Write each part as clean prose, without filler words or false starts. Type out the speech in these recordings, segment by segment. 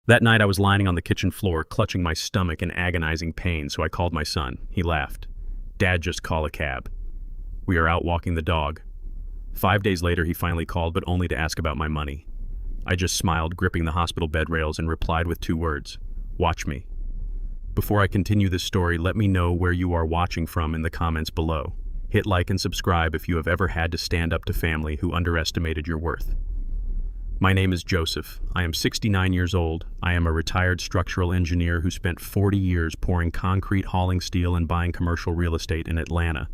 That night I was lying on the kitchen floor, clutching my stomach in agonizing pain, so I called my son. He laughed. "Dad, just call a cab. We are out walking the dog." 5 days later he finally called, but only to ask about my money. I just smiled, gripping the hospital bed rails, and replied with 2 words: "Watch me." Before I continue this story, let me know where you are watching from in the comments below. Hit like and subscribe if you have ever had to stand up to family who underestimated your worth. My name is Joseph. I am 69 years old. I am a retired structural engineer who spent 40 years pouring concrete, hauling steel, and buying commercial real estate in Atlanta.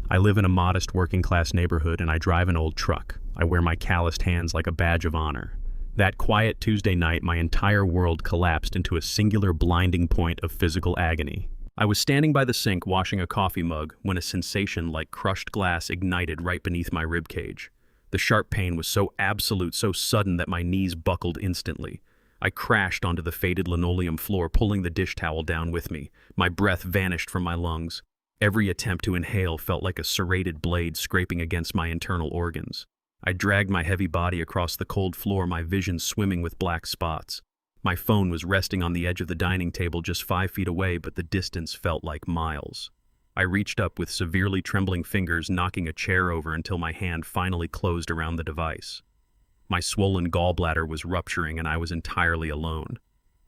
I live in a modest working-class neighborhood, and I drive an old truck. I wear my calloused hands like a badge of honor. That quiet Tuesday night, my entire world collapsed into a singular blinding point of physical agony. I was standing by the sink washing a coffee mug when a sensation like crushed glass ignited right beneath my ribcage. The sharp pain was so absolute, so sudden that my knees buckled instantly. I crashed onto the faded linoleum floor, pulling the dish towel down with me. My breath vanished from my lungs. Every attempt to inhale felt like a serrated blade scraping against my internal organs. I dragged my heavy body across the cold floor, my vision swimming with black spots. My phone was resting on the edge of the dining table just 5 feet away, but the distance felt like miles. I reached up with severely trembling fingers, knocking a chair over until my hand finally closed around the device. My swollen gallbladder was rupturing, and I was entirely alone.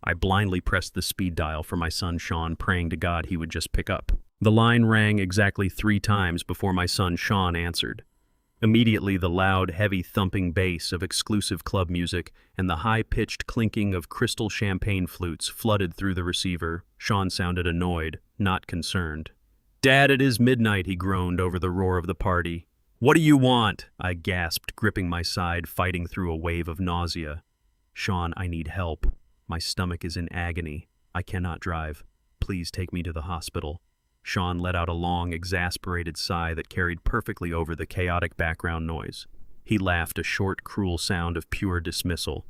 I blindly pressed the speed dial for my son Sean, praying to God he would just pick up. The line rang exactly 3 times before my son Sean answered. Immediately, the loud, heavy thumping bass of exclusive club music and the high-pitched clinking of crystal champagne flutes flooded through the receiver. Sean sounded annoyed, not concerned. "Dad, it is midnight," he groaned over the roar of the party. "What do you want?" I gasped, gripping my side, fighting through a wave of nausea. "Sean, I need help. My stomach is in agony. I cannot drive. Please take me to the hospital." Sean let out a long, exasperated sigh that carried perfectly over the chaotic background noise. He laughed, a short, cruel sound of pure dismissal.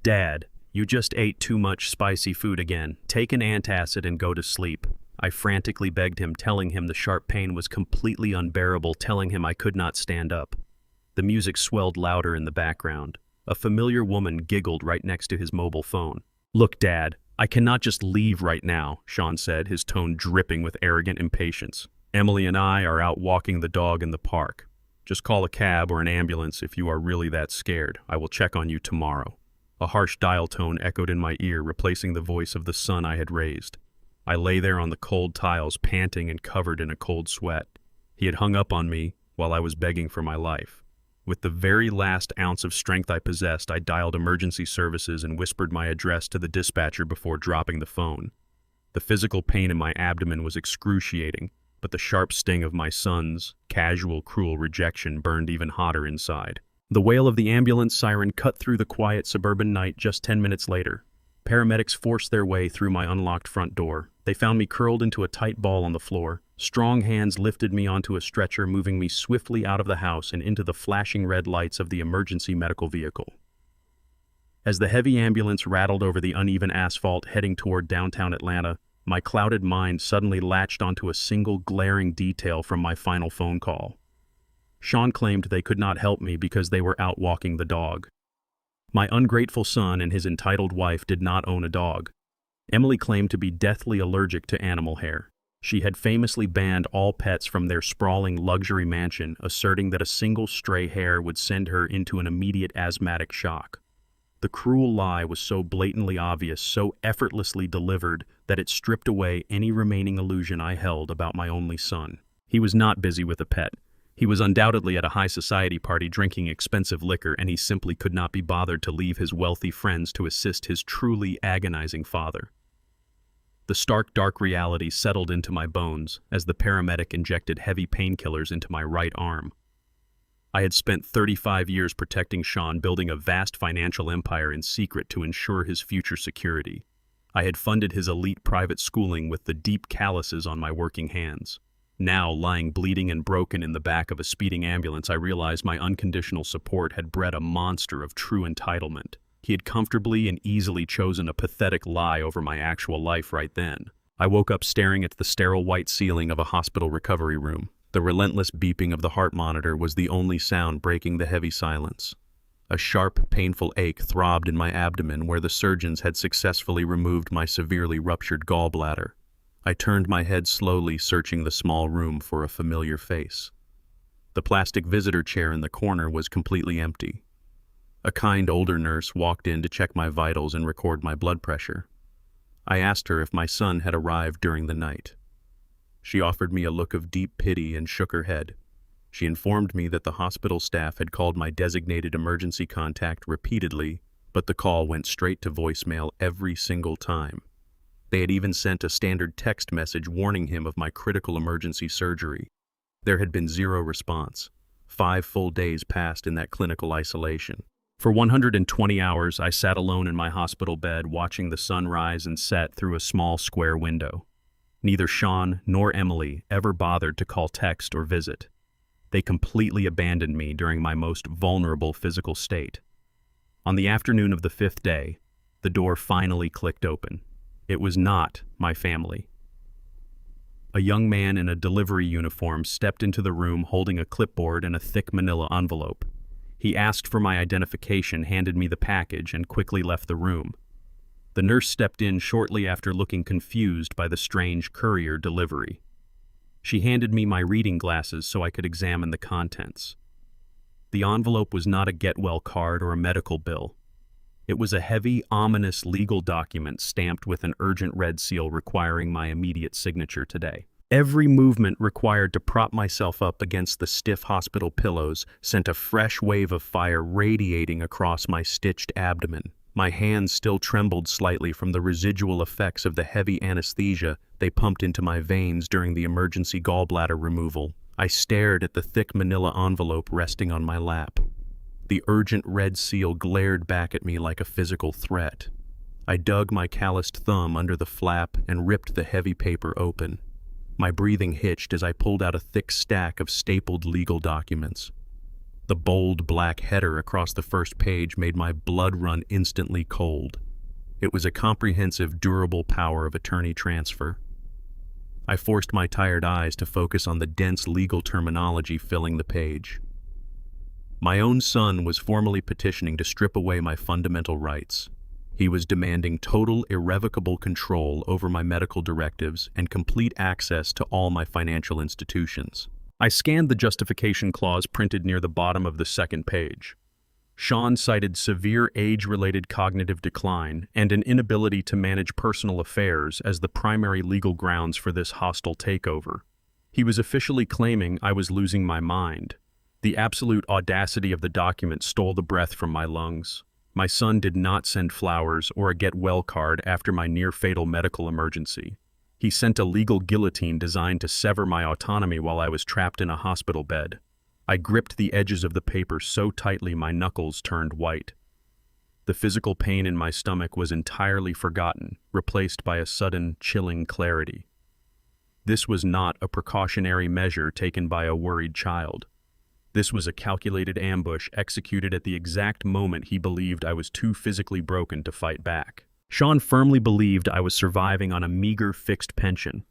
"Dad, you just ate too much spicy food again. Take an antacid and go to sleep." I frantically begged him, telling him the sharp pain was completely unbearable, telling him I could not stand up. The music swelled louder in the background. A familiar woman giggled right next to his mobile phone. "Look, Dad, I cannot just leave right now," Sean said, his tone dripping with arrogant impatience. "Emily and I are out walking the dog in the park. Just call a cab or an ambulance if you are really that scared. I will check on you tomorrow." A harsh dial tone echoed in my ear, replacing the voice of the son I had raised. I lay there on the cold tiles, panting and covered in a cold sweat. He had hung up on me while I was begging for my life. With the very last ounce of strength I possessed, I dialed emergency services and whispered my address to the dispatcher before dropping the phone. The physical pain in my abdomen was excruciating, but the sharp sting of my son's casual, cruel rejection burned even hotter inside. The wail of the ambulance siren cut through the quiet suburban night just 10 minutes later. Paramedics forced their way through my unlocked front door. They found me curled into a tight ball on the floor. Strong hands lifted me onto a stretcher, moving me swiftly out of the house and into the flashing red lights of the emergency medical vehicle. As the heavy ambulance rattled over the uneven asphalt heading toward downtown Atlanta, my clouded mind suddenly latched onto a single glaring detail from my final phone call. Sean claimed they could not help me because they were out walking the dog. My ungrateful son and his entitled wife did not own a dog. Emily claimed to be deathly allergic to animal hair. She had famously banned all pets from their sprawling luxury mansion, asserting that a single stray hair would send her into an immediate asthmatic shock. The cruel lie was so blatantly obvious, so effortlessly delivered, that it stripped away any remaining illusion I held about my only son. He was not busy with a pet. He was undoubtedly at a high society party drinking expensive liquor, and he simply could not be bothered to leave his wealthy friends to assist his truly agonizing father. The stark, dark reality settled into my bones as the paramedic injected heavy painkillers into my right arm. I had spent 35 years protecting Sean, building a vast financial empire in secret to ensure his future security. I had funded his elite private schooling with the deep calluses on my working hands. Now, lying bleeding and broken in the back of a speeding ambulance, I realized my unconditional support had bred a monster of true entitlement. He had comfortably and easily chosen a pathetic lie over my actual life right then. I woke up staring at the sterile white ceiling of a hospital recovery room. The relentless beeping of the heart monitor was the only sound breaking the heavy silence. A sharp, painful ache throbbed in my abdomen where the surgeons had successfully removed my severely ruptured gallbladder. I turned my head slowly, searching the small room for a familiar face. The plastic visitor chair in the corner was completely empty. A kind older nurse walked in to check my vitals and record my blood pressure. I asked her if my son had arrived during the night. She offered me a look of deep pity and shook her head. She informed me that the hospital staff had called my designated emergency contact repeatedly, but the call went straight to voicemail every single time. They had even sent a standard text message warning him of my critical emergency surgery. There had been zero response. 5 full days passed in that clinical isolation. For 120 hours, I sat alone in my hospital bed watching the sun rise and set through a small square window. Neither Sean nor Emily ever bothered to call, text, or visit. They completely abandoned me during my most vulnerable physical state. On the afternoon of the 5th day, the door finally clicked open. It was not my family. A young man in a delivery uniform stepped into the room holding a clipboard and a thick manila envelope. He asked for my identification, handed me the package, and quickly left the room. The nurse stepped in shortly after, looking confused by the strange courier delivery. She handed me my reading glasses so I could examine the contents. The envelope was not a get-well card or a medical bill. It was a heavy, ominous legal document stamped with an urgent red seal requiring my immediate signature today. Every movement required to prop myself up against the stiff hospital pillows sent a fresh wave of fire radiating across my stitched abdomen. My hands still trembled slightly from the residual effects of the heavy anesthesia they pumped into my veins during the emergency gallbladder removal. I stared at the thick manila envelope resting on my lap. The urgent red seal glared back at me like a physical threat. I dug my calloused thumb under the flap and ripped the heavy paper open. My breathing hitched as I pulled out a thick stack of stapled legal documents. The bold black header across the first page made my blood run instantly cold. It was a comprehensive, durable power of attorney transfer. I forced my tired eyes to focus on the dense legal terminology filling the page. My own son was formally petitioning to strip away my fundamental rights. He was demanding total, irrevocable control over my medical directives and complete access to all my financial institutions. I scanned the justification clause printed near the bottom of the second page. Sean cited severe age-related cognitive decline and an inability to manage personal affairs as the primary legal grounds for this hostile takeover. He was officially claiming I was losing my mind. The absolute audacity of the document stole the breath from my lungs. My son did not send flowers or a get-well card after my near-fatal medical emergency. He sent a legal guillotine designed to sever my autonomy while I was trapped in a hospital bed. I gripped the edges of the paper so tightly my knuckles turned white. The physical pain in my stomach was entirely forgotten, replaced by a sudden, chilling clarity. This was not a precautionary measure taken by a worried child. This was a calculated ambush executed at the exact moment he believed I was too physically broken to fight back. Sean firmly believed I was surviving on a meager fixed pension.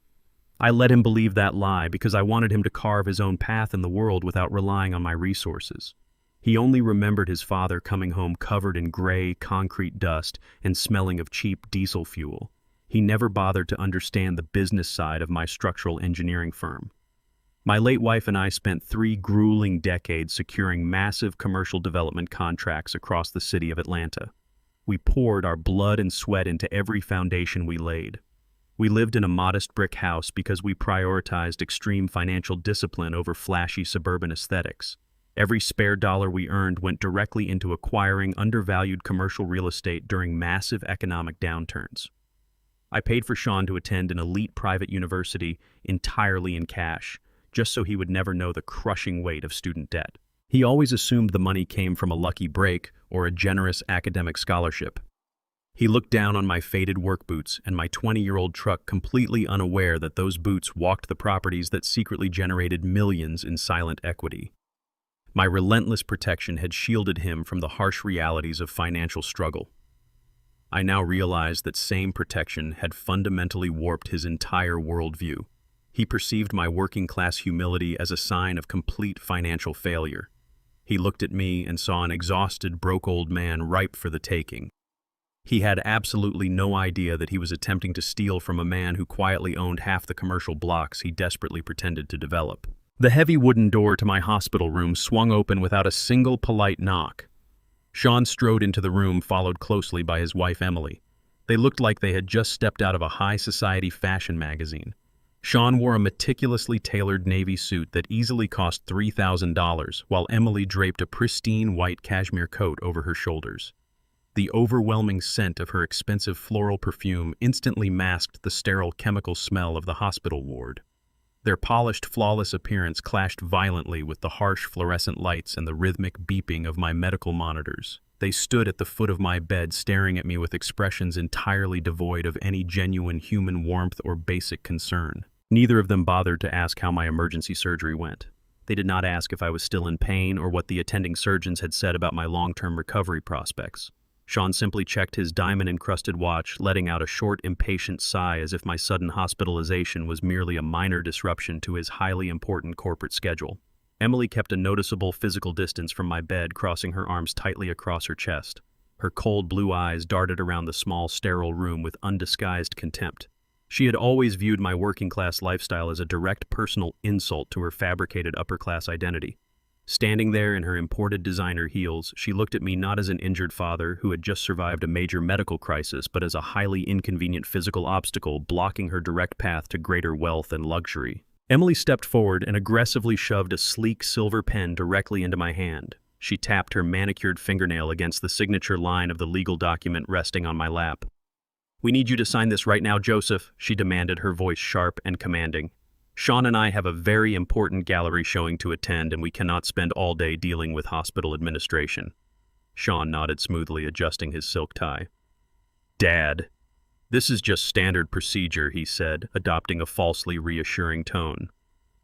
I let him believe that lie because I wanted him to carve his own path in the world without relying on my resources. He only remembered his father coming home covered in gray concrete dust and smelling of cheap diesel fuel. He never bothered to understand the business side of my structural engineering firm. My late wife and I spent 3 grueling decades securing massive commercial development contracts across the city of Atlanta. We poured our blood and sweat into every foundation we laid. We lived in a modest brick house because we prioritized extreme financial discipline over flashy suburban aesthetics. Every spare dollar we earned went directly into acquiring undervalued commercial real estate during massive economic downturns. I paid for Sean to attend an elite private university entirely in cash, just so he would never know the crushing weight of student debt. He always assumed the money came from a lucky break or a generous academic scholarship. He looked down on my faded work boots and my 20-year-old truck, completely unaware that those boots walked the properties that secretly generated millions in silent equity. My relentless protection had shielded him from the harsh realities of financial struggle. I now realized that same protection had fundamentally warped his entire worldview. He perceived my working-class humility as a sign of complete financial failure. He looked at me and saw an exhausted, broke old man ripe for the taking. He had absolutely no idea that he was attempting to steal from a man who quietly owned half the commercial blocks he desperately pretended to develop. The heavy wooden door to my hospital room swung open without a single polite knock. Sean strode into the room, followed closely by his wife Emily. They looked like they had just stepped out of a high society fashion magazine. Sean wore a meticulously tailored navy suit that easily cost $3,000, while Emily draped a pristine white cashmere coat over her shoulders. The overwhelming scent of her expensive floral perfume instantly masked the sterile chemical smell of the hospital ward. Their polished, flawless appearance clashed violently with the harsh fluorescent lights and the rhythmic beeping of my medical monitors. They stood at the foot of my bed, staring at me with expressions entirely devoid of any genuine human warmth or basic concern. Neither of them bothered to ask how my emergency surgery went. They did not ask if I was still in pain or what the attending surgeons had said about my long-term recovery prospects. Sean simply checked his diamond-encrusted watch, letting out a short, impatient sigh as if my sudden hospitalization was merely a minor disruption to his highly important corporate schedule. Emily kept a noticeable physical distance from my bed, crossing her arms tightly across her chest. Her cold blue eyes darted around the small, sterile room with undisguised contempt. She had always viewed my working-class lifestyle as a direct personal insult to her fabricated upper-class identity. Standing there in her imported designer heels, she looked at me not as an injured father who had just survived a major medical crisis, but as a highly inconvenient physical obstacle blocking her direct path to greater wealth and luxury. Emily stepped forward and aggressively shoved a sleek silver pen directly into my hand. She tapped her manicured fingernail against the signature line of the legal document resting on my lap. "We need you to sign this right now, Joseph," she demanded, her voice sharp and commanding. "Sean and I have a very important gallery showing to attend, and we cannot spend all day dealing with hospital administration." Sean nodded smoothly, adjusting his silk tie. "Dad, this is just standard procedure," he said, adopting a falsely reassuring tone.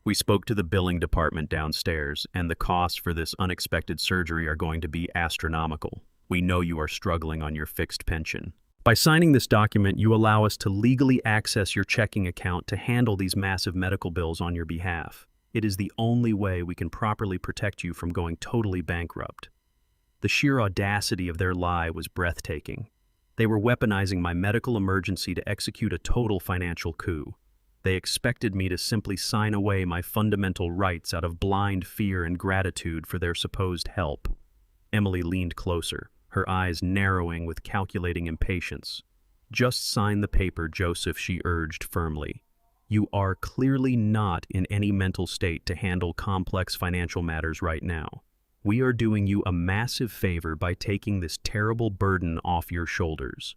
"We spoke to the billing department downstairs, and the costs for this unexpected surgery are going to be astronomical. We know you are struggling on your fixed pension. By signing this document, you allow us to legally access your checking account to handle these massive medical bills on your behalf. It is the only way we can properly protect you from going totally bankrupt." The sheer audacity of their lie was breathtaking. They were weaponizing my medical emergency to execute a total financial coup. They expected me to simply sign away my fundamental rights out of blind fear and gratitude for their supposed help. Emily leaned closer, her eyes narrowing with calculating impatience. "Just sign the paper, Joseph," she urged firmly. "You are clearly not in any mental state to handle complex financial matters right now. We are doing you a massive favor by taking this terrible burden off your shoulders."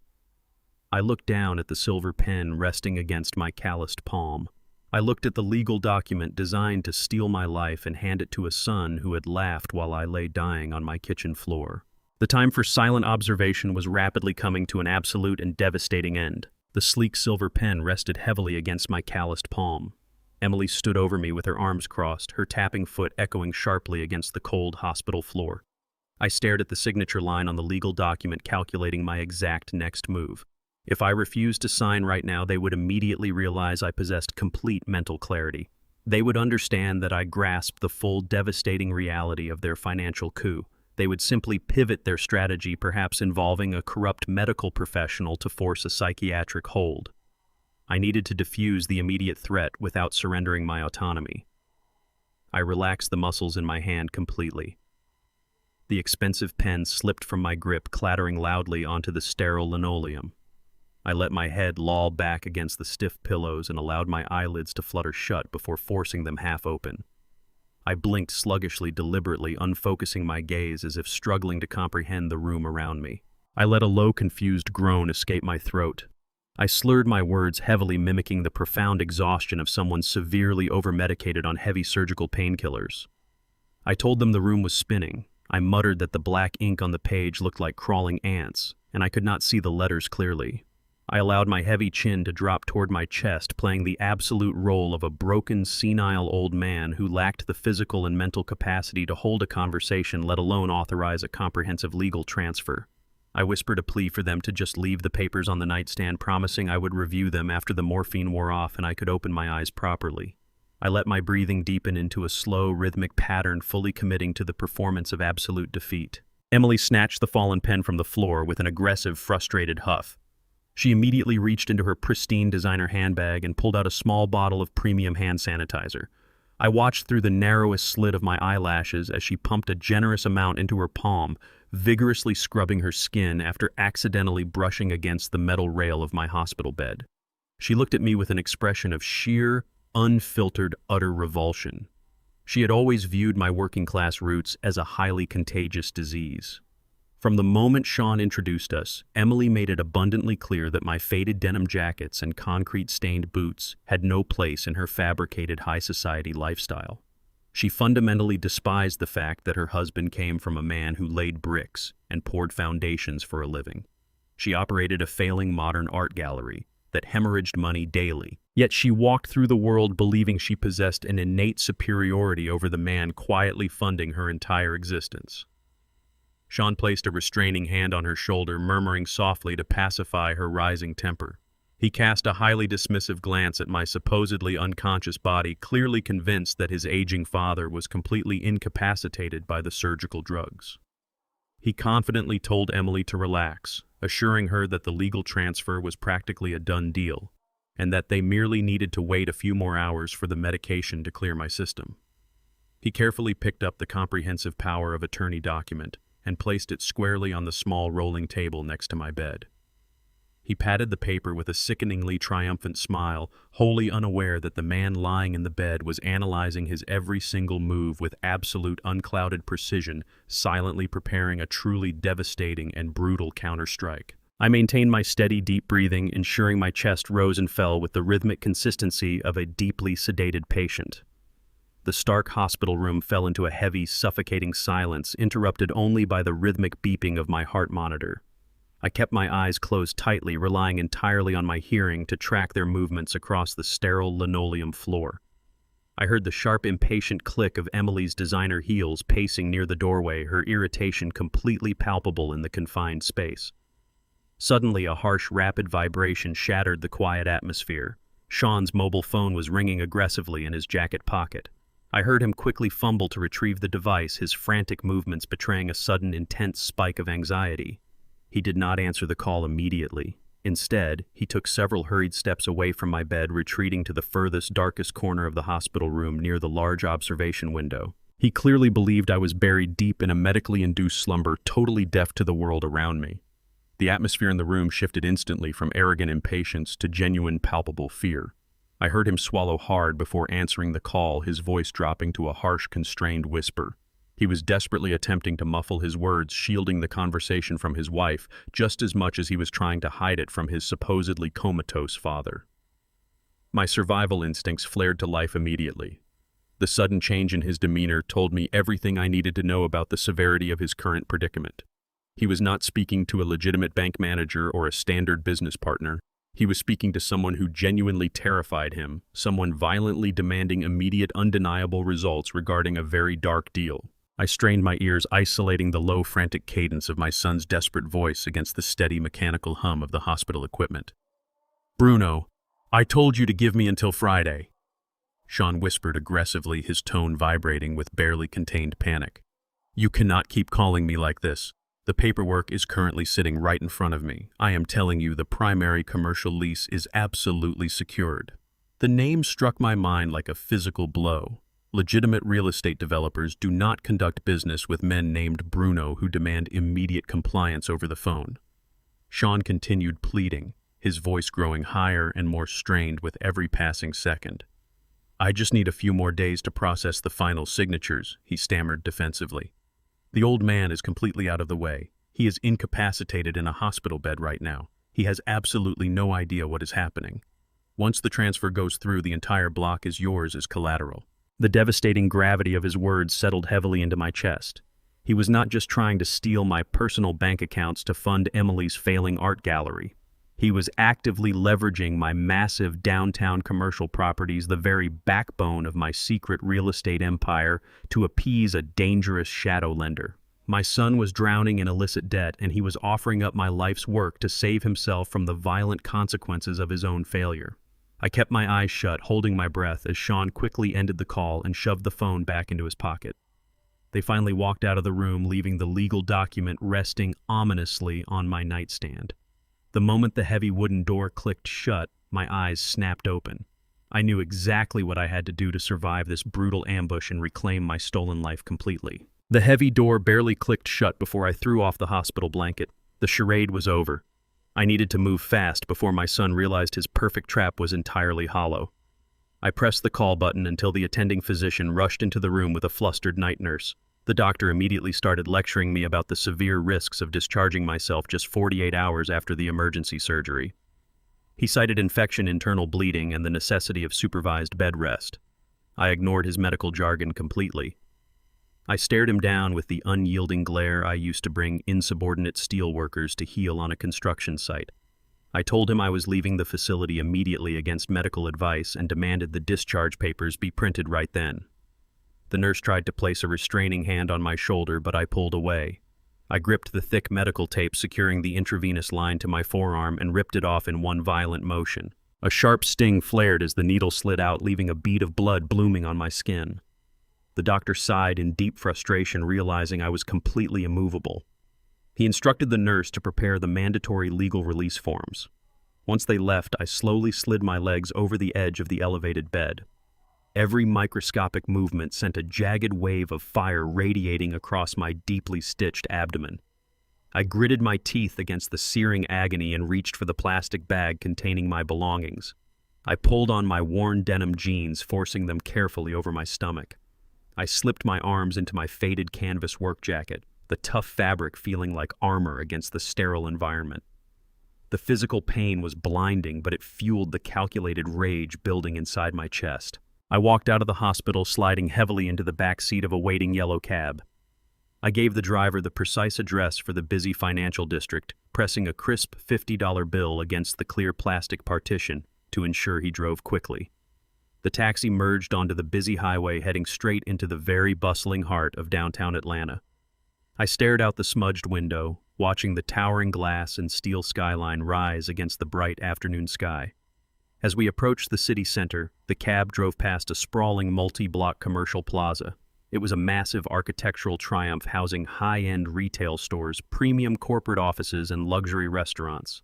I looked down at the silver pen resting against my calloused palm. I looked at the legal document designed to steal my life and hand it to a son who had laughed while I lay dying on my kitchen floor. The time for silent observation was rapidly coming to an absolute and devastating end. The sleek silver pen rested heavily against my calloused palm. Emily stood over me with her arms crossed, her tapping foot echoing sharply against the cold hospital floor. I stared at the signature line on the legal document, calculating my exact next move. If I refused to sign right now, they would immediately realize I possessed complete mental clarity. They would understand that I grasped the full devastating reality of their financial coup. They would simply pivot their strategy, perhaps involving a corrupt medical professional to force a psychiatric hold. I needed to defuse the immediate threat without surrendering my autonomy. I relaxed the muscles in my hand completely. The expensive pen slipped from my grip, clattering loudly onto the sterile linoleum. I let my head loll back against the stiff pillows and allowed my eyelids to flutter shut before forcing them half open. I blinked sluggishly, deliberately, unfocusing my gaze as if struggling to comprehend the room around me. I let a low, confused groan escape my throat. I slurred my words heavily, mimicking the profound exhaustion of someone severely overmedicated on heavy surgical painkillers. I told them the room was spinning. I muttered that the black ink on the page looked like crawling ants, and I could not see the letters clearly. I allowed my heavy chin to drop toward my chest, playing the absolute role of a broken, senile old man who lacked the physical and mental capacity to hold a conversation, let alone authorize a comprehensive legal transfer. I whispered a plea for them to just leave the papers on the nightstand, promising I would review them after the morphine wore off and I could open my eyes properly. I let my breathing deepen into a slow, rhythmic pattern, fully committing to the performance of absolute defeat. Emily snatched the fallen pen from the floor with an aggressive, frustrated huff. She immediately reached into her pristine designer handbag and pulled out a small bottle of premium hand sanitizer. I watched through the narrowest slit of my eyelashes as she pumped a generous amount into her palm, vigorously scrubbing her skin after accidentally brushing against the metal rail of my hospital bed. She looked at me with an expression of sheer, unfiltered, utter revulsion. She had always viewed my working-class roots as a highly contagious disease. From the moment Sean introduced us, Emily made it abundantly clear that my faded denim jackets and concrete-stained boots had no place in her fabricated high-society lifestyle. She fundamentally despised the fact that her husband came from a man who laid bricks and poured foundations for a living. She operated a failing modern art gallery that hemorrhaged money daily, yet she walked through the world believing she possessed an innate superiority over the man quietly funding her entire existence. Sean placed a restraining hand on her shoulder, murmuring softly to pacify her rising temper. He cast a highly dismissive glance at my supposedly unconscious body, clearly convinced that his aging father was completely incapacitated by the surgical drugs. He confidently told Emily to relax, assuring her that the legal transfer was practically a done deal, and that they merely needed to wait a few more hours for the medication to clear my system. He carefully picked up the comprehensive power of attorney document and placed it squarely on the small rolling table next to my bed. He patted the paper with a sickeningly triumphant smile, wholly unaware that the man lying in the bed was analyzing his every single move with absolute unclouded precision, silently preparing a truly devastating and brutal counterstrike. I maintained my steady, deep breathing, ensuring my chest rose and fell with the rhythmic consistency of a deeply sedated patient. The stark hospital room fell into a heavy, suffocating silence, interrupted only by the rhythmic beeping of my heart monitor. I kept my eyes closed tightly, relying entirely on my hearing to track their movements across the sterile linoleum floor. I heard the sharp, impatient click of Emily's designer heels pacing near the doorway, her irritation completely palpable in the confined space. Suddenly, a harsh, rapid vibration shattered the quiet atmosphere. Sean's mobile phone was ringing aggressively in his jacket pocket. I heard him quickly fumble to retrieve the device, his frantic movements betraying a sudden, intense spike of anxiety. He did not answer the call immediately. Instead, he took several hurried steps away from my bed, retreating to the furthest, darkest corner of the hospital room near the large observation window. He clearly believed I was buried deep in a medically induced slumber, totally deaf to the world around me. The atmosphere in the room shifted instantly from arrogant impatience to genuine, palpable fear. I heard him swallow hard before answering the call, his voice dropping to a harsh, constrained whisper. He was desperately attempting to muffle his words, shielding the conversation from his wife, just as much as he was trying to hide it from his supposedly comatose father. My survival instincts flared to life immediately. The sudden change in his demeanor told me everything I needed to know about the severity of his current predicament. He was not speaking to a legitimate bank manager or a standard business partner. He was speaking to someone who genuinely terrified him, someone violently demanding immediate, undeniable results regarding a very dark deal. I strained my ears, isolating the low, frantic cadence of my son's desperate voice against the steady, mechanical hum of the hospital equipment. "Bruno, I told you to give me until Friday," Sean whispered aggressively, his tone vibrating with barely contained panic. "You cannot keep calling me like this. The paperwork is currently sitting right in front of me. I am telling you the primary commercial lease is absolutely secured." The name struck my mind like a physical blow. Legitimate real estate developers do not conduct business with men named Bruno who demand immediate compliance over the phone. Sean continued pleading, his voice growing higher and more strained with every passing second. "I just need a few more days to process the final signatures," he stammered defensively. "The old man is completely out of the way. He is incapacitated in a hospital bed right now. He has absolutely no idea what is happening. Once the transfer goes through, the entire block is yours as collateral." The devastating gravity of his words settled heavily into my chest. He was not just trying to steal my personal bank accounts to fund Emily's failing art gallery. He was actively leveraging my massive downtown commercial properties, the very backbone of my secret real estate empire, to appease a dangerous shadow lender. My son was drowning in illicit debt, and he was offering up my life's work to save himself from the violent consequences of his own failure. I kept my eyes shut, holding my breath as Sean quickly ended the call and shoved the phone back into his pocket. They finally walked out of the room, leaving the legal document resting ominously on my nightstand. The moment the heavy wooden door clicked shut, my eyes snapped open. I knew exactly what I had to do to survive this brutal ambush and reclaim my stolen life completely. The heavy door barely clicked shut before I threw off the hospital blanket. The charade was over. I needed to move fast before my son realized his perfect trap was entirely hollow. I pressed the call button until the attending physician rushed into the room with a flustered night nurse. The doctor immediately started lecturing me about the severe risks of discharging myself just 48 hours after the emergency surgery. He cited infection, internal bleeding, and the necessity of supervised bed rest. I ignored his medical jargon completely. I stared him down with the unyielding glare I used to bring insubordinate steelworkers to heel on a construction site. I told him I was leaving the facility immediately against medical advice and demanded the discharge papers be printed right then. The nurse tried to place a restraining hand on my shoulder, but I pulled away. I gripped the thick medical tape securing the intravenous line to my forearm and ripped it off in one violent motion. A sharp sting flared as the needle slid out, leaving a bead of blood blooming on my skin. The doctor sighed in deep frustration, realizing I was completely immovable. He instructed the nurse to prepare the mandatory legal release forms. Once they left, I slowly slid my legs over the edge of the elevated bed. Every microscopic movement sent a jagged wave of fire radiating across my deeply stitched abdomen. I gritted my teeth against the searing agony and reached for the plastic bag containing my belongings. I pulled on my worn denim jeans, forcing them carefully over my stomach. I slipped my arms into my faded canvas work jacket, the tough fabric feeling like armor against the sterile environment. The physical pain was blinding, but it fueled the calculated rage building inside my chest. I walked out of the hospital, sliding heavily into the back seat of a waiting yellow cab. I gave the driver the precise address for the busy financial district, pressing a crisp $50 bill against the clear plastic partition to ensure he drove quickly. The taxi merged onto the busy highway, heading straight into the very bustling heart of downtown Atlanta. I stared out the smudged window, watching the towering glass and steel skyline rise against the bright afternoon sky. As we approached the city center, the cab drove past a sprawling multi-block commercial plaza. It was a massive architectural triumph housing high-end retail stores, premium corporate offices, and luxury restaurants.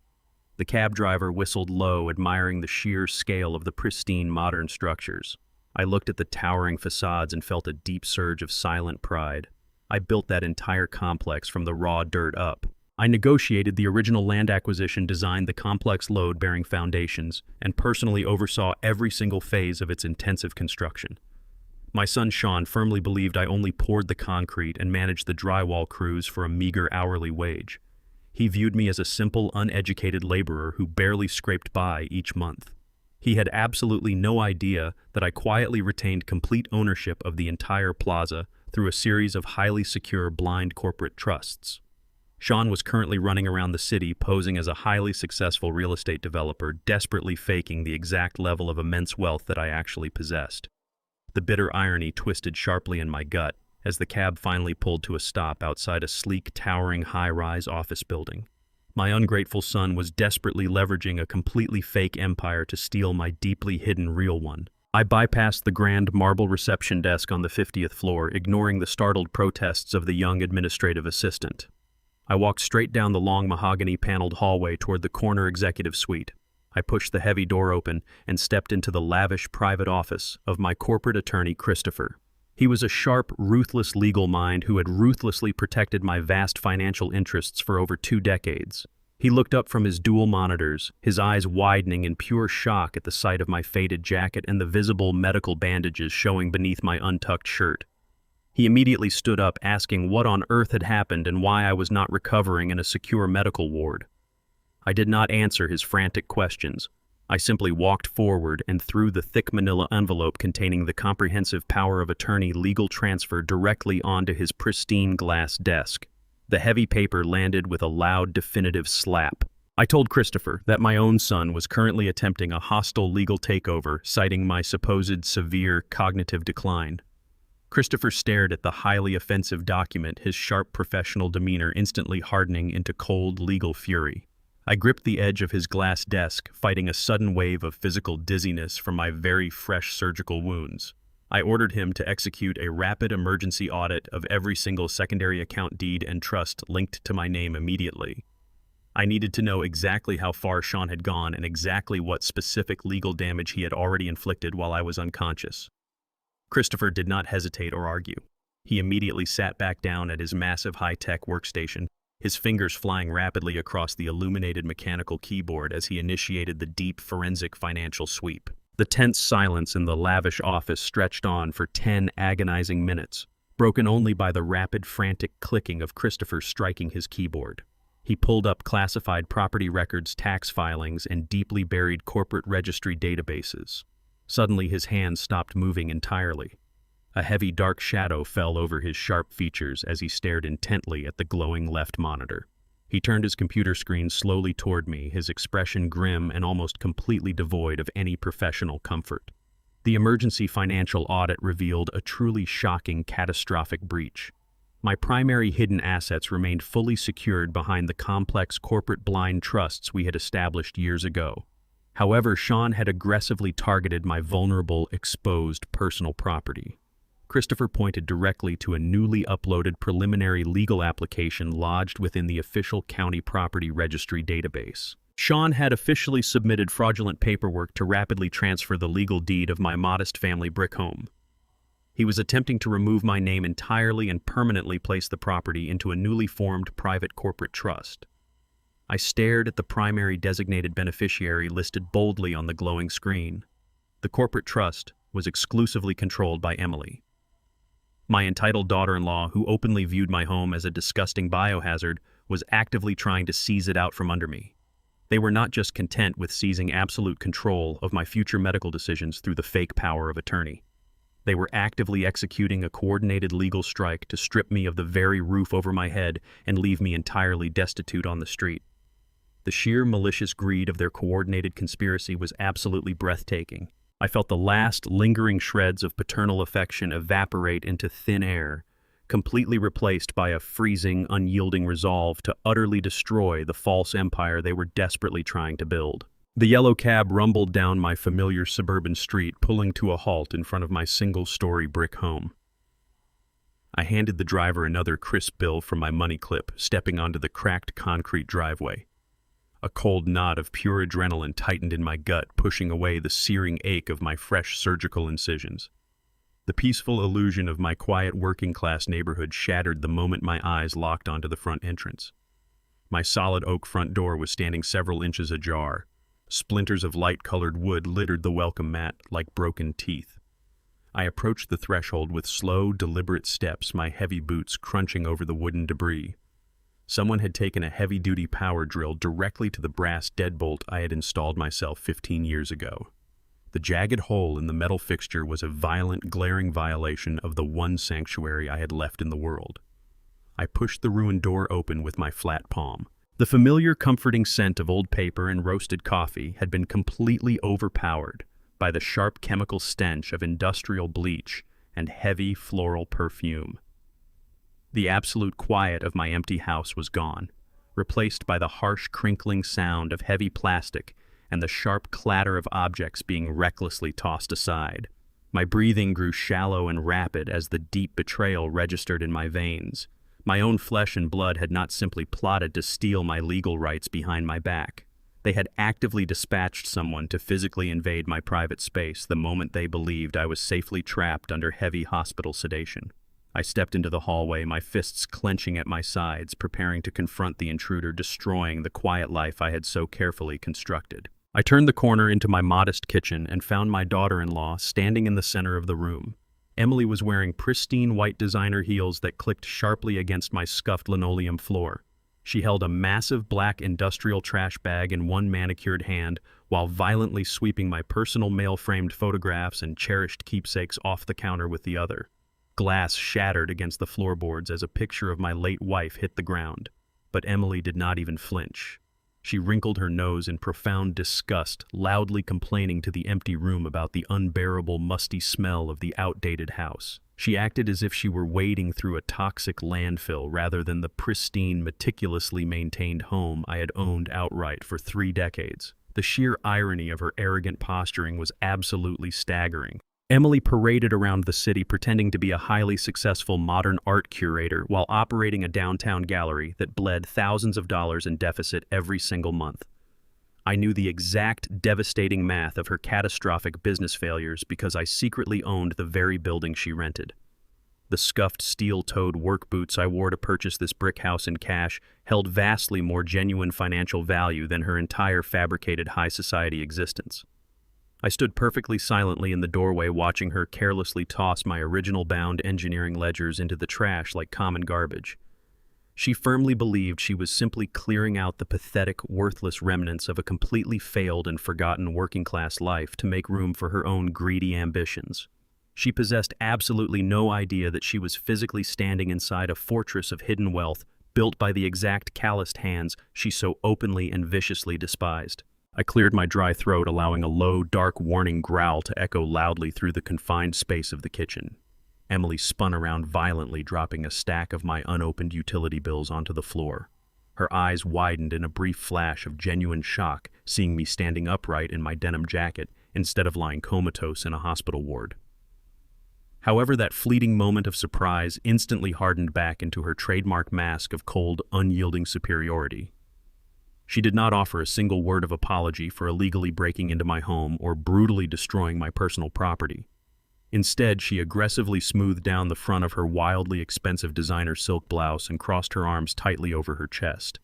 The cab driver whistled low, admiring the sheer scale of the pristine modern structures. I looked at the towering facades and felt a deep surge of silent pride. I built that entire complex from the raw dirt up. I negotiated the original land acquisition, designed the complex load-bearing foundations, and personally oversaw every single phase of its intensive construction. My son Sean firmly believed I only poured the concrete and managed the drywall crews for a meager hourly wage. He viewed me as a simple, uneducated laborer who barely scraped by each month. He had absolutely no idea that I quietly retained complete ownership of the entire plaza through a series of highly secure blind corporate trusts. Sean was currently running around the city posing as a highly successful real estate developer, desperately faking the exact level of immense wealth that I actually possessed. The bitter irony twisted sharply in my gut as the cab finally pulled to a stop outside a sleek, towering high-rise office building. My ungrateful son was desperately leveraging a completely fake empire to steal my deeply hidden real one. I bypassed the grand marble reception desk on the 50th floor, ignoring the startled protests of the young administrative assistant. I walked straight down the long mahogany-paneled hallway toward the corner executive suite. I pushed the heavy door open and stepped into the lavish private office of my corporate attorney, Christopher. He was a sharp, ruthless legal mind who had ruthlessly protected my vast financial interests for over 2 decades. He looked up from his dual monitors, his eyes widening in pure shock at the sight of my faded jacket and the visible medical bandages showing beneath my untucked shirt. He immediately stood up, asking what on earth had happened and why I was not recovering in a secure medical ward. I did not answer his frantic questions. I simply walked forward and threw the thick manila envelope containing the comprehensive power of attorney legal transfer directly onto his pristine glass desk. The heavy paper landed with a loud, definitive slap. I told Christopher that my own son was currently attempting a hostile legal takeover, citing my supposed severe cognitive decline. Christopher stared at the highly offensive document, his sharp professional demeanor instantly hardening into cold legal fury. I gripped the edge of his glass desk, fighting a sudden wave of physical dizziness from my very fresh surgical wounds. I ordered him to execute a rapid emergency audit of every single secondary account deed and trust linked to my name immediately. I needed to know exactly how far Sean had gone and exactly what specific legal damage he had already inflicted while I was unconscious. Christopher did not hesitate or argue. He immediately sat back down at his massive high-tech workstation, his fingers flying rapidly across the illuminated mechanical keyboard as he initiated the deep forensic financial sweep. The tense silence in the lavish office stretched on for 10 agonizing minutes, broken only by the rapid, frantic clicking of Christopher striking his keyboard. He pulled up classified property records, tax filings, and deeply buried corporate registry databases. Suddenly, his hands stopped moving entirely. A heavy dark shadow fell over his sharp features as he stared intently at the glowing left monitor. He turned his computer screen slowly toward me, his expression grim and almost completely devoid of any professional comfort. The emergency financial audit revealed a truly shocking, catastrophic breach. My primary hidden assets remained fully secured behind the complex corporate blind trusts we had established years ago. However, Sean had aggressively targeted my vulnerable, exposed personal property. Christopher pointed directly to a newly uploaded preliminary legal application lodged within the official county property registry database. Sean had officially submitted fraudulent paperwork to rapidly transfer the legal deed of my modest family brick home. He was attempting to remove my name entirely and permanently place the property into a newly formed private corporate trust. I stared at the primary designated beneficiary listed boldly on the glowing screen. The corporate trust was exclusively controlled by Emily. My entitled daughter-in-law, who openly viewed my home as a disgusting biohazard, was actively trying to seize it out from under me. They were not just content with seizing absolute control of my future medical decisions through the fake power of attorney. They were actively executing a coordinated legal strike to strip me of the very roof over my head and leave me entirely destitute on the street. The sheer malicious greed of their coordinated conspiracy was absolutely breathtaking. I felt the last lingering shreds of paternal affection evaporate into thin air, completely replaced by a freezing, unyielding resolve to utterly destroy the false empire they were desperately trying to build. The yellow cab rumbled down my familiar suburban street, pulling to a halt in front of my single-story brick home. I handed the driver another crisp bill from my money clip, stepping onto the cracked concrete driveway. A cold knot of pure adrenaline tightened in my gut, pushing away the searing ache of my fresh surgical incisions. The peaceful illusion of my quiet working-class neighborhood shattered the moment my eyes locked onto the front entrance. My solid oak front door was standing several inches ajar. Splinters of light-colored wood littered the welcome mat like broken teeth. I approached the threshold with slow, deliberate steps, my heavy boots crunching over the wooden debris. Someone had taken a heavy-duty power drill directly to the brass deadbolt I had installed myself 15 years ago. The jagged hole in the metal fixture was a violent, glaring violation of the one sanctuary I had left in the world. I pushed the ruined door open with my flat palm. The familiar, comforting scent of old paper and roasted coffee had been completely overpowered by the sharp chemical stench of industrial bleach and heavy floral perfume. The absolute quiet of my empty house was gone, replaced by the harsh, crinkling sound of heavy plastic and the sharp clatter of objects being recklessly tossed aside. My breathing grew shallow and rapid as the deep betrayal registered in my veins. My own flesh and blood had not simply plotted to steal my legal rights behind my back. They had actively dispatched someone to physically invade my private space the moment they believed I was safely trapped under heavy hospital sedation. I stepped into the hallway, my fists clenching at my sides, preparing to confront the intruder destroying the quiet life I had so carefully constructed. I turned the corner into my modest kitchen and found my daughter-in-law standing in the center of the room. Emily was wearing pristine white designer heels that clicked sharply against my scuffed linoleum floor. She held a massive black industrial trash bag in one manicured hand while violently sweeping my personal mail-framed photographs and cherished keepsakes off the counter with the other. Glass shattered against the floorboards as a picture of my late wife hit the ground. But Emily did not even flinch. She wrinkled her nose in profound disgust, loudly complaining to the empty room about the unbearable, musty smell of the outdated house. She acted as if she were wading through a toxic landfill rather than the pristine, meticulously maintained home I had owned outright for 3 decades. The sheer irony of her arrogant posturing was absolutely staggering. Emily paraded around the city pretending to be a highly successful modern art curator while operating a downtown gallery that bled thousands of dollars in deficit every single month. I knew the exact devastating math of her catastrophic business failures because I secretly owned the very building she rented. The scuffed steel-toed work boots I wore to purchase this brick house in cash held vastly more genuine financial value than her entire fabricated high society existence. I stood perfectly silently in the doorway watching her carelessly toss my original bound engineering ledgers into the trash like common garbage. She firmly believed she was simply clearing out the pathetic, worthless remnants of a completely failed and forgotten working-class life to make room for her own greedy ambitions. She possessed absolutely no idea that she was physically standing inside a fortress of hidden wealth built by the exact calloused hands she so openly and viciously despised. I cleared my dry throat, allowing a low, dark warning growl to echo loudly through the confined space of the kitchen. Emily spun around violently, dropping a stack of my unopened utility bills onto the floor. Her eyes widened in a brief flash of genuine shock, seeing me standing upright in my denim jacket instead of lying comatose in a hospital ward. However, that fleeting moment of surprise instantly hardened back into her trademark mask of cold, unyielding superiority. She did not offer a single word of apology for illegally breaking into my home or brutally destroying my personal property. Instead, she aggressively smoothed down the front of her wildly expensive designer silk blouse and crossed her arms tightly over her chest.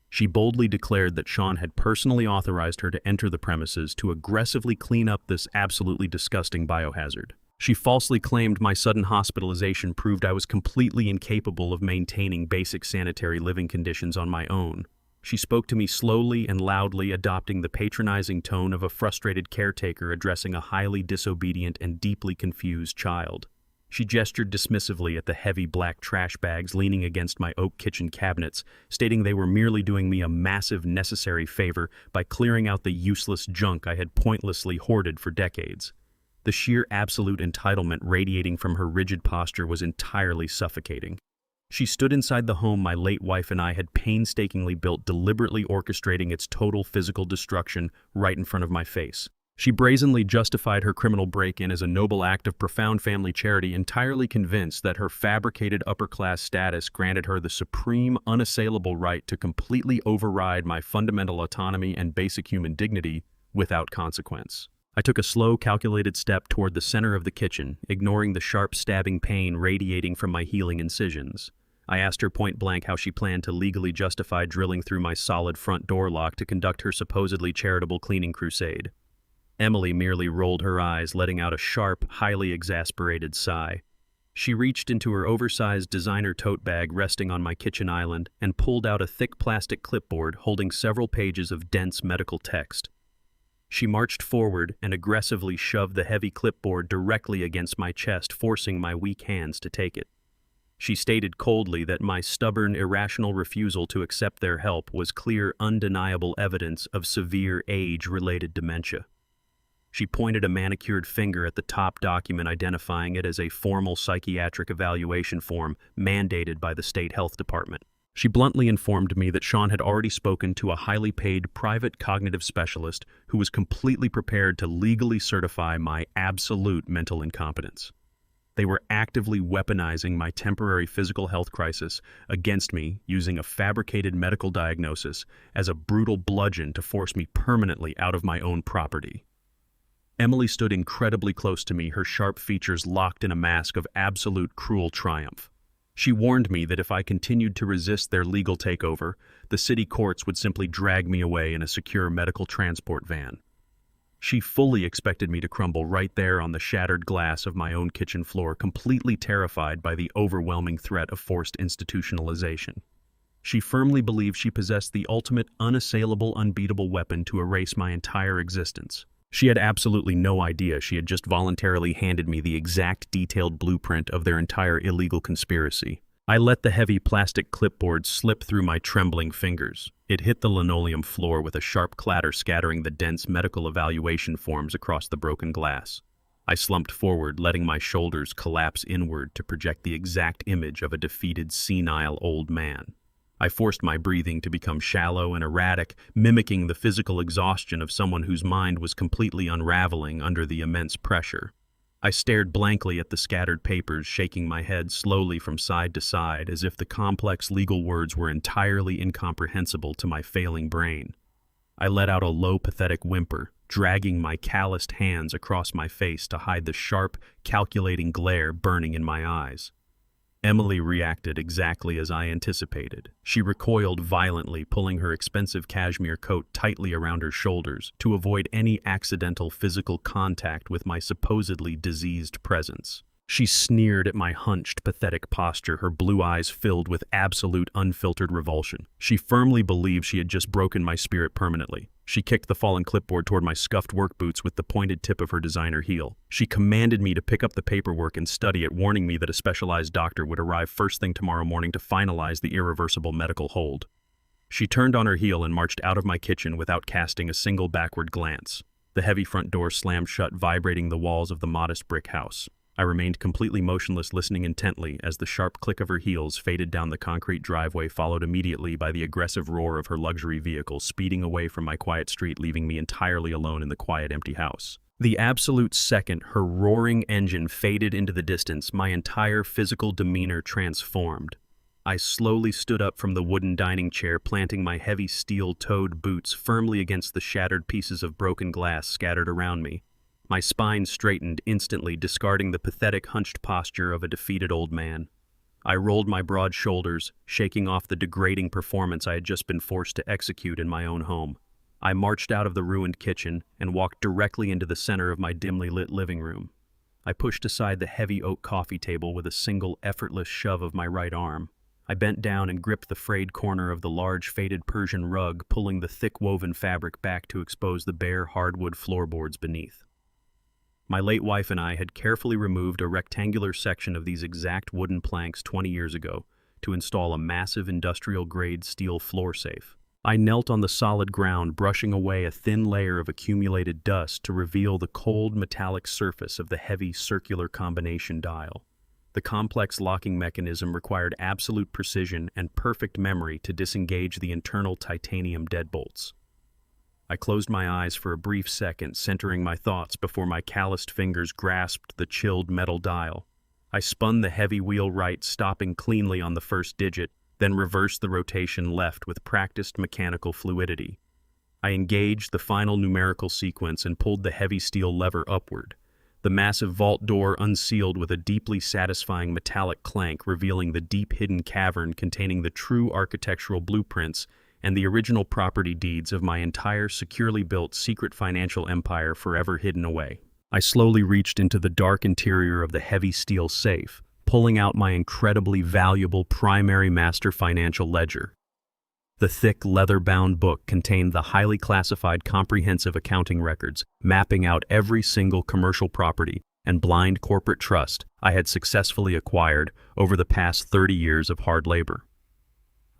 She boldly declared that Sean had personally authorized her to enter the premises to aggressively clean up this absolutely disgusting biohazard. She falsely claimed my sudden hospitalization proved I was completely incapable of maintaining basic sanitary living conditions on my own. She spoke to me slowly and loudly, adopting the patronizing tone of a frustrated caretaker addressing a highly disobedient and deeply confused child. She gestured dismissively at the heavy black trash bags leaning against my oak kitchen cabinets, stating they were merely doing me a massive necessary favor by clearing out the useless junk I had pointlessly hoarded for decades. The sheer absolute entitlement radiating from her rigid posture was entirely suffocating. She stood inside the home my late wife and I had painstakingly built, deliberately orchestrating its total physical destruction right in front of my face. She brazenly justified her criminal break-in as a noble act of profound family charity, entirely convinced that her fabricated upper-class status granted her the supreme, unassailable right to completely override my fundamental autonomy and basic human dignity without consequence. I took a slow, calculated step toward the center of the kitchen, ignoring the sharp, stabbing pain radiating from my healing incisions. I asked her point-blank how she planned to legally justify drilling through my solid front door lock to conduct her supposedly charitable cleaning crusade. Emily merely rolled her eyes, letting out a sharp, highly exasperated sigh. She reached into her oversized designer tote bag resting on my kitchen island and pulled out a thick plastic clipboard holding several pages of dense medical text. She marched forward and aggressively shoved the heavy clipboard directly against my chest, forcing my weak hands to take it. She stated coldly that my stubborn, irrational refusal to accept their help was clear, undeniable evidence of severe age-related dementia. She pointed a manicured finger at the top document, identifying it as a formal psychiatric evaluation form mandated by the state health department. She bluntly informed me that Sean had already spoken to a highly paid private cognitive specialist who was completely prepared to legally certify my absolute mental incompetence. They were actively weaponizing my temporary physical health crisis against me, using a fabricated medical diagnosis as a brutal bludgeon to force me permanently out of my own property. Emily stood incredibly close to me, her sharp features locked in a mask of absolute cruel triumph. She warned me that if I continued to resist their legal takeover, the city courts would simply drag me away in a secure medical transport van. She fully expected me to crumble right there on the shattered glass of my own kitchen floor, completely terrified by the overwhelming threat of forced institutionalization. She firmly believed she possessed the ultimate, unassailable, unbeatable weapon to erase my entire existence. She had absolutely no idea she had just voluntarily handed me the exact detailed blueprint of their entire illegal conspiracy. I let the heavy plastic clipboard slip through my trembling fingers. It hit the linoleum floor with a sharp clatter, scattering the dense medical evaluation forms across the broken glass. I slumped forward, letting my shoulders collapse inward to project the exact image of a defeated, senile old man. I forced my breathing to become shallow and erratic, mimicking the physical exhaustion of someone whose mind was completely unraveling under the immense pressure. I stared blankly at the scattered papers, shaking my head slowly from side to side as if the complex legal words were entirely incomprehensible to my failing brain. I let out a low, pathetic whimper, dragging my calloused hands across my face to hide the sharp, calculating glare burning in my eyes. Emily reacted exactly as I anticipated. She recoiled violently, pulling her expensive cashmere coat tightly around her shoulders to avoid any accidental physical contact with my supposedly diseased presence. She sneered at my hunched, pathetic posture, her blue eyes filled with absolute, unfiltered revulsion. She firmly believed she had just broken my spirit permanently. She kicked the fallen clipboard toward my scuffed work boots with the pointed tip of her designer heel. She commanded me to pick up the paperwork and study it, warning me that a specialized doctor would arrive first thing tomorrow morning to finalize the irreversible medical hold. She turned on her heel and marched out of my kitchen without casting a single backward glance. The heavy front door slammed shut, vibrating the walls of the modest brick house. I remained completely motionless, listening intently as the sharp click of her heels faded down the concrete driveway, followed immediately by the aggressive roar of her luxury vehicle speeding away from my quiet street, leaving me entirely alone in the quiet, empty house. The absolute second her roaring engine faded into the distance, my entire physical demeanor transformed. I slowly stood up from the wooden dining chair, planting my heavy steel-toed boots firmly against the shattered pieces of broken glass scattered around me. My spine straightened instantly, discarding the pathetic, hunched posture of a defeated old man. I rolled my broad shoulders, shaking off the degrading performance I had just been forced to execute in my own home. I marched out of the ruined kitchen and walked directly into the center of my dimly lit living room. I pushed aside the heavy oak coffee table with a single effortless shove of my right arm. I bent down and gripped the frayed corner of the large faded Persian rug, pulling the thick woven fabric back to expose the bare hardwood floorboards beneath. My late wife and I had carefully removed a rectangular section of these exact wooden planks 20 years ago to install a massive industrial-grade steel floor safe. I knelt on the solid ground, brushing away a thin layer of accumulated dust to reveal the cold metallic surface of the heavy circular combination dial. The complex locking mechanism required absolute precision and perfect memory to disengage the internal titanium deadbolts. I closed my eyes for a brief second, centering my thoughts before my calloused fingers grasped the chilled metal dial. I spun the heavy wheel right, stopping cleanly on the first digit, then reversed the rotation left with practiced mechanical fluidity. I engaged the final numerical sequence and pulled the heavy steel lever upward. The massive vault door unsealed with a deeply satisfying metallic clank, revealing the deep hidden cavern containing the true architectural blueprints and the original property deeds of my entire securely built secret financial empire forever hidden away. I slowly reached into the dark interior of the heavy steel safe, pulling out my incredibly valuable primary master financial ledger. The thick, leather-bound book contained the highly classified comprehensive accounting records, mapping out every single commercial property and blind corporate trust I had successfully acquired over the past 30 years of hard labor.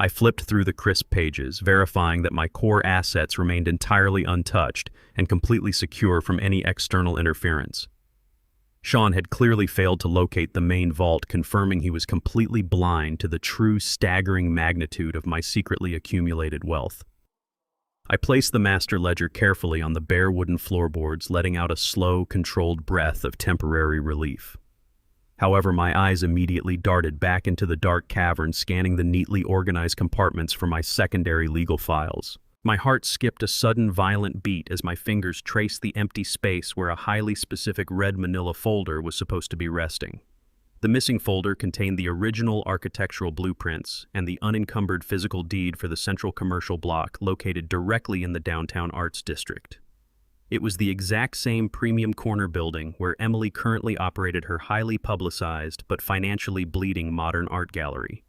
I flipped through the crisp pages, verifying that my core assets remained entirely untouched and completely secure from any external interference. Sean had clearly failed to locate the main vault, confirming he was completely blind to the true staggering magnitude of my secretly accumulated wealth. I placed the master ledger carefully on the bare wooden floorboards, letting out a slow, controlled breath of temporary relief. However, my eyes immediately darted back into the dark cavern, scanning the neatly organized compartments for my secondary legal files. My heart skipped a sudden violent beat as my fingers traced the empty space where a highly specific red manila folder was supposed to be resting. The missing folder contained the original architectural blueprints and the unencumbered physical deed for the central commercial block located directly in the downtown arts district. It was the exact same premium corner building where Emily currently operated her highly publicized but financially bleeding modern art gallery.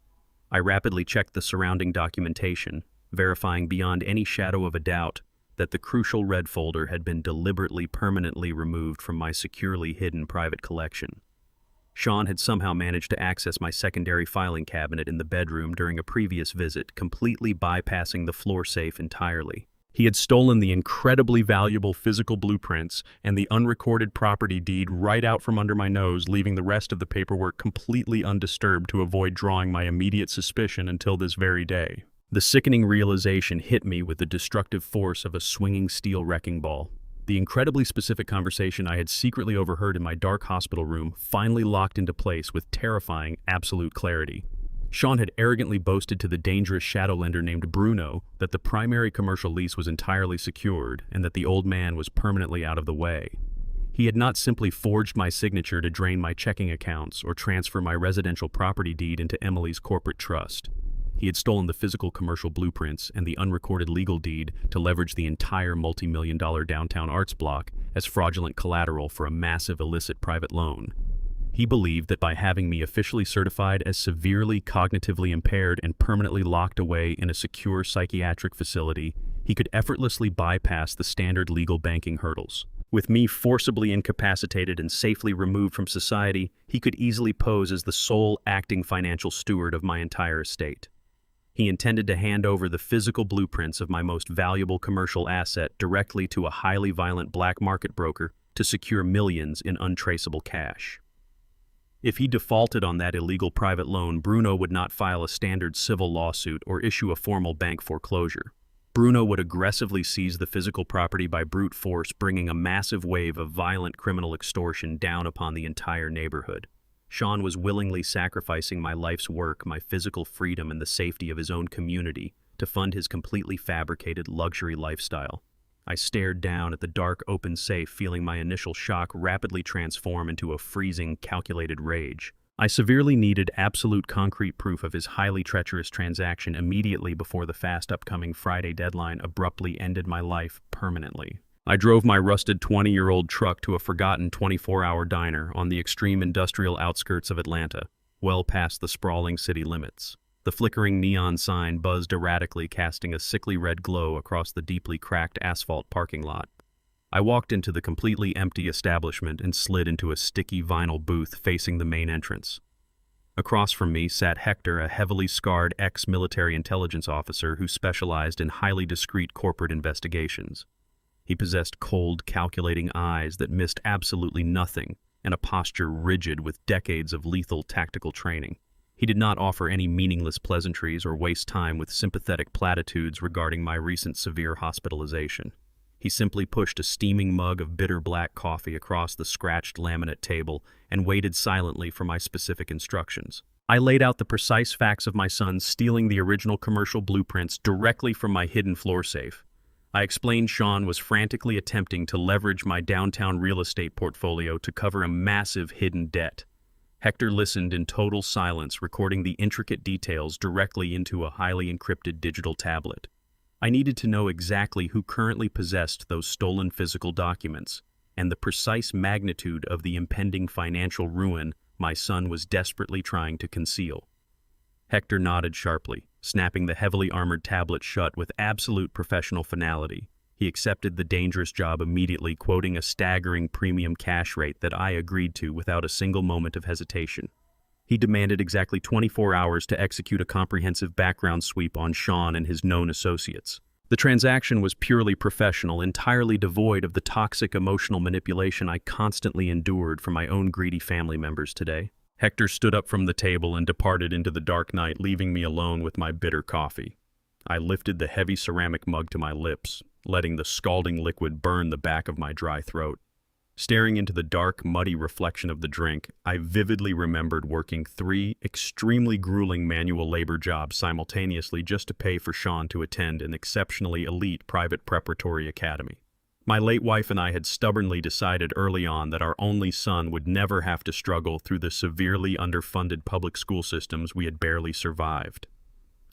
I rapidly checked the surrounding documentation, verifying beyond any shadow of a doubt that the crucial red folder had been deliberately permanently removed from my securely hidden private collection. Sean had somehow managed to access my secondary filing cabinet in the bedroom during a previous visit, completely bypassing the floor safe entirely. He had stolen the incredibly valuable physical blueprints and the unrecorded property deed right out from under my nose, leaving the rest of the paperwork completely undisturbed to avoid drawing my immediate suspicion until this very day. The sickening realization hit me with the destructive force of a swinging steel wrecking ball. The incredibly specific conversation I had secretly overheard in my dark hospital room finally locked into place with terrifying, absolute clarity. Sean had arrogantly boasted to the dangerous shadow lender named Bruno that the primary commercial lease was entirely secured and that the old man was permanently out of the way. He had not simply forged my signature to drain my checking accounts or transfer my residential property deed into Emily's corporate trust. He had stolen the physical commercial blueprints and the unrecorded legal deed to leverage the entire multi-million-dollar downtown arts block as fraudulent collateral for a massive illicit private loan. He believed that by having me officially certified as severely cognitively impaired and permanently locked away in a secure psychiatric facility, he could effortlessly bypass the standard legal banking hurdles. With me forcibly incapacitated and safely removed from society, he could easily pose as the sole acting financial steward of my entire estate. He intended to hand over the physical blueprints of my most valuable commercial asset directly to a highly violent black market broker to secure millions in untraceable cash. If he defaulted on that illegal private loan, Bruno would not file a standard civil lawsuit or issue a formal bank foreclosure. Bruno would aggressively seize the physical property by brute force, bringing a massive wave of violent criminal extortion down upon the entire neighborhood. Sean was willingly sacrificing my life's work, my physical freedom, and the safety of his own community to fund his completely fabricated luxury lifestyle. I stared down at the dark, open safe, feeling my initial shock rapidly transform into a freezing, calculated rage. I severely needed absolute concrete proof of his highly treacherous transaction immediately before the fast upcoming Friday deadline abruptly ended my life permanently. I drove my rusted 20-year-old truck to a forgotten 24-hour diner on the extreme industrial outskirts of Atlanta, well past the sprawling city limits. The flickering neon sign buzzed erratically, casting a sickly red glow across the deeply cracked asphalt parking lot. I walked into the completely empty establishment and slid into a sticky vinyl booth facing the main entrance. Across from me sat Hector, a heavily scarred ex-military intelligence officer who specialized in highly discreet corporate investigations. He possessed cold, calculating eyes that missed absolutely nothing and a posture rigid with decades of lethal tactical training. He did not offer any meaningless pleasantries or waste time with sympathetic platitudes regarding my recent severe hospitalization. He simply pushed a steaming mug of bitter black coffee across the scratched laminate table and waited silently for my specific instructions. I laid out the precise facts of my son stealing the original commercial blueprints directly from my hidden floor safe. I explained Sean was frantically attempting to leverage my downtown real estate portfolio to cover a massive hidden debt. Hector listened in total silence, recording the intricate details directly into a highly encrypted digital tablet. I needed to know exactly who currently possessed those stolen physical documents and the precise magnitude of the impending financial ruin my son was desperately trying to conceal. Hector nodded sharply, snapping the heavily armored tablet shut with absolute professional finality. He accepted the dangerous job immediately, quoting a staggering premium cash rate that I agreed to without a single moment of hesitation. He demanded exactly 24 hours to execute a comprehensive background sweep on Sean and his known associates. The transaction was purely professional, entirely devoid of the toxic emotional manipulation I constantly endured from my own greedy family members today. Hector stood up from the table and departed into the dark night, leaving me alone with my bitter coffee. I lifted the heavy ceramic mug to my lips, letting the scalding liquid burn the back of my dry throat. Staring into the dark, muddy reflection of the drink, I vividly remembered working 3 extremely grueling manual labor jobs simultaneously just to pay for Sean to attend an exceptionally elite private preparatory academy. My late wife and I had stubbornly decided early on that our only son would never have to struggle through the severely underfunded public school systems we had barely survived.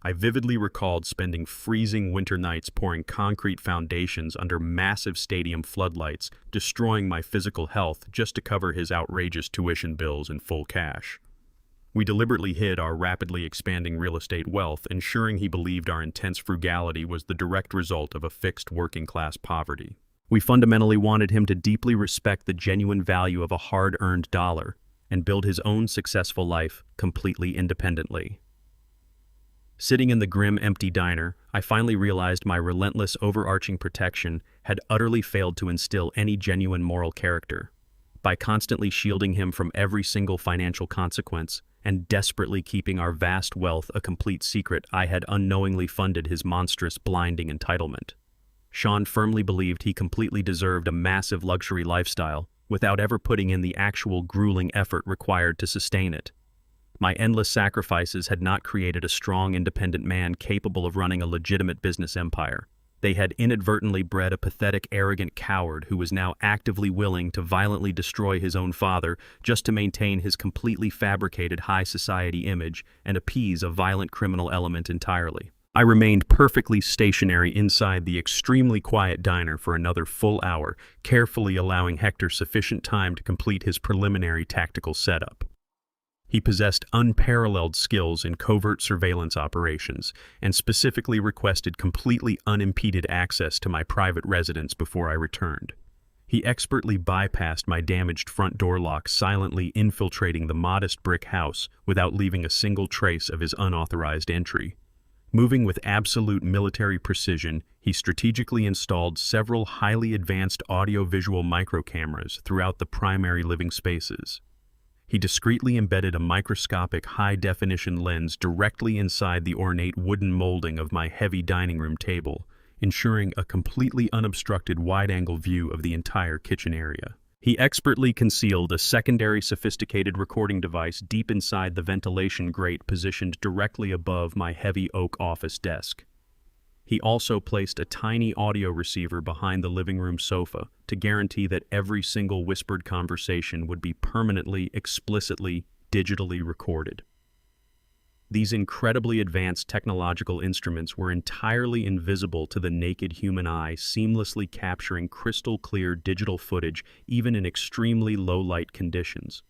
I vividly recalled spending freezing winter nights pouring concrete foundations under massive stadium floodlights, destroying my physical health just to cover his outrageous tuition bills in full cash. We deliberately hid our rapidly expanding real estate wealth, ensuring he believed our intense frugality was the direct result of a fixed working-class poverty. We fundamentally wanted him to deeply respect the genuine value of a hard-earned dollar and build his own successful life completely independently. Sitting in the grim, empty diner, I finally realized my relentless, overarching protection had utterly failed to instill any genuine moral character. By constantly shielding him from every single financial consequence and desperately keeping our vast wealth a complete secret, I had unknowingly funded his monstrous, blinding entitlement. Sean firmly believed he completely deserved a massive luxury lifestyle without ever putting in the actual grueling effort required to sustain it. My endless sacrifices had not created a strong, independent man capable of running a legitimate business empire. They had inadvertently bred a pathetic, arrogant coward who was now actively willing to violently destroy his own father just to maintain his completely fabricated high society image and appease a violent criminal element entirely. I remained perfectly stationary inside the extremely quiet diner for another full hour, carefully allowing Hector sufficient time to complete his preliminary tactical setup. He possessed unparalleled skills in covert surveillance operations and specifically requested completely unimpeded access to my private residence before I returned. He expertly bypassed my damaged front door lock, silently infiltrating the modest brick house without leaving a single trace of his unauthorized entry. Moving with absolute military precision, he strategically installed several highly advanced audio-visual microcameras throughout the primary living spaces. He discreetly embedded a microscopic high-definition lens directly inside the ornate wooden molding of my heavy dining room table, ensuring a completely unobstructed wide-angle view of the entire kitchen area. He expertly concealed a secondary sophisticated recording device deep inside the ventilation grate positioned directly above my heavy oak office desk. He also placed a tiny audio receiver behind the living room sofa to guarantee that every single whispered conversation would be permanently, explicitly, digitally recorded. These incredibly advanced technological instruments were entirely invisible to the naked human eye, seamlessly capturing crystal-clear digital footage even in extremely low-light conditions.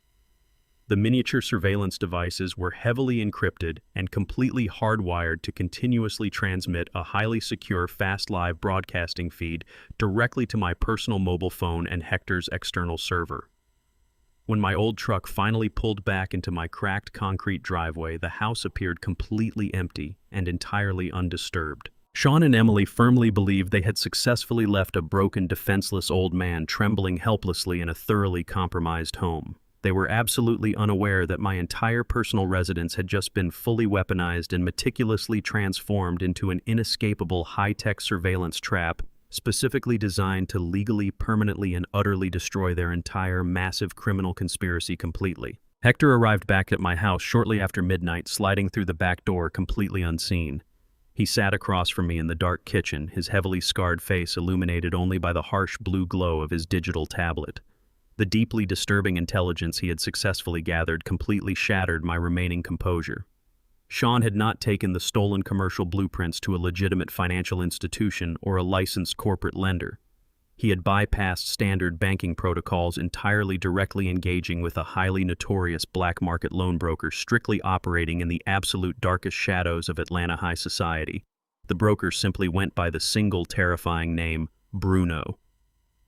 The miniature surveillance devices were heavily encrypted and completely hardwired to continuously transmit a highly secure fast live broadcasting feed directly to my personal mobile phone and Hector's external server. When my old truck finally pulled back into my cracked concrete driveway, the house appeared completely empty and entirely undisturbed. Sean and Emily firmly believed they had successfully left a broken, defenseless old man trembling helplessly in a thoroughly compromised home. They were absolutely unaware that my entire personal residence had just been fully weaponized and meticulously transformed into an inescapable high-tech surveillance trap specifically designed to legally, permanently, and utterly destroy their entire massive criminal conspiracy completely. Hector arrived back at my house shortly after midnight, sliding through the back door completely unseen. He sat across from me in the dark kitchen, his heavily scarred face illuminated only by the harsh blue glow of his digital tablet. The deeply disturbing intelligence he had successfully gathered completely shattered my remaining composure. Sean had not taken the stolen commercial blueprints to a legitimate financial institution or a licensed corporate lender. He had bypassed standard banking protocols, entirely directly engaging with a highly notorious black market loan broker strictly operating in the absolute darkest shadows of Atlanta high society. The broker simply went by the single terrifying name, Bruno.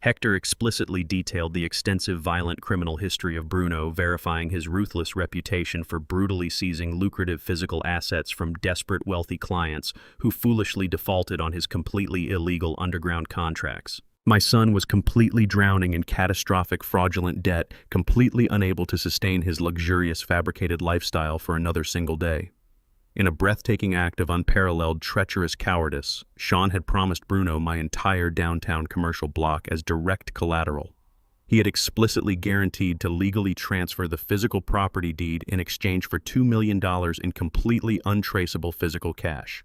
Hector explicitly detailed the extensive violent criminal history of Bruno, verifying his ruthless reputation for brutally seizing lucrative physical assets from desperate wealthy clients who foolishly defaulted on his completely illegal underground contracts. My son was completely drowning in catastrophic fraudulent debt, completely unable to sustain his luxurious fabricated lifestyle for another single day. In a breathtaking act of unparalleled, treacherous cowardice, Sean had promised Bruno my entire downtown commercial block as direct collateral. He had explicitly guaranteed to legally transfer the physical property deed in exchange for $2 million in completely untraceable physical cash.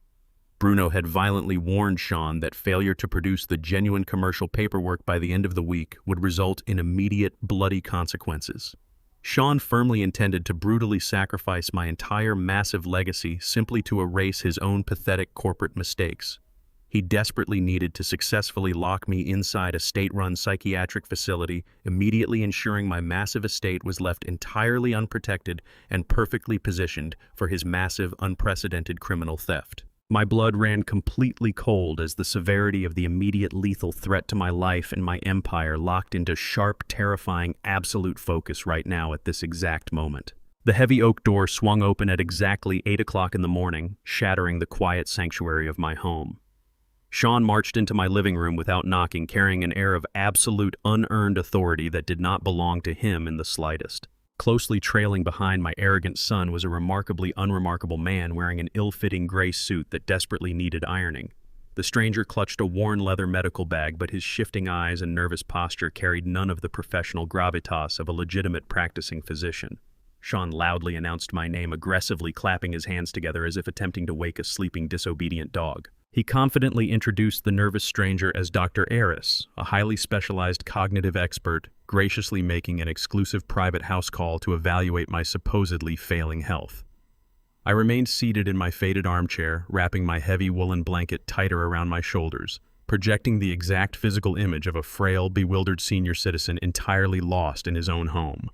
Bruno had violently warned Sean that failure to produce the genuine commercial paperwork by the end of the week would result in immediate, bloody consequences. Sean firmly intended to brutally sacrifice my entire massive legacy simply to erase his own pathetic corporate mistakes. He desperately needed to successfully lock me inside a state-run psychiatric facility, immediately ensuring my massive estate was left entirely unprotected and perfectly positioned for his massive, unprecedented criminal theft. My blood ran completely cold as the severity of the immediate lethal threat to my life and my empire locked into sharp, terrifying, absolute focus right now at this exact moment. The heavy oak door swung open at exactly 8 o'clock in the morning, shattering the quiet sanctuary of my home. Sean marched into my living room without knocking, carrying an air of absolute unearned authority that did not belong to him in the slightest. Closely trailing behind my arrogant son was a remarkably unremarkable man wearing an ill-fitting gray suit that desperately needed ironing. The stranger clutched a worn leather medical bag, but his shifting eyes and nervous posture carried none of the professional gravitas of a legitimate practicing physician. Sean loudly announced my name, aggressively clapping his hands together as if attempting to wake a sleeping, disobedient dog. He confidently introduced the nervous stranger as Dr. Eris, a highly specialized cognitive expert, graciously making an exclusive private house call to evaluate my supposedly failing health. I remained seated in my faded armchair, wrapping my heavy woolen blanket tighter around my shoulders, projecting the exact physical image of a frail, bewildered senior citizen entirely lost in his own home.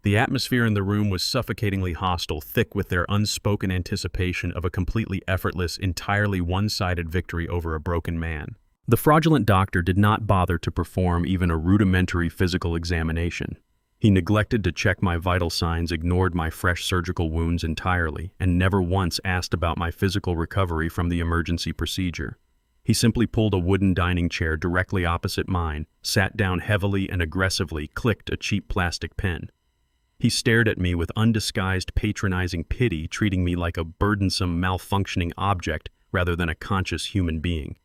The atmosphere in the room was suffocatingly hostile, thick with their unspoken anticipation of a completely effortless, entirely one-sided victory over a broken man. The fraudulent doctor did not bother to perform even a rudimentary physical examination. He neglected to check my vital signs, ignored my fresh surgical wounds entirely, and never once asked about my physical recovery from the emergency procedure. He simply pulled a wooden dining chair directly opposite mine, sat down heavily and aggressively, clicked a cheap plastic pen. He stared at me with undisguised patronizing pity, treating me like a burdensome, malfunctioning object rather than a conscious human being.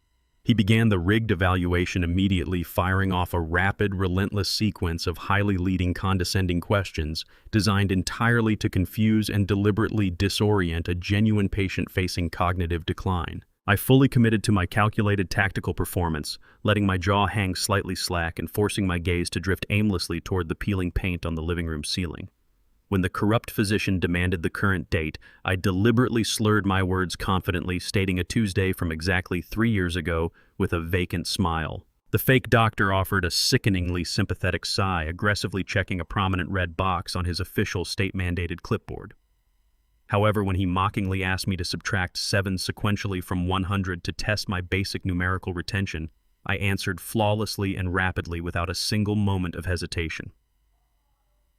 He began the rigged evaluation immediately, firing off a rapid, relentless sequence of highly leading, condescending questions designed entirely to confuse and deliberately disorient a genuine patient facing cognitive decline. I fully committed to my calculated tactical performance, letting my jaw hang slightly slack and forcing my gaze to drift aimlessly toward the peeling paint on the living room ceiling. When the corrupt physician demanded the current date, I deliberately slurred my words confidently, stating a Tuesday from exactly 3 years ago with a vacant smile. The fake doctor offered a sickeningly sympathetic sigh, aggressively checking a prominent red box on his official state-mandated clipboard. However, when he mockingly asked me to subtract 7 sequentially from 100 to test my basic numerical retention, I answered flawlessly and rapidly without a single moment of hesitation.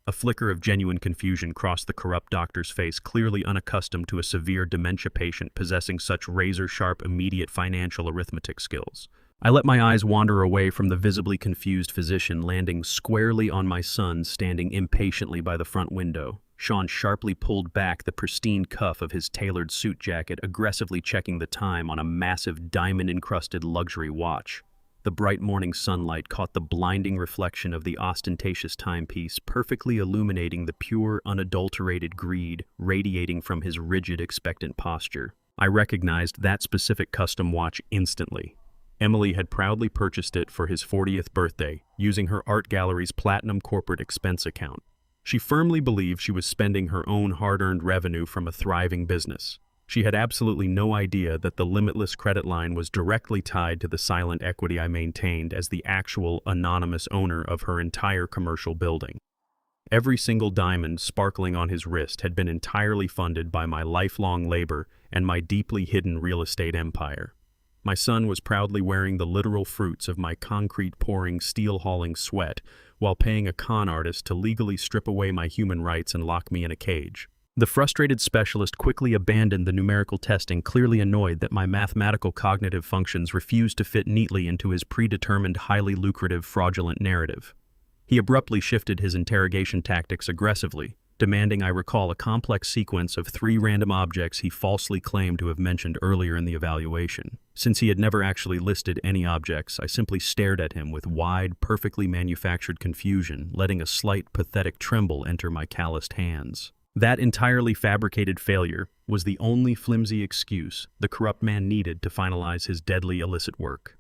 A flicker of genuine confusion crossed the corrupt doctor's face, clearly unaccustomed to a severe dementia patient possessing such razor-sharp, immediate financial arithmetic skills. I let my eyes wander away from the visibly confused physician, landing squarely on my son standing impatiently by the front window. Sean sharply pulled back the pristine cuff of his tailored suit jacket, aggressively checking the time on a massive diamond-encrusted luxury watch. The bright morning sunlight caught the blinding reflection of the ostentatious timepiece, perfectly illuminating the pure, unadulterated greed radiating from his rigid, expectant posture. I recognized that specific custom watch instantly. Emily had proudly purchased it for his 40th birthday, using her art gallery's platinum corporate expense account. She firmly believed she was spending her own hard-earned revenue from a thriving business. She had absolutely no idea that the limitless credit line was directly tied to the silent equity I maintained as the actual, anonymous owner of her entire commercial building. Every single diamond sparkling on his wrist had been entirely funded by my lifelong labor and my deeply hidden real estate empire. My son was proudly wearing the literal fruits of my concrete-pouring, steel-hauling sweat, while paying a con artist to legally strip away my human rights and lock me in a cage. The frustrated specialist quickly abandoned the numerical testing, clearly annoyed that my mathematical cognitive functions refused to fit neatly into his predetermined, highly lucrative, fraudulent narrative. He abruptly shifted his interrogation tactics aggressively, demanding I recall a complex sequence of 3 random objects he falsely claimed to have mentioned earlier in the evaluation. Since he had never actually listed any objects, I simply stared at him with wide, perfectly manufactured confusion, letting a slight, pathetic tremble enter my calloused hands. That entirely fabricated failure was the only flimsy excuse the corrupt man needed to finalize his deadly illicit work.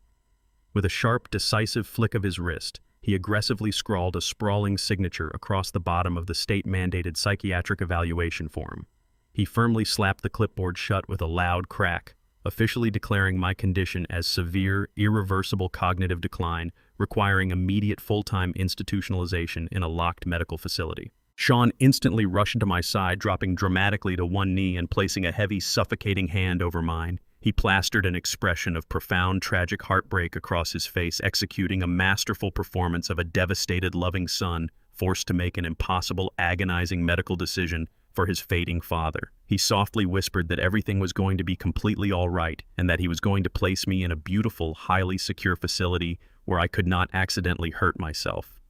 With a sharp, decisive flick of his wrist, he aggressively scrawled a sprawling signature across the bottom of the state-mandated psychiatric evaluation form. He firmly slapped the clipboard shut with a loud crack, officially declaring my condition as severe, irreversible cognitive decline, requiring immediate full-time institutionalization in a locked medical facility. Sean instantly rushed to my side, dropping dramatically to one knee and placing a heavy, suffocating hand over mine. He plastered an expression of profound, tragic heartbreak across his face, executing a masterful performance of a devastated, loving son forced to make an impossible, agonizing medical decision for his fading father. He softly whispered that everything was going to be completely all right and that he was going to place me in a beautiful, highly secure facility where I could not accidentally hurt myself.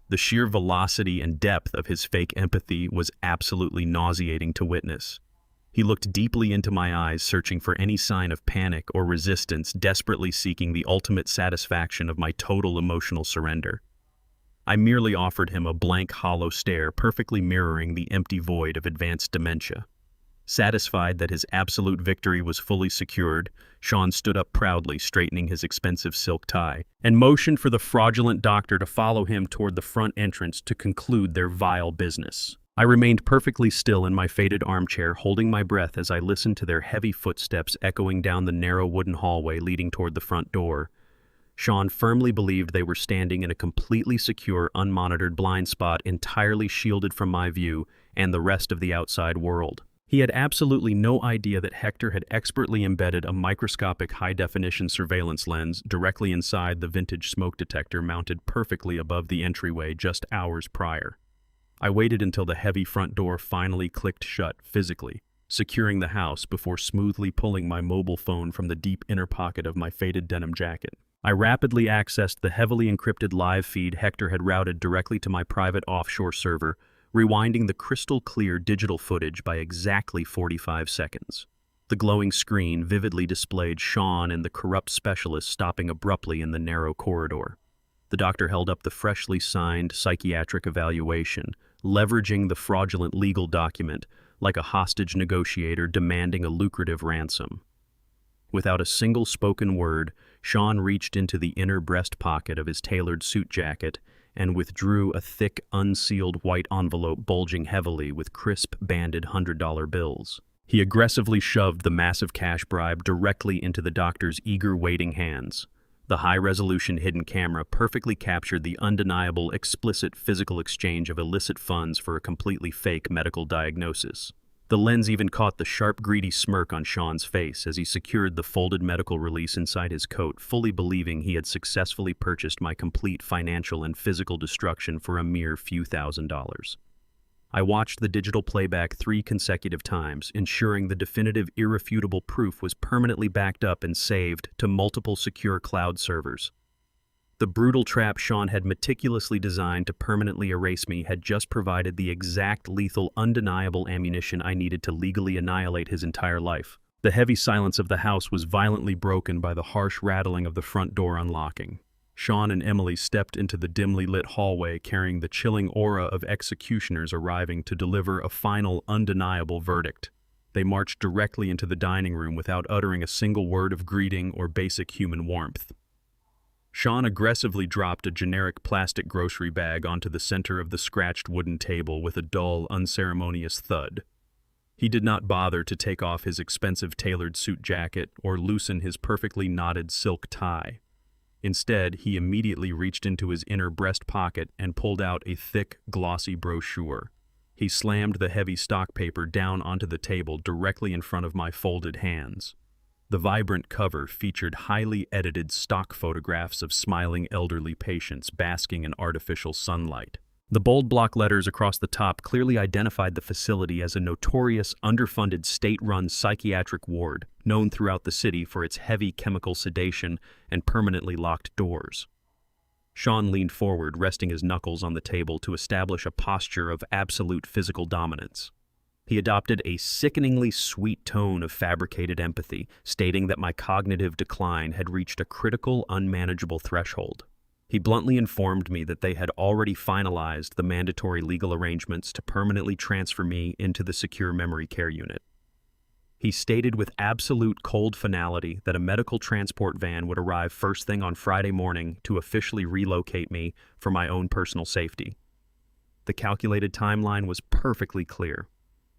The sheer velocity and depth of his fake empathy was absolutely nauseating to witness. He looked deeply into my eyes, searching for any sign of panic or resistance, desperately seeking the ultimate satisfaction of my total emotional surrender. I merely offered him a blank, hollow stare, perfectly mirroring the empty void of advanced dementia. Satisfied that his absolute victory was fully secured, Sean stood up proudly, straightening his expensive silk tie, and motioned for the fraudulent doctor to follow him toward the front entrance to conclude their vile business. I remained perfectly still in my faded armchair, holding my breath as I listened to their heavy footsteps echoing down the narrow wooden hallway leading toward the front door. Sean firmly believed they were standing in a completely secure, unmonitored blind spot entirely shielded from my view and the rest of the outside world. He had absolutely no idea that Hector had expertly embedded a microscopic high-definition surveillance lens directly inside the vintage smoke detector mounted perfectly above the entryway just hours prior. I waited until the heavy front door finally clicked shut physically, securing the house before smoothly pulling my mobile phone from the deep inner pocket of my faded denim jacket. I rapidly accessed the heavily encrypted live feed Hector had routed directly to my private offshore server, rewinding the crystal-clear digital footage by exactly 45 seconds. The glowing screen vividly displayed Sean and the corrupt specialist stopping abruptly in the narrow corridor. The doctor held up the freshly signed psychiatric evaluation, leveraging the fraudulent legal document like a hostage negotiator demanding a lucrative ransom. Without a single spoken word, Sean reached into the inner breast pocket of his tailored suit jacket and withdrew a thick, unsealed white envelope bulging heavily with crisp, banded $100 bills. He aggressively shoved the massive cash bribe directly into the doctor's eager, waiting hands. The high-resolution hidden camera perfectly captured the undeniable, explicit physical exchange of illicit funds for a completely fake medical diagnosis. The lens even caught the sharp, greedy smirk on Sean's face as he secured the folded medical release inside his coat, fully believing he had successfully purchased my complete financial and physical destruction for a mere few $1,000s. I watched the digital playback 3 consecutive times, ensuring the definitive, irrefutable proof was permanently backed up and saved to multiple secure cloud servers. The brutal trap Sean had meticulously designed to permanently erase me had just provided the exact lethal, undeniable ammunition I needed to legally annihilate his entire life. The heavy silence of the house was violently broken by the harsh rattling of the front door unlocking. Sean and Emily stepped into the dimly lit hallway carrying the chilling aura of executioners arriving to deliver a final, undeniable verdict. They marched directly into the dining room without uttering a single word of greeting or basic human warmth. Sean aggressively dropped a generic plastic grocery bag onto the center of the scratched wooden table with a dull, unceremonious thud. He did not bother to take off his expensive tailored suit jacket or loosen his perfectly knotted silk tie. Instead, he immediately reached into his inner breast pocket and pulled out a thick, glossy brochure. He slammed the heavy stock paper down onto the table directly in front of my folded hands. The vibrant cover featured highly edited stock photographs of smiling elderly patients basking in artificial sunlight. The bold block letters across the top clearly identified the facility as a notorious, underfunded state-run psychiatric ward, known throughout the city for its heavy chemical sedation and permanently locked doors. Sean leaned forward, resting his knuckles on the table to establish a posture of absolute physical dominance. He adopted a sickeningly sweet tone of fabricated empathy, stating that my cognitive decline had reached a critical, unmanageable threshold. He bluntly informed me that they had already finalized the mandatory legal arrangements to permanently transfer me into the secure memory care unit. He stated with absolute cold finality that a medical transport van would arrive first thing on Friday morning to officially relocate me for my own personal safety. The calculated timeline was perfectly clear.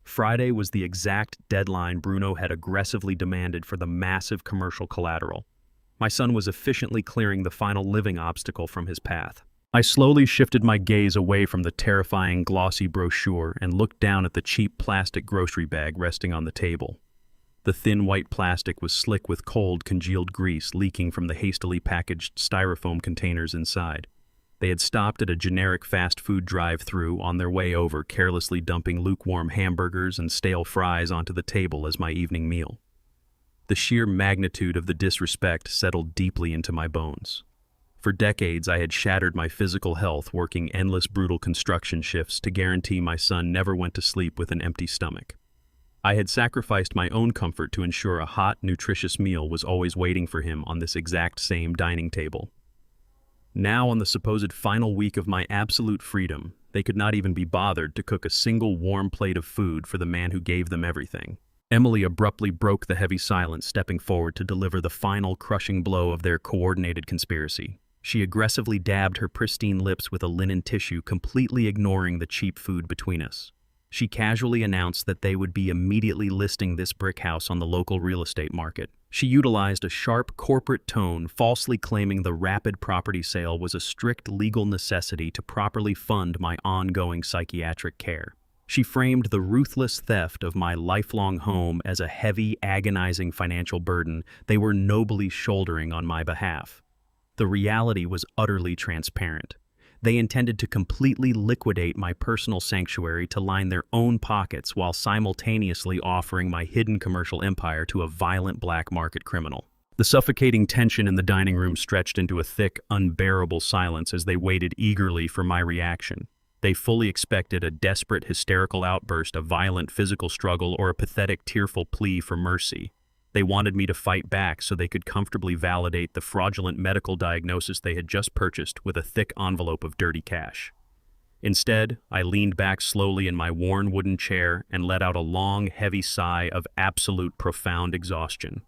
Friday was the exact deadline Bruno had aggressively demanded for the massive commercial collateral. My son was efficiently clearing the final living obstacle from his path. I slowly shifted my gaze away from the terrifying, glossy brochure and looked down at the cheap plastic grocery bag resting on the table. The thin white plastic was slick with cold, congealed grease leaking from the hastily packaged styrofoam containers inside. They had stopped at a generic fast food drive-thru on their way over, carelessly dumping lukewarm hamburgers and stale fries onto the table as my evening meal. The sheer magnitude of the disrespect settled deeply into my bones. For decades, I had shattered my physical health working endless brutal construction shifts to guarantee my son never went to sleep with an empty stomach. I had sacrificed my own comfort to ensure a hot, nutritious meal was always waiting for him on this exact same dining table. Now, on the supposed final week of my absolute freedom, they could not even be bothered to cook a single warm plate of food for the man who gave them everything. Emily abruptly broke the heavy silence, stepping forward to deliver the final crushing blow of their coordinated conspiracy. She aggressively dabbed her pristine lips with a linen tissue, completely ignoring the cheap food between us. She casually announced that they would be immediately listing this brick house on the local real estate market. She utilized a sharp corporate tone, falsely claiming the rapid property sale was a strict legal necessity to properly fund my ongoing psychiatric care. She framed the ruthless theft of my lifelong home as a heavy, agonizing financial burden they were nobly shouldering on my behalf. The reality was utterly transparent. They intended to completely liquidate my personal sanctuary to line their own pockets while simultaneously offering my hidden commercial empire to a violent black market criminal. The suffocating tension in the dining room stretched into a thick, unbearable silence as they waited eagerly for my reaction. They fully expected a desperate, hysterical outburst, a violent physical struggle, or a pathetic, tearful plea for mercy. They wanted me to fight back so they could comfortably validate the fraudulent medical diagnosis they had just purchased with a thick envelope of dirty cash. Instead, I leaned back slowly in my worn wooden chair and let out a long, heavy sigh of absolute profound exhaustion.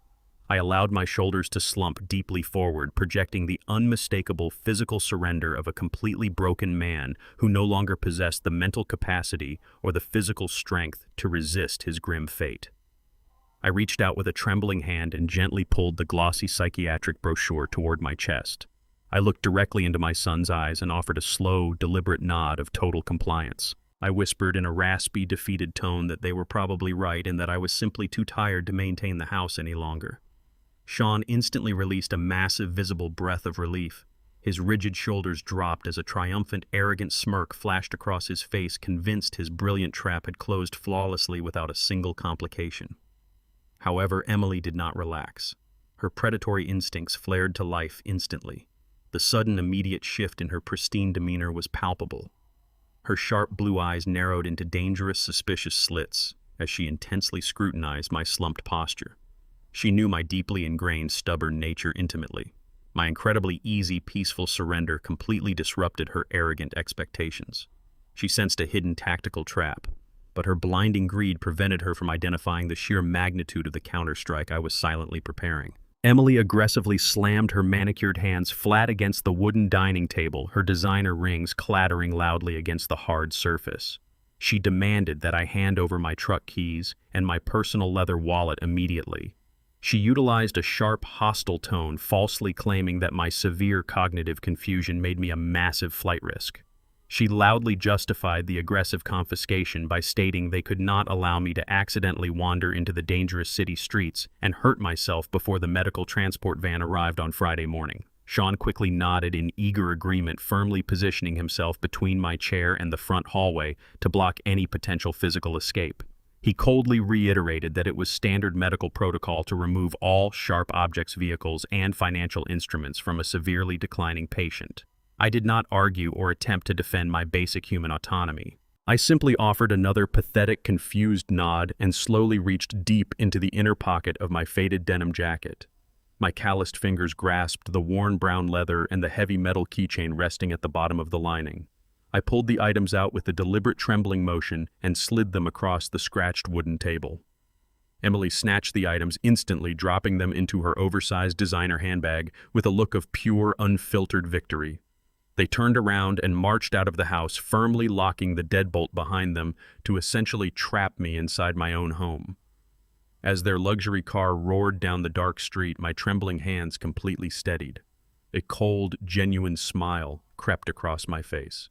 I allowed my shoulders to slump deeply forward, projecting the unmistakable physical surrender of a completely broken man who no longer possessed the mental capacity or the physical strength to resist his grim fate. I reached out with a trembling hand and gently pulled the glossy psychiatric brochure toward my chest. I looked directly into my son's eyes and offered a slow, deliberate nod of total compliance. I whispered in a raspy, defeated tone that they were probably right and that I was simply too tired to maintain the house any longer. Sean instantly released a massive, visible breath of relief. His rigid shoulders dropped as a triumphant, arrogant smirk flashed across his face, convinced his brilliant trap had closed flawlessly without a single complication. However, Emily did not relax. Her predatory instincts flared to life instantly. The sudden, immediate shift in her pristine demeanor was palpable. Her sharp blue eyes narrowed into dangerous, suspicious slits as she intensely scrutinized my slumped posture. She knew my deeply ingrained, stubborn nature intimately. My incredibly easy, peaceful surrender completely disrupted her arrogant expectations. She sensed a hidden tactical trap, but her blinding greed prevented her from identifying the sheer magnitude of the counterstrike I was silently preparing. Emily aggressively slammed her manicured hands flat against the wooden dining table, her designer rings clattering loudly against the hard surface. She demanded that I hand over my truck keys and my personal leather wallet immediately. She utilized a sharp, hostile tone, falsely claiming that my severe cognitive confusion made me a massive flight risk. She loudly justified the aggressive confiscation by stating they could not allow me to accidentally wander into the dangerous city streets and hurt myself before the medical transport van arrived on Friday morning. Sean quickly nodded in eager agreement, firmly positioning himself between my chair and the front hallway to block any potential physical escape. He coldly reiterated that it was standard medical protocol to remove all sharp objects, vehicles, and financial instruments from a severely declining patient. I did not argue or attempt to defend my basic human autonomy. I simply offered another pathetic, confused nod and slowly reached deep into the inner pocket of my faded denim jacket. My calloused fingers grasped the worn brown leather and the heavy metal keychain resting at the bottom of the lining. I pulled the items out with a deliberate trembling motion and slid them across the scratched wooden table. Emily snatched the items instantly, dropping them into her oversized designer handbag with a look of pure, unfiltered victory. They turned around and marched out of the house, firmly locking the deadbolt behind them to essentially trap me inside my own home. As their luxury car roared down the dark street, my trembling hands completely steadied. A cold, genuine smile crept across my face.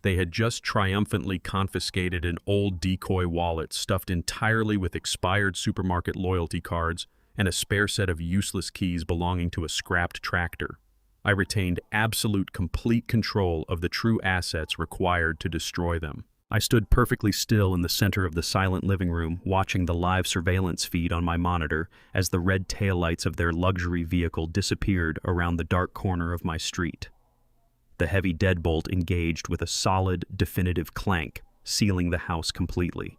They had just triumphantly confiscated an old decoy wallet stuffed entirely with expired supermarket loyalty cards and a spare set of useless keys belonging to a scrapped tractor. I retained absolute complete control of the true assets required to destroy them. I stood perfectly still in the center of the silent living room, watching the live surveillance feed on my monitor as the red taillights of their luxury vehicle disappeared around the dark corner of my street. The heavy deadbolt engaged with a solid, definitive clank, sealing the house completely.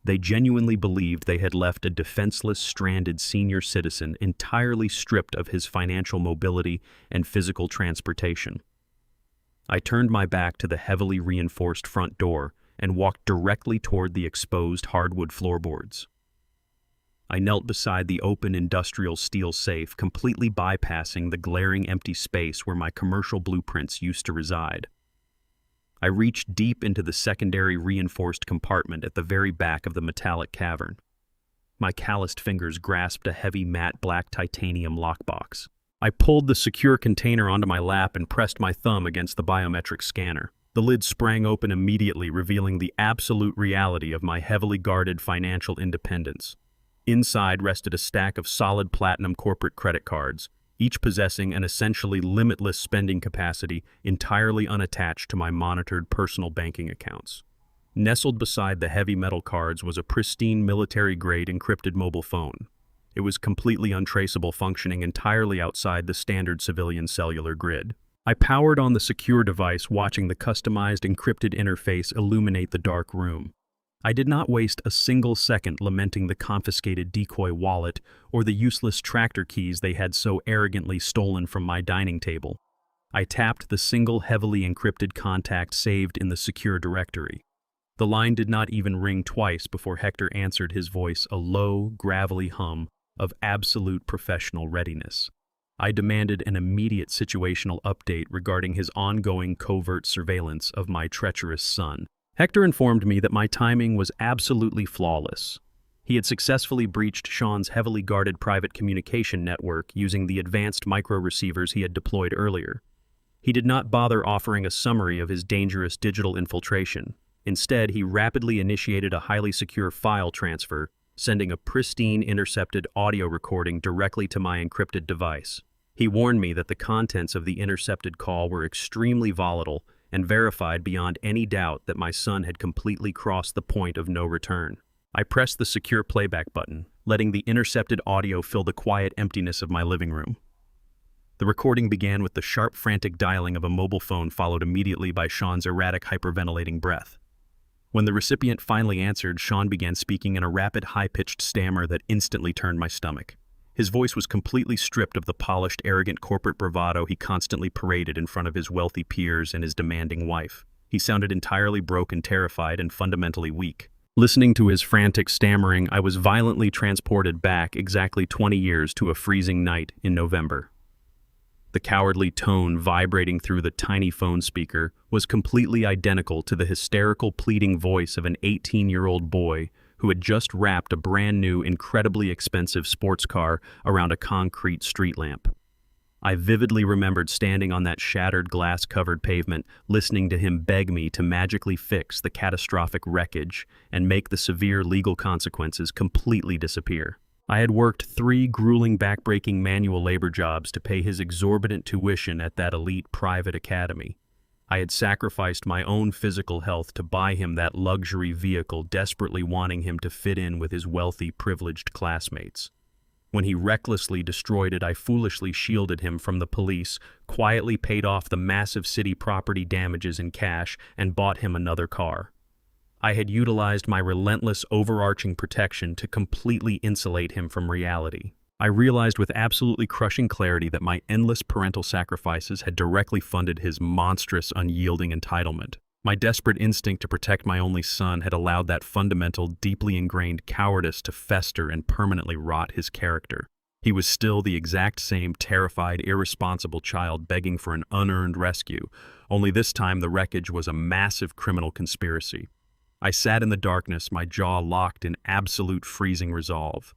They genuinely believed they had left a defenseless, stranded senior citizen entirely stripped of his financial mobility and physical transportation. I turned my back to the heavily reinforced front door and walked directly toward the exposed hardwood floorboards. I knelt beside the open industrial steel safe, completely bypassing the glaring empty space where my commercial blueprints used to reside. I reached deep into the secondary reinforced compartment at the very back of the metallic cavern. My calloused fingers grasped a heavy matte black titanium lockbox. I pulled the secure container onto my lap and pressed my thumb against the biometric scanner. The lid sprang open immediately, revealing the absolute reality of my heavily guarded financial independence. Inside rested a stack of solid platinum corporate credit cards, each possessing an essentially limitless spending capacity entirely unattached to my monitored personal banking accounts. Nestled beside the heavy metal cards was a pristine military-grade encrypted mobile phone. It was completely untraceable, functioning entirely outside the standard civilian cellular grid. I powered on the secure device, watching the customized encrypted interface illuminate the dark room. I did not waste a single second lamenting the confiscated decoy wallet or the useless tractor keys they had so arrogantly stolen from my dining table. I tapped the single heavily encrypted contact saved in the secure directory. The line did not even ring twice before Hector answered, his voice a low, gravelly hum of absolute professional readiness. I demanded an immediate situational update regarding his ongoing covert surveillance of my treacherous son. Hector informed me that my timing was absolutely flawless. He had successfully breached Sean's heavily guarded private communication network using the advanced micro-receivers he had deployed earlier. He did not bother offering a summary of his dangerous digital infiltration. Instead, he rapidly initiated a highly secure file transfer, sending a pristine intercepted audio recording directly to my encrypted device. He warned me that the contents of the intercepted call were extremely volatile and verified beyond any doubt that my son had completely crossed the point of no return. I pressed the secure playback button, letting the intercepted audio fill the quiet emptiness of my living room. The recording began with the sharp, frantic dialing of a mobile phone, followed immediately by Sean's erratic, hyperventilating breath. When the recipient finally answered, Sean began speaking in a rapid, high-pitched stammer that instantly turned my stomach. His voice was completely stripped of the polished, arrogant corporate bravado he constantly paraded in front of his wealthy peers and his demanding wife. He sounded entirely broken, terrified, and fundamentally weak. Listening to his frantic stammering, I was violently transported back exactly 20 years to a freezing night in November. The cowardly tone vibrating through the tiny phone speaker was completely identical to the hysterical, pleading voice of an 18-year-old boy who had just wrapped a brand new, incredibly expensive sports car around a concrete street lamp. I vividly remembered standing on that shattered glass-covered pavement, listening to him beg me to magically fix the catastrophic wreckage and make the severe legal consequences completely disappear. I had worked 3 grueling, back-breaking manual labor jobs to pay his exorbitant tuition at that elite private academy. I had sacrificed my own physical health to buy him that luxury vehicle, desperately wanting him to fit in with his wealthy, privileged classmates. When he recklessly destroyed it, I foolishly shielded him from the police, quietly paid off the massive city property damages in cash, and bought him another car. I had utilized my relentless, overarching protection to completely insulate him from reality. I realized with absolutely crushing clarity that my endless parental sacrifices had directly funded his monstrous, unyielding entitlement. My desperate instinct to protect my only son had allowed that fundamental, deeply ingrained cowardice to fester and permanently rot his character. He was still the exact same terrified, irresponsible child begging for an unearned rescue, only this time the wreckage was a massive criminal conspiracy. I sat in the darkness, my jaw locked in absolute freezing resolve.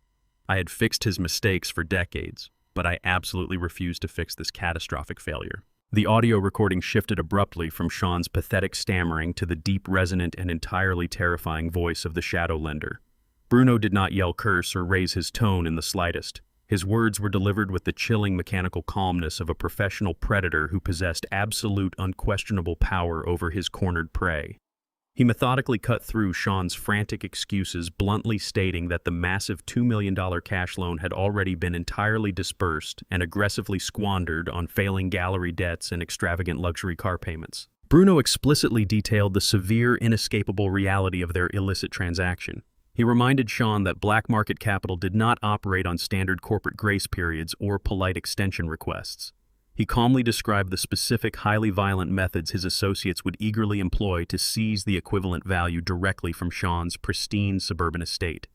I had fixed his mistakes for decades, but I absolutely refused to fix this catastrophic failure. The audio recording shifted abruptly from Sean's pathetic stammering to the deep, resonant, and entirely terrifying voice of the shadow lender. Bruno did not yell, curse, or raise his tone in the slightest. His words were delivered with the chilling mechanical calmness of a professional predator who possessed absolute, unquestionable power over his cornered prey. He methodically cut through Sean's frantic excuses, bluntly stating that the massive $2 million cash loan had already been entirely dispersed and aggressively squandered on failing gallery debts and extravagant luxury car payments. Bruno explicitly detailed the severe, inescapable reality of their illicit transaction. He reminded Sean that black market capital did not operate on standard corporate grace periods or polite extension requests. He calmly described the specific, highly violent methods his associates would eagerly employ to seize the equivalent value directly from Sean's pristine suburban estate.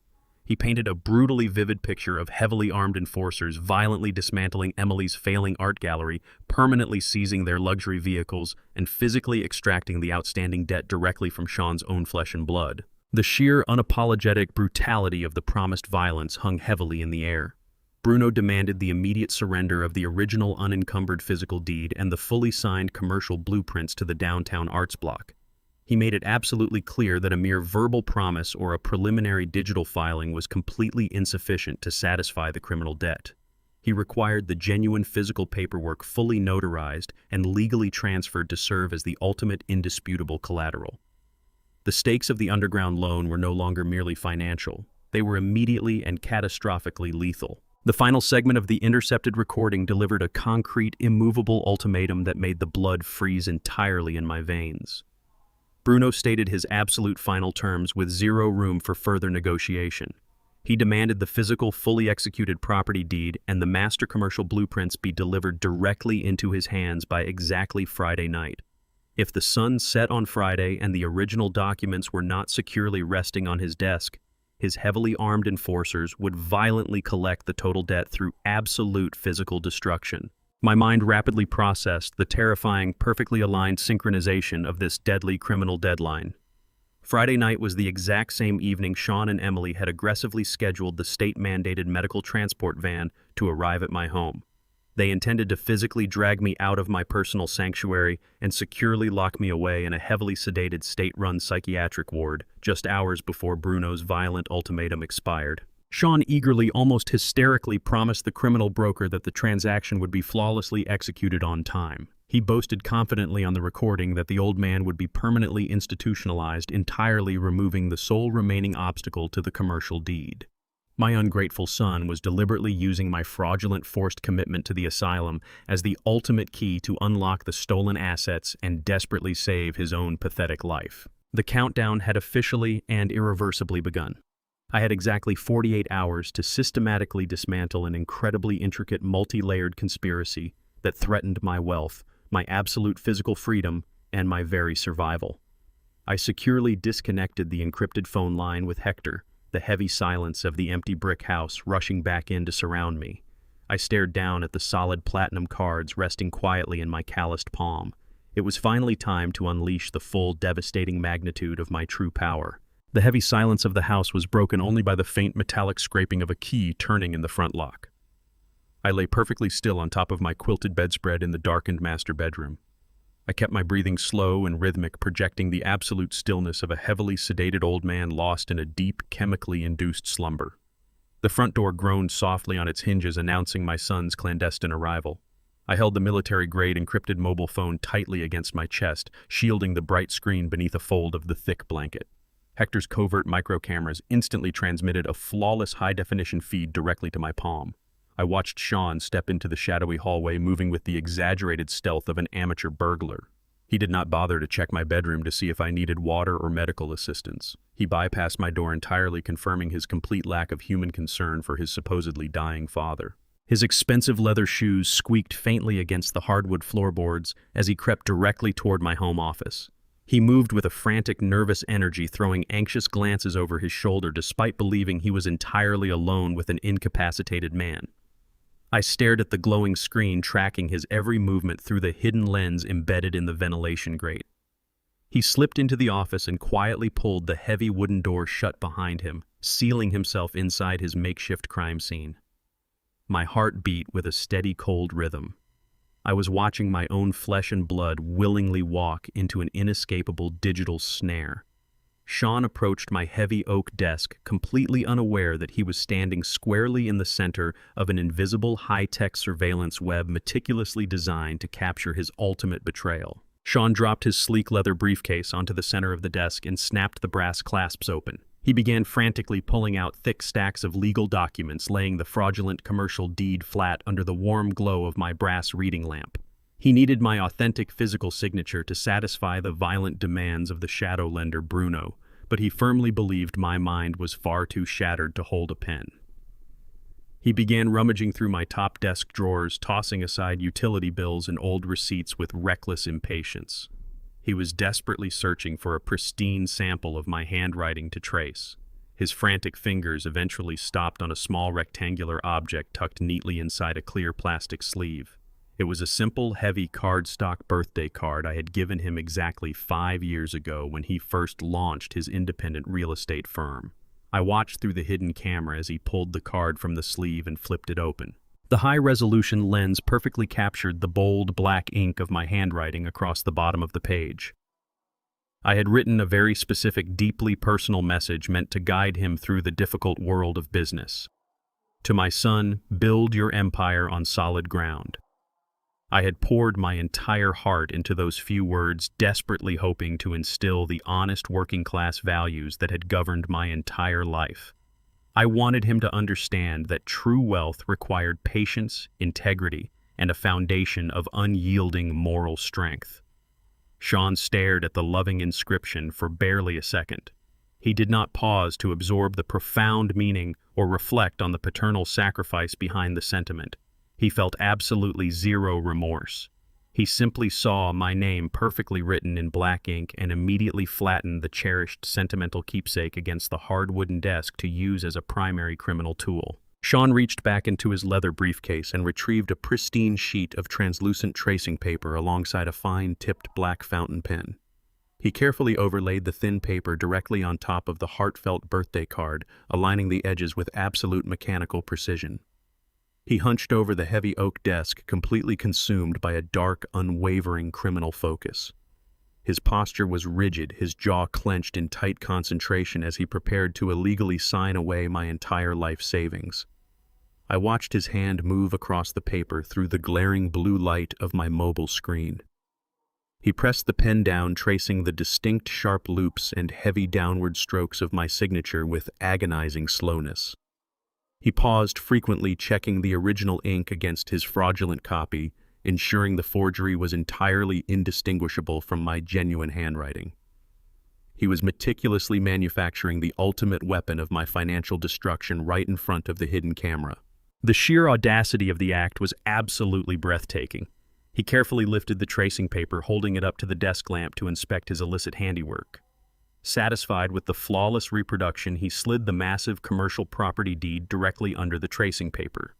He painted a brutally vivid picture of heavily armed enforcers violently dismantling Emily's failing art gallery, permanently seizing their luxury vehicles, and physically extracting the outstanding debt directly from Sean's own flesh and blood. The sheer, unapologetic brutality of the promised violence hung heavily in the air. Bruno demanded the immediate surrender of the original unencumbered physical deed and the fully signed commercial blueprints to the downtown arts block. He made it absolutely clear that a mere verbal promise or a preliminary digital filing was completely insufficient to satisfy the criminal debt. He required the genuine physical paperwork fully notarized and legally transferred to serve as the ultimate indisputable collateral. The stakes of the underground loan were no longer merely financial. They were immediately and catastrophically lethal. The final segment of the intercepted recording delivered a concrete, immovable ultimatum that made the blood freeze entirely in my veins. Bruno stated his absolute final terms with zero room for further negotiation. He demanded the physical, fully executed property deed and the master commercial blueprints be delivered directly into his hands by exactly Friday night. If the sun set on Friday and the original documents were not securely resting on his desk, his heavily armed enforcers would violently collect the total debt through absolute physical destruction. My mind rapidly processed the terrifying, perfectly aligned synchronization of this deadly criminal deadline. Friday night was the exact same evening Sean and Emily had aggressively scheduled the state-mandated medical transport van to arrive at my home. They intended to physically drag me out of my personal sanctuary and securely lock me away in a heavily sedated state-run psychiatric ward just hours before Bruno's violent ultimatum expired. Sean eagerly, almost hysterically, promised the criminal broker that the transaction would be flawlessly executed on time. He boasted confidently on the recording that the old man would be permanently institutionalized, entirely removing the sole remaining obstacle to the commercial deed. My ungrateful son was deliberately using my fraudulent forced commitment to the asylum as the ultimate key to unlock the stolen assets and desperately save his own pathetic life. The countdown had officially and irreversibly begun. I had exactly 48 hours to systematically dismantle an incredibly intricate, multi-layered conspiracy that threatened my wealth, my absolute physical freedom, and my very survival. I securely disconnected the encrypted phone line with Hector, the heavy silence of the empty brick house rushing back in to surround me. I stared down at the solid platinum cards resting quietly in my calloused palm. It was finally time to unleash the full, devastating magnitude of my true power. The heavy silence of the house was broken only by the faint metallic scraping of a key turning in the front lock. I lay perfectly still on top of my quilted bedspread in the darkened master bedroom. I kept my breathing slow and rhythmic, projecting the absolute stillness of a heavily sedated old man lost in a deep, chemically induced slumber. The front door groaned softly on its hinges, announcing my son's clandestine arrival. I held the military-grade encrypted mobile phone tightly against my chest, shielding the bright screen beneath a fold of the thick blanket. Hector's covert microcameras instantly transmitted a flawless high-definition feed directly to my palm. I watched Sean step into the shadowy hallway, moving with the exaggerated stealth of an amateur burglar. He did not bother to check my bedroom to see if I needed water or medical assistance. He bypassed my door entirely, confirming his complete lack of human concern for his supposedly dying father. His expensive leather shoes squeaked faintly against the hardwood floorboards as he crept directly toward my home office. He moved with a frantic, nervous energy, throwing anxious glances over his shoulder despite believing he was entirely alone with an incapacitated man. I stared at the glowing screen, tracking his every movement through the hidden lens embedded in the ventilation grate. He slipped into the office and quietly pulled the heavy wooden door shut behind him, sealing himself inside his makeshift crime scene. My heart beat with a steady, cold rhythm. I was watching my own flesh and blood willingly walk into an inescapable digital snare. Sean approached my heavy oak desk, completely unaware that he was standing squarely in the center of an invisible high-tech surveillance web meticulously designed to capture his ultimate betrayal. Sean dropped his sleek leather briefcase onto the center of the desk and snapped the brass clasps open. He began frantically pulling out thick stacks of legal documents, laying the fraudulent commercial deed flat under the warm glow of my brass reading lamp. He needed my authentic physical signature to satisfy the violent demands of the shadow lender Bruno, but he firmly believed my mind was far too shattered to hold a pen. He began rummaging through my top desk drawers, tossing aside utility bills and old receipts with reckless impatience. He was desperately searching for a pristine sample of my handwriting to trace. His frantic fingers eventually stopped on a small rectangular object tucked neatly inside a clear plastic sleeve. It was a simple, heavy cardstock birthday card I had given him exactly 5 years ago when he first launched his independent real estate firm. I watched through the hidden camera as he pulled the card from the sleeve and flipped it open. The high-resolution lens perfectly captured the bold black ink of my handwriting across the bottom of the page. I had written a very specific, deeply personal message meant to guide him through the difficult world of business. To my son, build your empire on solid ground. I had poured my entire heart into those few words, desperately hoping to instill the honest working-class values that had governed my entire life. I wanted him to understand that true wealth required patience, integrity, and a foundation of unyielding moral strength. Sean stared at the loving inscription for barely a second. He did not pause to absorb the profound meaning or reflect on the paternal sacrifice behind the sentiment. He felt absolutely zero remorse. He simply saw my name perfectly written in black ink and immediately flattened the cherished sentimental keepsake against the hard wooden desk to use as a primary criminal tool. Sean reached back into his leather briefcase and retrieved a pristine sheet of translucent tracing paper alongside a fine-tipped black fountain pen. He carefully overlaid the thin paper directly on top of the heartfelt birthday card, aligning the edges with absolute mechanical precision. He hunched over the heavy oak desk, completely consumed by a dark, unwavering criminal focus. His posture was rigid, his jaw clenched in tight concentration as he prepared to illegally sign away my entire life savings. I watched his hand move across the paper through the glaring blue light of my mobile screen. He pressed the pen down, tracing the distinct sharp loops and heavy downward strokes of my signature with agonizing slowness. He paused, frequently checking the original ink against his fraudulent copy, ensuring the forgery was entirely indistinguishable from my genuine handwriting. He was meticulously manufacturing the ultimate weapon of my financial destruction right in front of the hidden camera. The sheer audacity of the act was absolutely breathtaking. He carefully lifted the tracing paper, holding it up to the desk lamp to inspect his illicit handiwork. Satisfied with the flawless reproduction, he slid the massive commercial property deed directly under the tracing paper.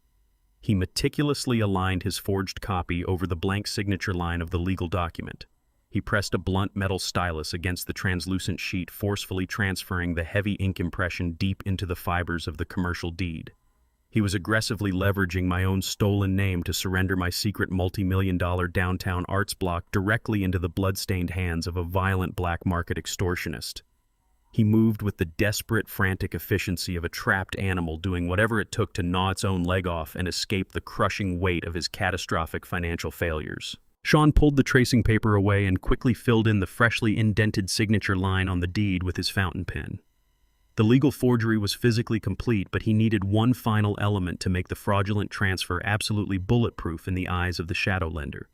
He meticulously aligned his forged copy over the blank signature line of the legal document. He pressed a blunt metal stylus against the translucent sheet, forcefully transferring the heavy ink impression deep into the fibers of the commercial deed. He was aggressively leveraging my own stolen name to surrender my secret multi-million-dollar downtown arts block directly into the blood-stained hands of a violent black market extortionist. He moved with the desperate, frantic efficiency of a trapped animal doing whatever it took to gnaw its own leg off and escape the crushing weight of his catastrophic financial failures. Sean pulled the tracing paper away and quickly filled in the freshly indented signature line on the deed with his fountain pen. The legal forgery was physically complete, but he needed one final element to make the fraudulent transfer absolutely bulletproof in the eyes of the shadow lender.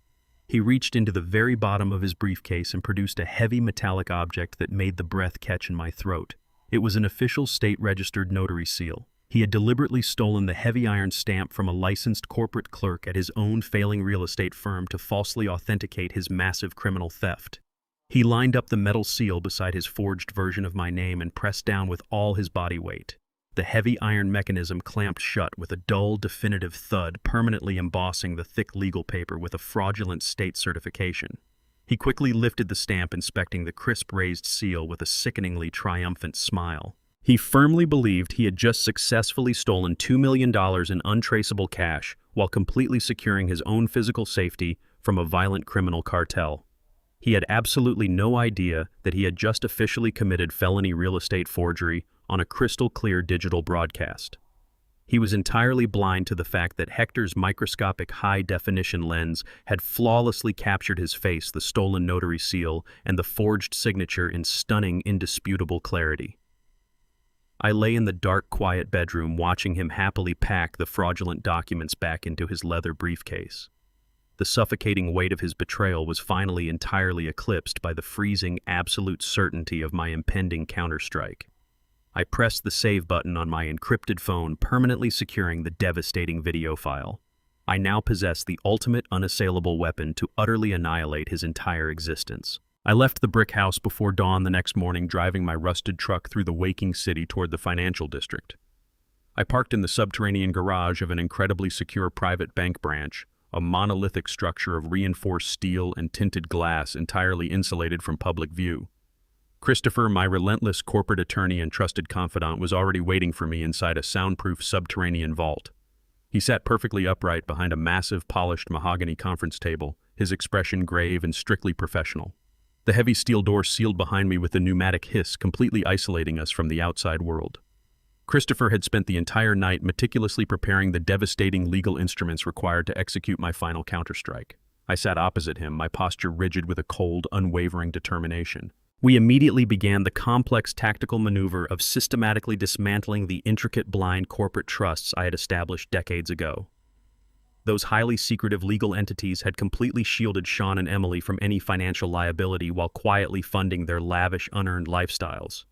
He reached into the very bottom of his briefcase and produced a heavy metallic object that made the breath catch in my throat. It was an official state-registered notary seal. He had deliberately stolen the heavy iron stamp from a licensed corporate clerk at his own failing real estate firm to falsely authenticate his massive criminal theft. He lined up the metal seal beside his forged version of my name and pressed down with all his body weight. The heavy iron mechanism clamped shut with a dull, definitive thud, permanently embossing the thick legal paper with a fraudulent state certification. He quickly lifted the stamp, inspecting the crisp raised seal with a sickeningly triumphant smile. He firmly believed he had just successfully stolen $2 million in untraceable cash while completely securing his own physical safety from a violent criminal cartel. He had absolutely no idea that he had just officially committed felony real estate forgery on a crystal-clear digital broadcast. He was entirely blind to the fact that Hector's microscopic high-definition lens had flawlessly captured his face, the stolen notary seal, and the forged signature in stunning, indisputable clarity. I lay in the dark, quiet bedroom watching him happily pack the fraudulent documents back into his leather briefcase. The suffocating weight of his betrayal was finally entirely eclipsed by the freezing, absolute certainty of my impending counterstrike. I pressed the save button on my encrypted phone, permanently securing the devastating video file. I now possessed the ultimate unassailable weapon to utterly annihilate his entire existence. I left the brick house before dawn the next morning, driving my rusted truck through the waking city toward the financial district. I parked in the subterranean garage of an incredibly secure private bank branch, a monolithic structure of reinforced steel and tinted glass entirely insulated from public view. Christopher, my relentless corporate attorney and trusted confidant, was already waiting for me inside a soundproof subterranean vault. He sat perfectly upright behind a massive polished mahogany conference table, his expression grave and strictly professional. The heavy steel door sealed behind me with a pneumatic hiss, completely isolating us from the outside world. Christopher had spent the entire night meticulously preparing the devastating legal instruments required to execute my final counterstrike. I sat opposite him, my posture rigid with a cold, unwavering determination. We immediately began the complex tactical maneuver of systematically dismantling the intricate blind corporate trusts I had established decades ago. Those highly secretive legal entities had completely shielded Sean and Emily from any financial liability while quietly funding their lavish, unearned lifestyles.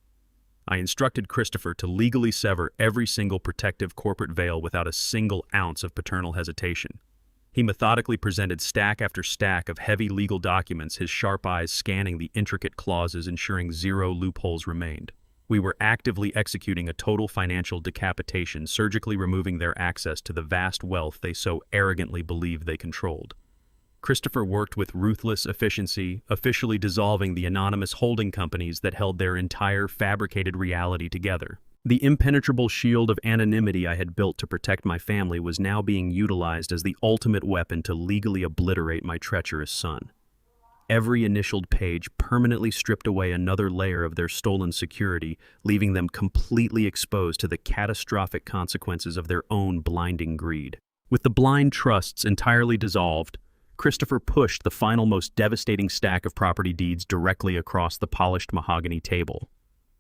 I instructed Christopher to legally sever every single protective corporate veil without a single ounce of paternal hesitation. He methodically presented stack after stack of heavy legal documents, his sharp eyes scanning the intricate clauses, ensuring zero loopholes remained. We were actively executing a total financial decapitation, surgically removing their access to the vast wealth they so arrogantly believed they controlled. Christopher worked with ruthless efficiency, officially dissolving the anonymous holding companies that held their entire fabricated reality together. The impenetrable shield of anonymity I had built to protect my family was now being utilized as the ultimate weapon to legally obliterate my treacherous son. Every initialed page permanently stripped away another layer of their stolen security, leaving them completely exposed to the catastrophic consequences of their own blinding greed. With the blind trusts entirely dissolved, Christopher pushed the final, most devastating stack of property deeds directly across the polished mahogany table.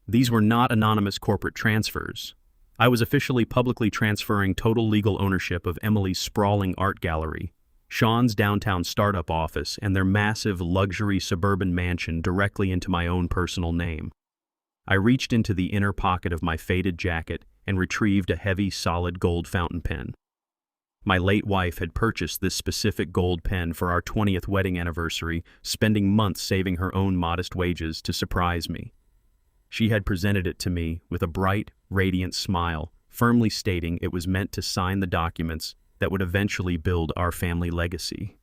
These were not anonymous corporate transfers. I was officially publicly transferring total legal ownership of Emily's sprawling art gallery, Sean's downtown startup office, and their massive luxury suburban mansion directly into my own personal name. I reached into the inner pocket of my faded jacket and retrieved a heavy, solid gold fountain pen. My late wife had purchased this specific gold pen for our 20th wedding anniversary, spending months saving her own modest wages to surprise me. She had presented it to me with a bright, radiant smile, firmly stating it was meant to sign the documents that would eventually build our family legacy.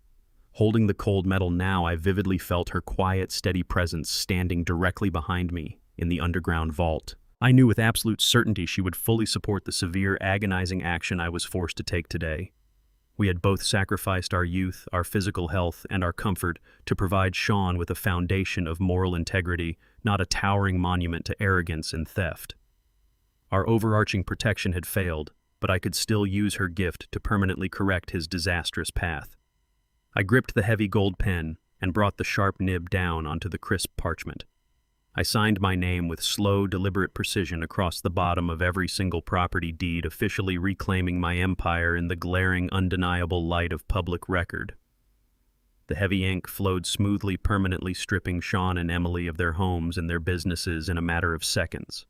Holding the cold metal now, I vividly felt her quiet, steady presence standing directly behind me in the underground vault. I knew with absolute certainty she would fully support the severe, agonizing action I was forced to take today. We had both sacrificed our youth, our physical health, and our comfort to provide Sean with a foundation of moral integrity, not a towering monument to arrogance and theft. Our overarching protection had failed, but I could still use her gift to permanently correct his disastrous path. I gripped the heavy gold pen and brought the sharp nib down onto the crisp parchment. I signed my name with slow, deliberate precision across the bottom of every single property deed, officially reclaiming my empire in the glaring, undeniable light of public record. The heavy ink flowed smoothly, permanently stripping Sean and Emily of their homes and their businesses in a matter of seconds.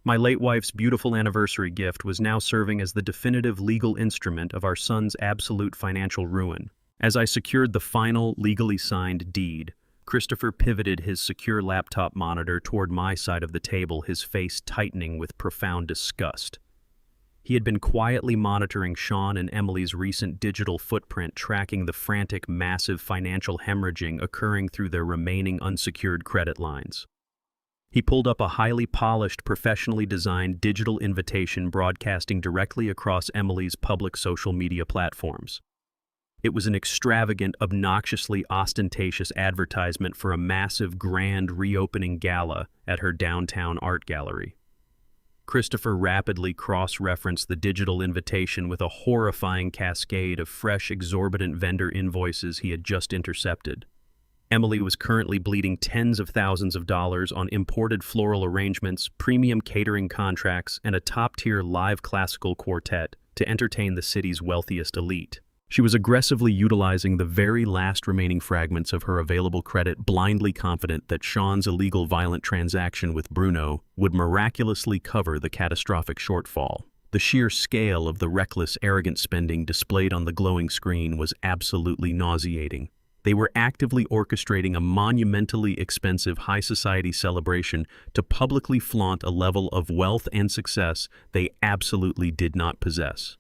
My late wife's beautiful anniversary gift was now serving as the definitive legal instrument of our son's absolute financial ruin. As I secured the final, legally signed deed, Christopher pivoted his secure laptop monitor toward my side of the table, his face tightening with profound disgust. He had been quietly monitoring Sean and Emily's recent digital footprint, tracking the frantic, massive financial hemorrhaging occurring through their remaining unsecured credit lines. He pulled up a highly polished, professionally designed digital invitation broadcasting directly across Emily's public social media platforms. It was an extravagant, obnoxiously ostentatious advertisement for a massive, grand reopening gala at her downtown art gallery. Christopher rapidly cross-referenced the digital invitation with a horrifying cascade of fresh, exorbitant vendor invoices he had just intercepted. Emily was currently bleeding tens of thousands of dollars on imported floral arrangements, premium catering contracts, and a top-tier live classical quartet to entertain the city's wealthiest elite. She was aggressively utilizing the very last remaining fragments of her available credit, blindly confident that Sean's illegal violent transaction with Bruno would miraculously cover the catastrophic shortfall. The sheer scale of the reckless, arrogant spending displayed on the glowing screen was absolutely nauseating. They were actively orchestrating a monumentally expensive high society celebration to publicly flaunt a level of wealth and success they absolutely did not possess.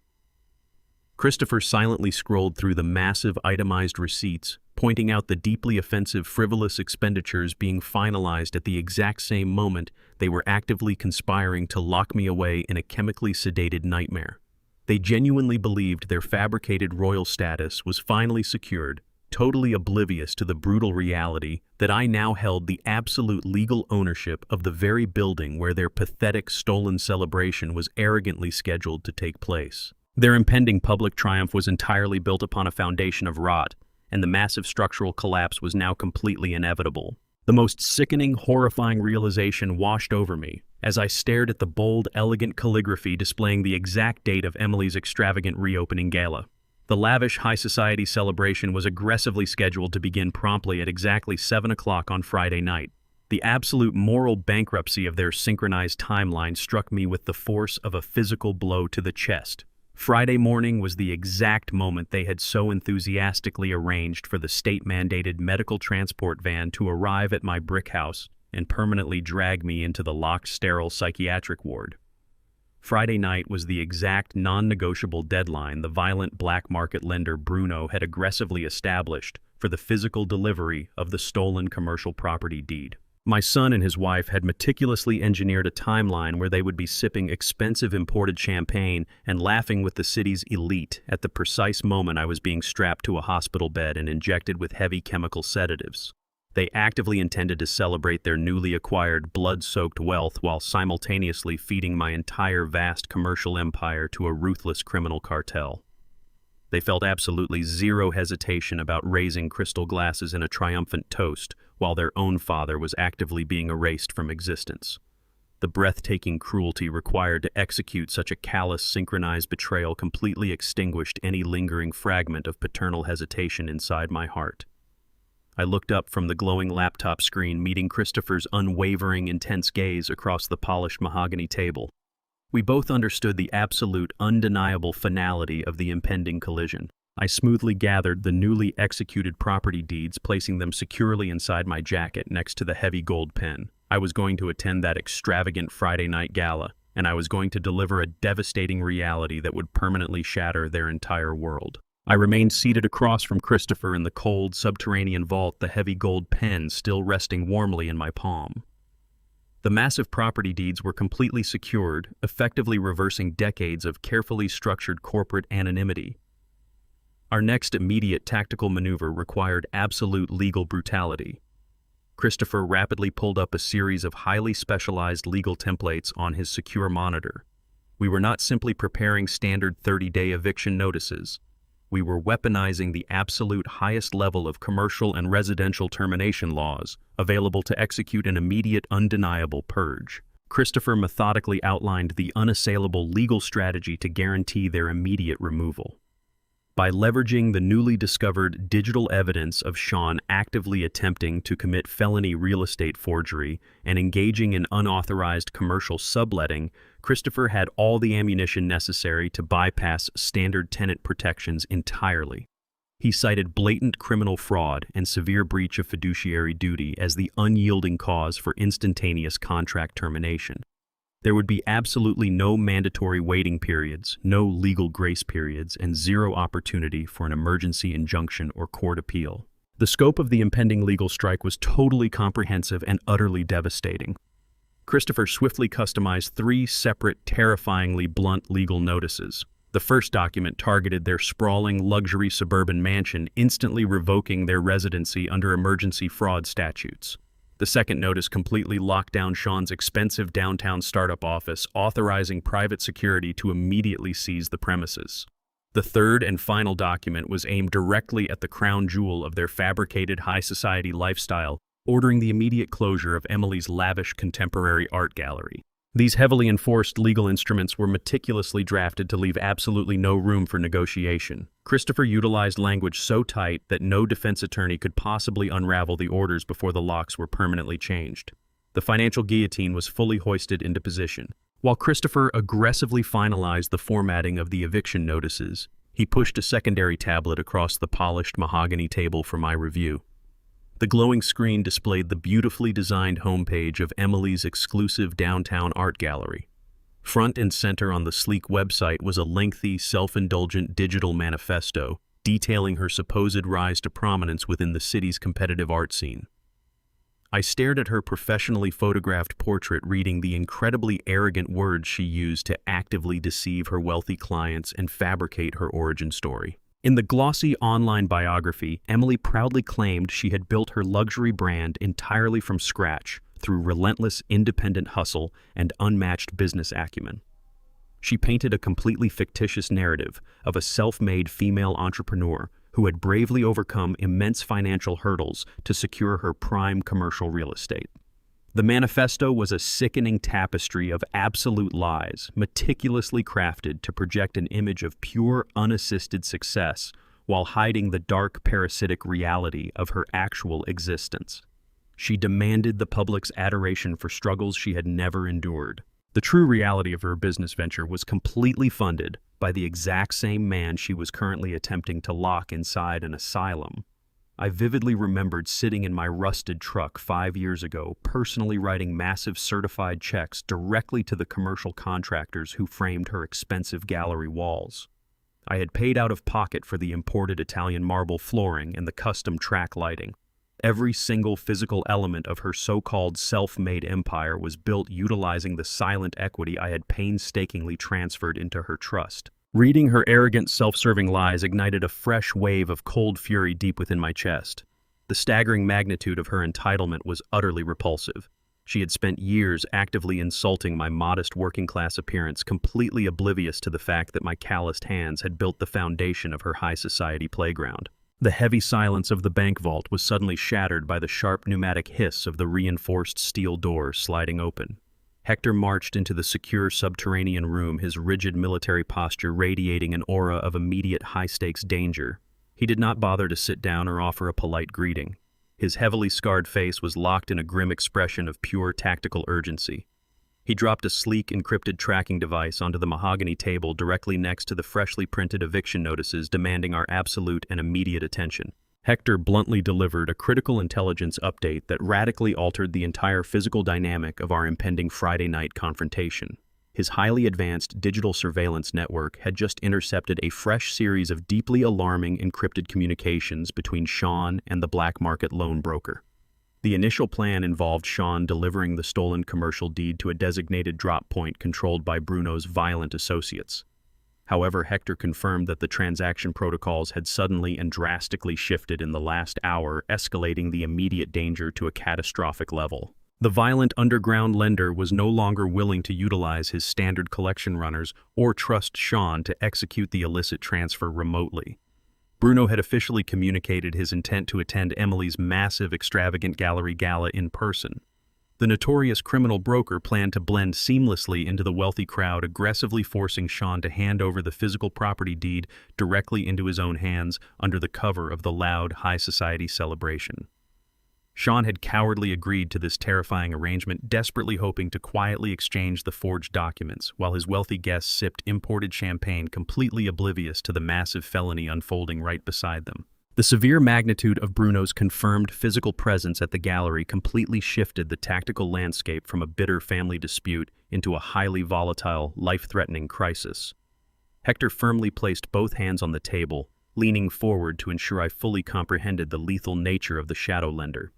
Christopher silently scrolled through the massive itemized receipts, pointing out the deeply offensive, frivolous expenditures being finalized at the exact same moment they were actively conspiring to lock me away in a chemically sedated nightmare. They genuinely believed their fabricated royal status was finally secured, totally oblivious to the brutal reality that I now held the absolute legal ownership of the very building where their pathetic, stolen celebration was arrogantly scheduled to take place. Their impending public triumph was entirely built upon a foundation of rot, and the massive structural collapse was now completely inevitable. The most sickening, horrifying realization washed over me as I stared at the bold, elegant calligraphy displaying the exact date of Emily's extravagant reopening gala. The lavish high society celebration was aggressively scheduled to begin promptly at exactly 7 o'clock on Friday night. The absolute moral bankruptcy of their synchronized timeline struck me with the force of a physical blow to the chest. Friday morning was the exact moment they had so enthusiastically arranged for the state-mandated medical transport van to arrive at my brick house and permanently drag me into the locked, sterile psychiatric ward. Friday night was the exact non-negotiable deadline the violent black market lender Bruno had aggressively established for the physical delivery of the stolen commercial property deed. My son and his wife had meticulously engineered a timeline where they would be sipping expensive imported champagne and laughing with the city's elite at the precise moment I was being strapped to a hospital bed and injected with heavy chemical sedatives. They actively intended to celebrate their newly acquired blood-soaked wealth while simultaneously feeding my entire vast commercial empire to a ruthless criminal cartel. They felt absolutely zero hesitation about raising crystal glasses in a triumphant toast while their own father was actively being erased from existence. The breathtaking cruelty required to execute such a callous, synchronized betrayal completely extinguished any lingering fragment of paternal hesitation inside my heart. I looked up from the glowing laptop screen, meeting Christopher's unwavering, intense gaze across the polished mahogany table. We both understood the absolute, undeniable finality of the impending collision. I smoothly gathered the newly executed property deeds, placing them securely inside my jacket next to the heavy gold pen. I was going to attend that extravagant Friday night gala, and I was going to deliver a devastating reality that would permanently shatter their entire world. I remained seated across from Christopher in the cold, subterranean vault, the heavy gold pen still resting warmly in my palm. The massive property deeds were completely secured, effectively reversing decades of carefully structured corporate anonymity. Our next immediate tactical maneuver required absolute legal brutality. Christopher rapidly pulled up a series of highly specialized legal templates on his secure monitor. We were not simply preparing standard 30-day eviction notices. We were weaponizing the absolute highest level of commercial and residential termination laws available to execute an immediate, undeniable purge. Christopher methodically outlined the unassailable legal strategy to guarantee their immediate removal. By leveraging the newly discovered digital evidence of Sean actively attempting to commit felony real estate forgery and engaging in unauthorized commercial subletting, Christopher had all the ammunition necessary to bypass standard tenant protections entirely. He cited blatant criminal fraud and severe breach of fiduciary duty as the unyielding cause for instantaneous contract termination. There would be absolutely no mandatory waiting periods, no legal grace periods, and zero opportunity for an emergency injunction or court appeal. The scope of the impending legal strike was totally comprehensive and utterly devastating. Christopher swiftly customized 3 separate, terrifyingly blunt legal notices. The first document targeted their sprawling luxury suburban mansion, instantly revoking their residency under emergency fraud statutes. The second notice completely locked down Sean's expensive downtown startup office, authorizing private security to immediately seize the premises. The third and final document was aimed directly at the crown jewel of their fabricated high society lifestyle, ordering the immediate closure of Emily's lavish contemporary art gallery. These heavily enforced legal instruments were meticulously drafted to leave absolutely no room for negotiation. Christopher utilized language so tight that no defense attorney could possibly unravel the orders before the locks were permanently changed. The financial guillotine was fully hoisted into position. While Christopher aggressively finalized the formatting of the eviction notices, he pushed a secondary tablet across the polished mahogany table for my review. The glowing screen displayed the beautifully designed homepage of Emily's exclusive downtown art gallery. Front and center on the sleek website was a lengthy, self-indulgent digital manifesto detailing her supposed rise to prominence within the city's competitive art scene. I stared at her professionally photographed portrait, reading the incredibly arrogant words she used to actively deceive her wealthy clients and fabricate her origin story. In the glossy online biography, Emily proudly claimed she had built her luxury brand entirely from scratch through relentless independent hustle and unmatched business acumen. She painted a completely fictitious narrative of a self-made female entrepreneur who had bravely overcome immense financial hurdles to secure her prime commercial real estate. The manifesto was a sickening tapestry of absolute lies, meticulously crafted to project an image of pure, unassisted success while hiding the dark, parasitic reality of her actual existence. She demanded the public's adoration for struggles she had never endured. The true reality of her business venture was completely funded by the exact same man she was currently attempting to lock inside an asylum. I vividly remembered sitting in my rusted truck 5 years ago, personally writing massive certified checks directly to the commercial contractors who framed her expensive gallery walls. I had paid out of pocket for the imported Italian marble flooring and the custom track lighting. Every single physical element of her so-called self-made empire was built utilizing the silent equity I had painstakingly transferred into her trust. Reading her arrogant, self-serving lies ignited a fresh wave of cold fury deep within my chest. The staggering magnitude of her entitlement was utterly repulsive. She had spent years actively insulting my modest working-class appearance, completely oblivious to the fact that my calloused hands had built the foundation of her high society playground. The heavy silence of the bank vault was suddenly shattered by the sharp pneumatic hiss of the reinforced steel doors sliding open. Hector marched into the secure subterranean room, his rigid military posture radiating an aura of immediate high-stakes danger. He did not bother to sit down or offer a polite greeting. His heavily scarred face was locked in a grim expression of pure tactical urgency. He dropped a sleek, encrypted tracking device onto the mahogany table directly next to the freshly printed eviction notices, demanding our absolute and immediate attention. Hector bluntly delivered a critical intelligence update that radically altered the entire physical dynamic of our impending Friday night confrontation. His highly advanced digital surveillance network had just intercepted a fresh series of deeply alarming encrypted communications between Sean and the black market loan broker. The initial plan involved Sean delivering the stolen commercial deed to a designated drop point controlled by Bruno's violent associates. However, Hector confirmed that the transaction protocols had suddenly and drastically shifted in the last hour, escalating the immediate danger to a catastrophic level. The violent underground lender was no longer willing to utilize his standard collection runners or trust Sean to execute the illicit transfer remotely. Bruno had officially communicated his intent to attend Emily's massive, extravagant gallery gala in person. The notorious criminal broker planned to blend seamlessly into the wealthy crowd, aggressively forcing Sean to hand over the physical property deed directly into his own hands under the cover of the loud, high society celebration. Sean had cowardly agreed to this terrifying arrangement, desperately hoping to quietly exchange the forged documents, while his wealthy guests sipped imported champagne, completely oblivious to the massive felony unfolding right beside them. The severe magnitude of Bruno's confirmed physical presence at the gallery completely shifted the tactical landscape from a bitter family dispute into a highly volatile, life-threatening crisis. Hector firmly placed both hands on the table, leaning forward to ensure I fully comprehended the lethal nature of the shadow lender.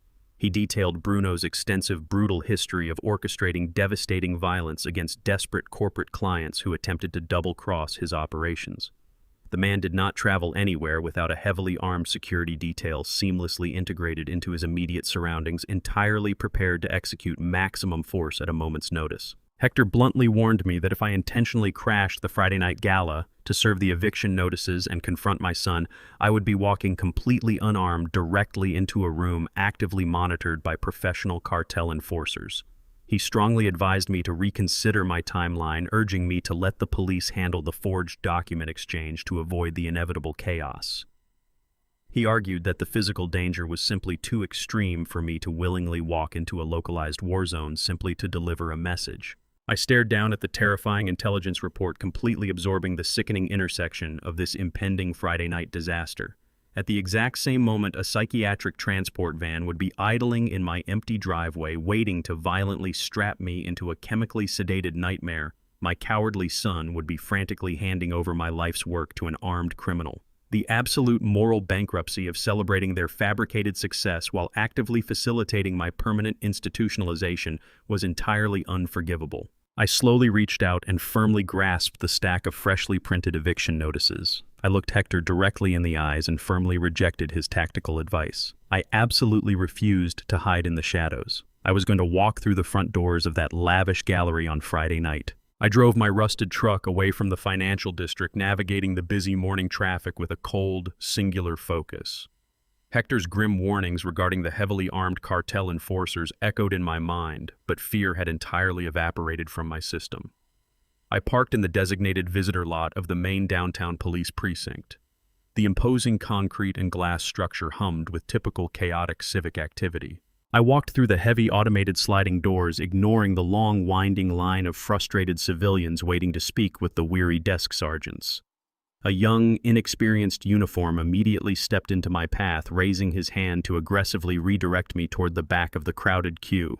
He detailed Bruno's extensive, brutal history of orchestrating devastating violence against desperate corporate clients who attempted to double-cross his operations. The man did not travel anywhere without a heavily armed security detail seamlessly integrated into his immediate surroundings, entirely prepared to execute maximum force at a moment's notice. Hector bluntly warned me that if I intentionally crashed the Friday night gala to serve the eviction notices and confront my son, I would be walking completely unarmed directly into a room actively monitored by professional cartel enforcers. He strongly advised me to reconsider my timeline, urging me to let the police handle the forged document exchange to avoid the inevitable chaos. He argued that the physical danger was simply too extreme for me to willingly walk into a localized war zone simply to deliver a message. I stared down at the terrifying intelligence report, completely absorbing the sickening intersection of this impending Friday night disaster. At the exact same moment, a psychiatric transport van would be idling in my empty driveway, waiting to violently strap me into a chemically sedated nightmare. My cowardly son would be frantically handing over my life's work to an armed criminal. The absolute moral bankruptcy of celebrating their fabricated success while actively facilitating my permanent institutionalization was entirely unforgivable. I slowly reached out and firmly grasped the stack of freshly printed eviction notices. I looked Hector directly in the eyes and firmly rejected his tactical advice. I absolutely refused to hide in the shadows. I was going to walk through the front doors of that lavish gallery on Friday night. I drove my rusted truck away from the financial district, navigating the busy morning traffic with a cold, singular focus. Hector's grim warnings regarding the heavily armed cartel enforcers echoed in my mind, but fear had entirely evaporated from my system. I parked in the designated visitor lot of the main downtown police precinct. The imposing concrete and glass structure hummed with typical chaotic civic activity. I walked through the heavy automated sliding doors, ignoring the long, winding line of frustrated civilians waiting to speak with the weary desk sergeants. A young, inexperienced uniform immediately stepped into my path, raising his hand to aggressively redirect me toward the back of the crowded queue.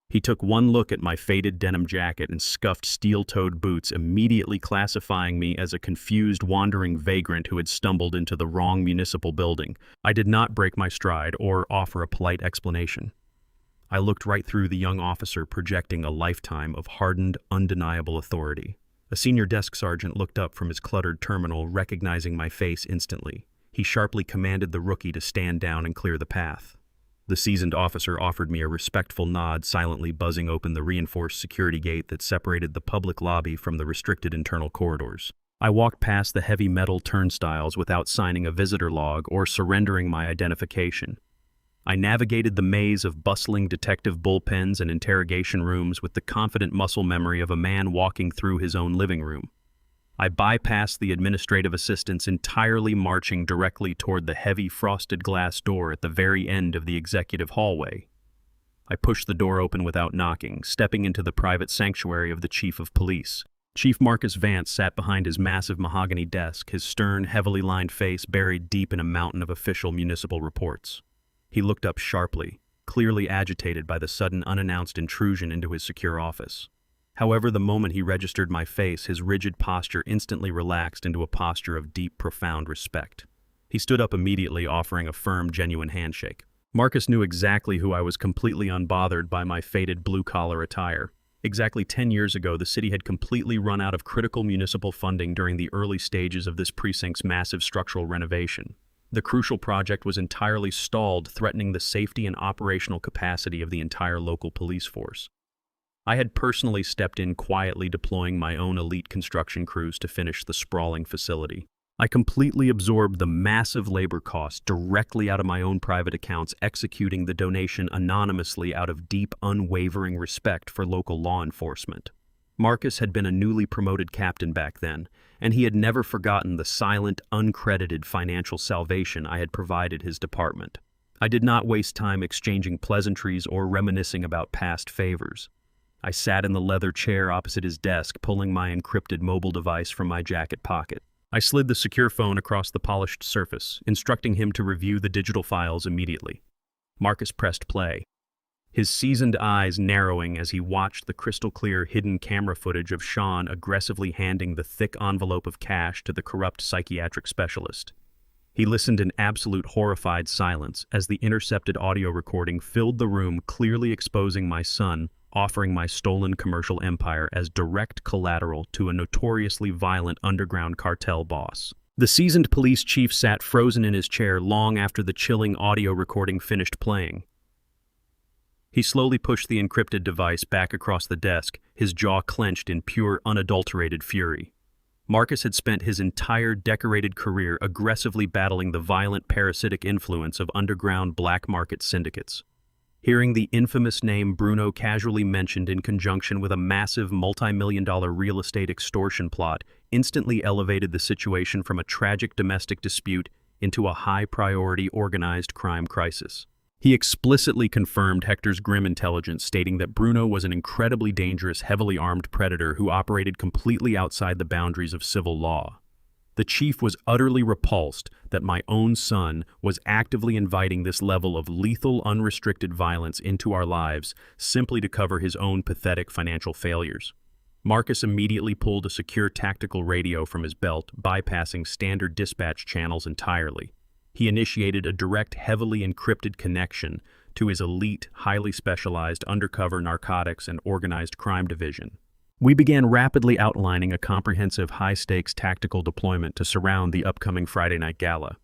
He took one look at my faded denim jacket and scuffed steel-toed boots, immediately classifying me as a confused, wandering vagrant who had stumbled into the wrong municipal building. I did not break my stride or offer a polite explanation. I looked right through the young officer, projecting a lifetime of hardened, undeniable authority. A senior desk sergeant looked up from his cluttered terminal, recognizing my face instantly. He sharply commanded the rookie to stand down and clear the path. The seasoned officer offered me a respectful nod, silently buzzing open the reinforced security gate that separated the public lobby from the restricted internal corridors. I walked past the heavy metal turnstiles without signing a visitor log or surrendering my identification. I navigated the maze of bustling detective bullpens and interrogation rooms with the confident muscle memory of a man walking through his own living room. I bypassed the administrative assistants, entirely marching directly toward the heavy frosted glass door at the very end of the executive hallway. I pushed the door open without knocking, stepping into the private sanctuary of the chief of police. Chief Marcus Vance sat behind his massive mahogany desk, his stern, heavily lined face buried deep in a mountain of official municipal reports. He looked up sharply, clearly agitated by the sudden unannounced intrusion into his secure office. However, the moment he registered my face, his rigid posture instantly relaxed into a posture of deep, profound respect. He stood up immediately, offering a firm, genuine handshake. Marcus knew exactly who I was, completely unbothered by my faded blue-collar attire. Exactly 10 years ago, the city had completely run out of critical municipal funding during the early stages of this precinct's massive structural renovation. The crucial project was entirely stalled, threatening the safety and operational capacity of the entire local police force. I had personally stepped in, quietly deploying my own elite construction crews to finish the sprawling facility. I completely absorbed the massive labor costs directly out of my own private accounts, executing the donation anonymously out of deep, unwavering respect for local law enforcement. Marcus had been a newly promoted captain back then, and he had never forgotten the silent, uncredited financial salvation I had provided his department. I did not waste time exchanging pleasantries or reminiscing about past favors. I sat in the leather chair opposite his desk, pulling my encrypted mobile device from my jacket pocket. I slid the secure phone across the polished surface, instructing him to review the digital files immediately. Marcus pressed play, his seasoned eyes narrowing as he watched the crystal-clear hidden camera footage of Sean aggressively handing the thick envelope of cash to the corrupt psychiatric specialist. He listened in absolute horrified silence as the intercepted audio recording filled the room, clearly exposing my son offering my stolen commercial empire as direct collateral to a notoriously violent underground cartel boss. The seasoned police chief sat frozen in his chair long after the chilling audio recording finished playing. He slowly pushed the encrypted device back across the desk, his jaw clenched in pure, unadulterated fury. Marcus had spent his entire decorated career aggressively battling the violent parasitic influence of underground black market syndicates. Hearing the infamous name Bruno casually mentioned in conjunction with a massive multi-million-dollar real estate extortion plot instantly elevated the situation from a tragic domestic dispute into a high-priority organized crime crisis. He explicitly confirmed Hector's grim intelligence, stating that Bruno was an incredibly dangerous, heavily armed predator who operated completely outside the boundaries of civil law. The chief was utterly repulsed that my own son was actively inviting this level of lethal, unrestricted violence into our lives simply to cover his own pathetic financial failures. Marcus immediately pulled a secure tactical radio from his belt, bypassing standard dispatch channels entirely. He initiated a direct, heavily encrypted connection to his elite, highly specialized undercover narcotics and organized crime division. We began rapidly outlining a comprehensive high-stakes tactical deployment to surround the upcoming Friday night gala.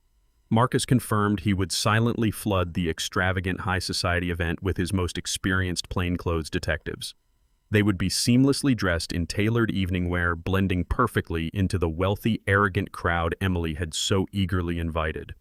Marcus confirmed he would silently flood the extravagant high society event with his most experienced plainclothes detectives. They would be seamlessly dressed in tailored evening wear, blending perfectly into the wealthy, arrogant crowd Emily had so eagerly invited.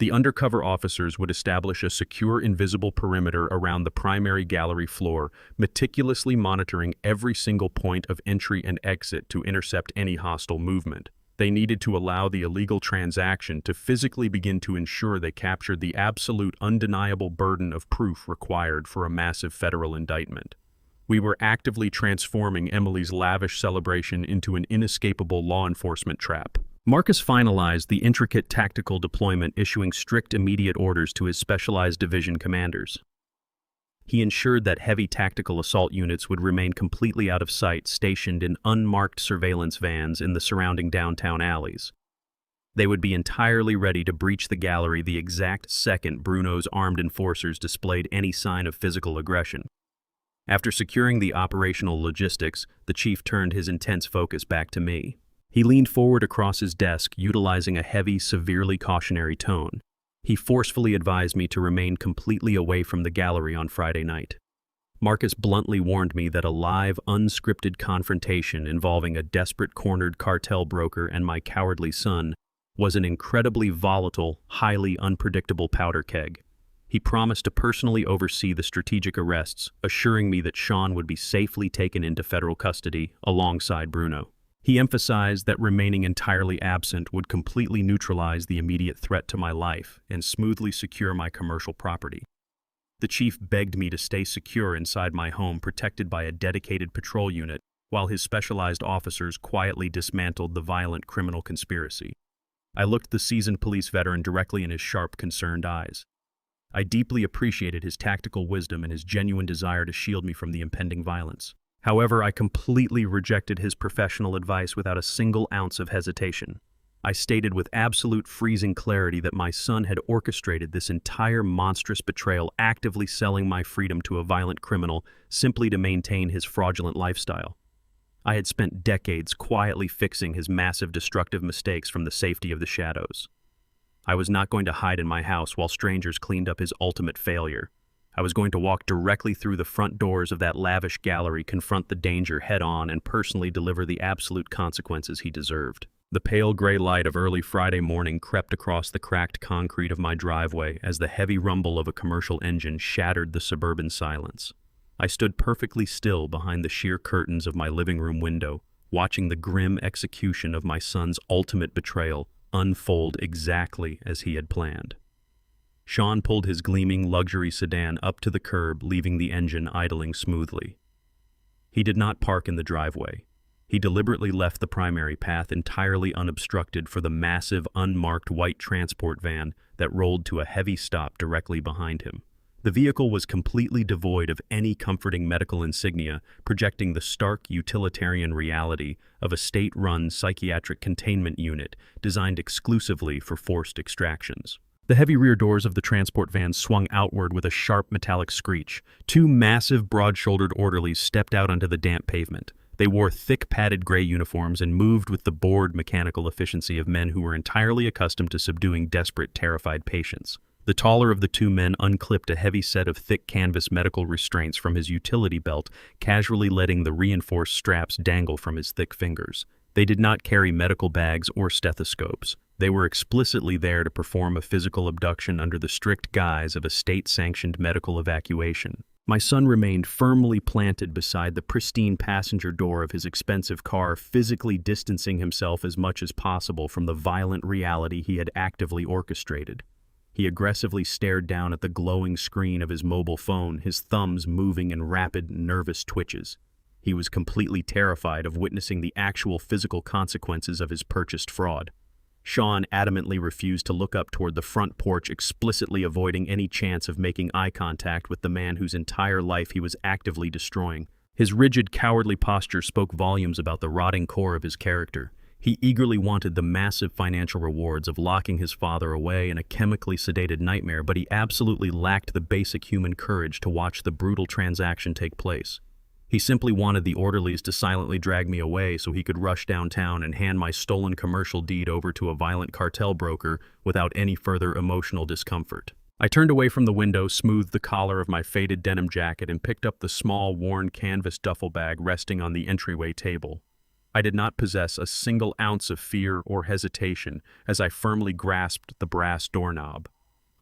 The undercover officers would establish a secure, invisible perimeter around the primary gallery floor, meticulously monitoring every single point of entry and exit to intercept any hostile movement. They needed to allow the illegal transaction to physically begin to ensure they captured the absolute, undeniable burden of proof required for a massive federal indictment. We were actively transforming Emily's lavish celebration into an inescapable law enforcement trap. Marcus finalized the intricate tactical deployment, issuing strict immediate orders to his specialized division commanders. He ensured that heavy tactical assault units would remain completely out of sight, stationed in unmarked surveillance vans in the surrounding downtown alleys. They would be entirely ready to breach the gallery the exact second Bruno's armed enforcers displayed any sign of physical aggression. After securing the operational logistics, the chief turned his intense focus back to me. He leaned forward across his desk, utilizing a heavy, severely cautionary tone. He forcefully advised me to remain completely away from the gallery on Friday night. Marcus bluntly warned me that a live, unscripted confrontation involving a desperate cornered cartel broker and my cowardly son was an incredibly volatile, highly unpredictable powder keg. He promised to personally oversee the strategic arrests, assuring me that Sean would be safely taken into federal custody alongside Bruno. He emphasized that remaining entirely absent would completely neutralize the immediate threat to my life and smoothly secure my commercial property. The chief begged me to stay secure inside my home, protected by a dedicated patrol unit, while his specialized officers quietly dismantled the violent criminal conspiracy. I looked the seasoned police veteran directly in his sharp, concerned eyes. I deeply appreciated his tactical wisdom and his genuine desire to shield me from the impending violence. However, I completely rejected his professional advice without a single ounce of hesitation. I stated with absolute freezing clarity that my son had orchestrated this entire monstrous betrayal, actively selling my freedom to a violent criminal simply to maintain his fraudulent lifestyle. I had spent decades quietly fixing his massive destructive mistakes from the safety of the shadows. I was not going to hide in my house while strangers cleaned up his ultimate failure. I was going to walk directly through the front doors of that lavish gallery, confront the danger head-on, and personally deliver the absolute consequences he deserved. The pale gray light of early Friday morning crept across the cracked concrete of my driveway as the heavy rumble of a commercial engine shattered the suburban silence. I stood perfectly still behind the sheer curtains of my living room window, watching the grim execution of my son's ultimate betrayal unfold exactly as he had planned. Sean pulled his gleaming luxury sedan up to the curb, leaving the engine idling smoothly. He did not park in the driveway. He deliberately left the primary path entirely unobstructed for the massive, unmarked white transport van that rolled to a heavy stop directly behind him. The vehicle was completely devoid of any comforting medical insignia, projecting the stark utilitarian reality of a state-run psychiatric containment unit designed exclusively for forced extractions. The heavy rear doors of the transport van swung outward with a sharp metallic screech. Two massive, broad-shouldered orderlies stepped out onto the damp pavement. They wore thick, padded gray uniforms and moved with the bored, mechanical efficiency of men who were entirely accustomed to subduing desperate, terrified patients. The taller of the two men unclipped a heavy set of thick canvas medical restraints from his utility belt, casually letting the reinforced straps dangle from his thick fingers. They did not carry medical bags or stethoscopes. They were explicitly there to perform a physical abduction under the strict guise of a state-sanctioned medical evacuation. My son remained firmly planted beside the pristine passenger door of his expensive car, physically distancing himself as much as possible from the violent reality he had actively orchestrated. He aggressively stared down at the glowing screen of his mobile phone, his thumbs moving in rapid, nervous twitches. He was completely terrified of witnessing the actual physical consequences of his purchased fraud. Sean adamantly refused to look up toward the front porch, explicitly avoiding any chance of making eye contact with the man whose entire life he was actively destroying. His rigid, cowardly posture spoke volumes about the rotting core of his character. He eagerly wanted the massive financial rewards of locking his father away in a chemically sedated nightmare, but he absolutely lacked the basic human courage to watch the brutal transaction take place. He simply wanted the orderlies to silently drag me away so he could rush downtown and hand my stolen commercial deed over to a violent cartel broker without any further emotional discomfort. I turned away from the window, smoothed the collar of my faded denim jacket, and picked up the small, worn canvas duffel bag resting on the entryway table. I did not possess a single ounce of fear or hesitation as I firmly grasped the brass doorknob.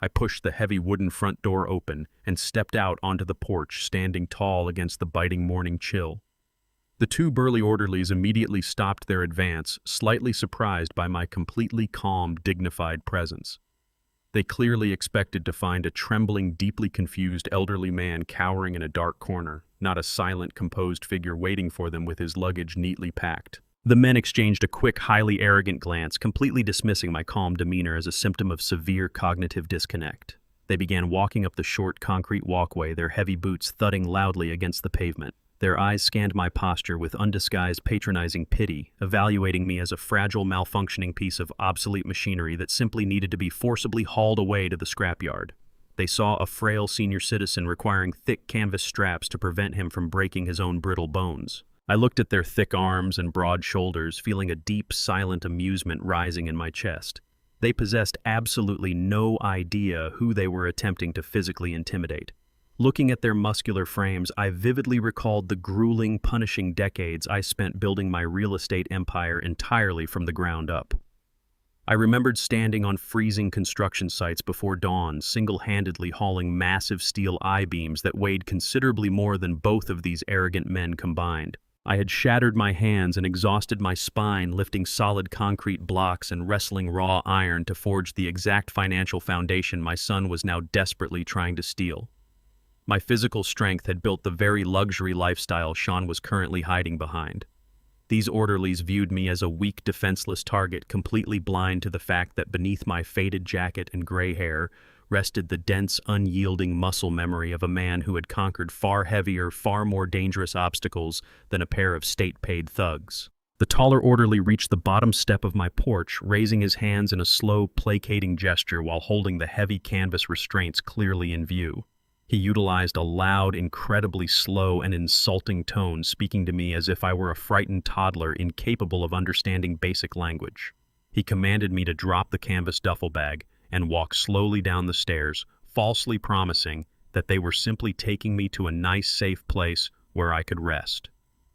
I pushed the heavy wooden front door open and stepped out onto the porch, standing tall against the biting morning chill. The two burly orderlies immediately stopped their advance, slightly surprised by my completely calm, dignified presence. They clearly expected to find a trembling, deeply confused elderly man cowering in a dark corner, not a silent, composed figure waiting for them with his luggage neatly packed. The men exchanged a quick, highly arrogant glance, completely dismissing my calm demeanor as a symptom of severe cognitive disconnect. They began walking up the short concrete walkway, their heavy boots thudding loudly against the pavement. Their eyes scanned my posture with undisguised patronizing pity, evaluating me as a fragile, malfunctioning piece of obsolete machinery that simply needed to be forcibly hauled away to the scrapyard. They saw a frail senior citizen requiring thick canvas straps to prevent him from breaking his own brittle bones. I looked at their thick arms and broad shoulders, feeling a deep, silent amusement rising in my chest. They possessed absolutely no idea who they were attempting to physically intimidate. Looking at their muscular frames, I vividly recalled the grueling, punishing decades I spent building my real estate empire entirely from the ground up. I remembered standing on freezing construction sites before dawn, single-handedly hauling massive steel I-beams that weighed considerably more than both of these arrogant men combined. I had shattered my hands and exhausted my spine lifting solid concrete blocks and wrestling raw iron to forge the exact financial foundation my son was now desperately trying to steal. My physical strength had built the very luxury lifestyle Sean was currently hiding behind. These orderlies viewed me as a weak, defenseless target, completely blind to the fact that beneath my faded jacket and gray hair rested the dense, unyielding muscle memory of a man who had conquered far heavier, far more dangerous obstacles than a pair of state-paid thugs. The taller orderly reached the bottom step of my porch, raising his hands in a slow, placating gesture while holding the heavy canvas restraints clearly in view. He utilized a loud, incredibly slow and insulting tone, speaking to me as if I were a frightened toddler incapable of understanding basic language. He commanded me to drop the canvas duffel bag and walk slowly down the stairs, falsely promising that they were simply taking me to a nice, safe place where I could rest.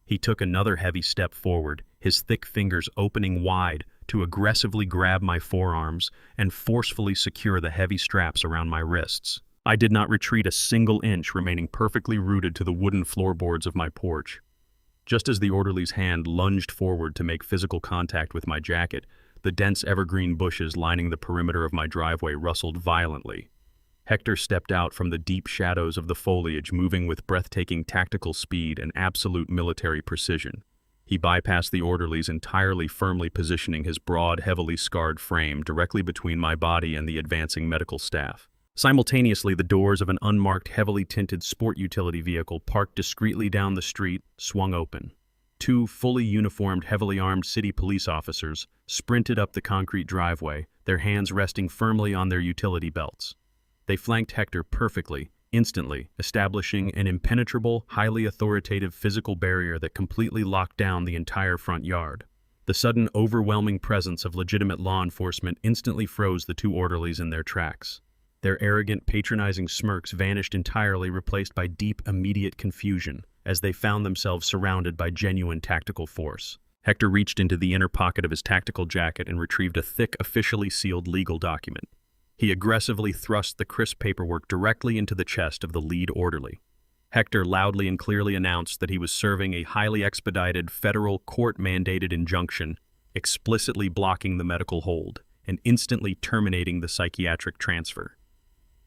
He took another heavy step forward, his thick fingers opening wide to aggressively grab my forearms and forcefully secure the heavy straps around my wrists. I did not retreat a single inch, remaining perfectly rooted to the wooden floorboards of my porch. Just as the orderly's hand lunged forward to make physical contact with my jacket, the dense evergreen bushes lining the perimeter of my driveway rustled violently. Hector stepped out from the deep shadows of the foliage, moving with breathtaking tactical speed and absolute military precision. He bypassed the orderlies entirely, firmly positioning his broad, heavily scarred frame directly between my body and the advancing medical staff. Simultaneously, the doors of an unmarked, heavily tinted sport utility vehicle parked discreetly down the street swung open. Two fully uniformed, heavily armed city police officers sprinted up the concrete driveway, their hands resting firmly on their utility belts. They flanked Hector perfectly, instantly, establishing an impenetrable, highly authoritative physical barrier that completely locked down the entire front yard. The sudden, overwhelming presence of legitimate law enforcement instantly froze the two orderlies in their tracks. Their arrogant, patronizing smirks vanished entirely, replaced by deep, immediate confusion, as they found themselves surrounded by genuine tactical force. Hector reached into the inner pocket of his tactical jacket and retrieved a thick, officially sealed legal document. He aggressively thrust the crisp paperwork directly into the chest of the lead orderly. Hector loudly and clearly announced that he was serving a highly expedited, federal court-mandated injunction, explicitly blocking the medical hold and instantly terminating the psychiatric transfer.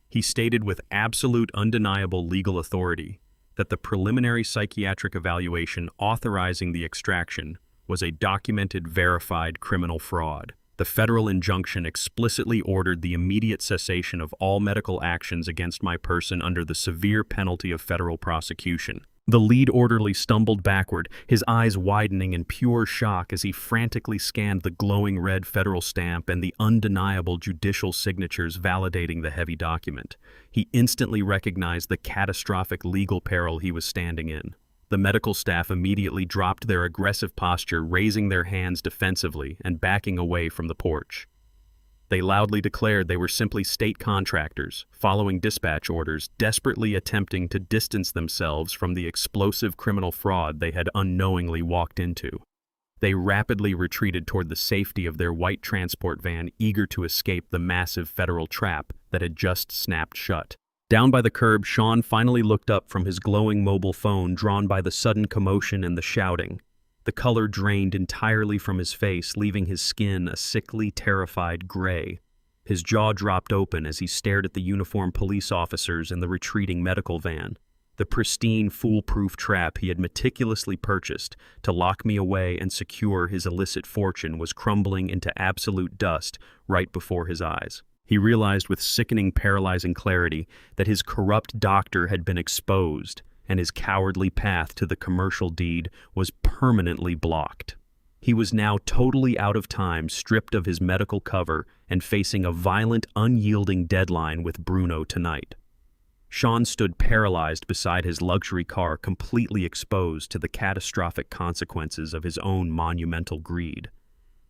He stated with absolute, undeniable legal authority that the preliminary psychiatric evaluation authorizing the extraction was a documented, verified criminal fraud. The federal injunction explicitly ordered the immediate cessation of all medical actions against my person under the severe penalty of federal prosecution. The lead orderly stumbled backward, his eyes widening in pure shock as he frantically scanned the glowing red federal stamp and the undeniable judicial signatures validating the heavy document. He instantly recognized the catastrophic legal peril he was standing in. The medical staff immediately dropped their aggressive posture, raising their hands defensively and backing away from the porch. They loudly declared they were simply state contractors, following dispatch orders, desperately attempting to distance themselves from the explosive criminal fraud they had unknowingly walked into. They rapidly retreated toward the safety of their white transport van, eager to escape the massive federal trap that had just snapped shut. Down by the curb, Sean finally looked up from his glowing mobile phone, drawn by the sudden commotion and the shouting. The color drained entirely from his face, leaving his skin a sickly, terrified gray. His jaw dropped open as he stared at the uniformed police officers and the retreating medical van. The pristine, foolproof trap he had meticulously purchased to lock me away and secure his illicit fortune was crumbling into absolute dust right before his eyes. He realized with sickening, paralyzing clarity that his corrupt doctor had been exposed, and his cowardly path to the commercial deed was permanently blocked. He was now totally out of time, stripped of his medical cover, and facing a violent, unyielding deadline with Bruno tonight. Sean stood paralyzed beside his luxury car, completely exposed to the catastrophic consequences of his own monumental greed.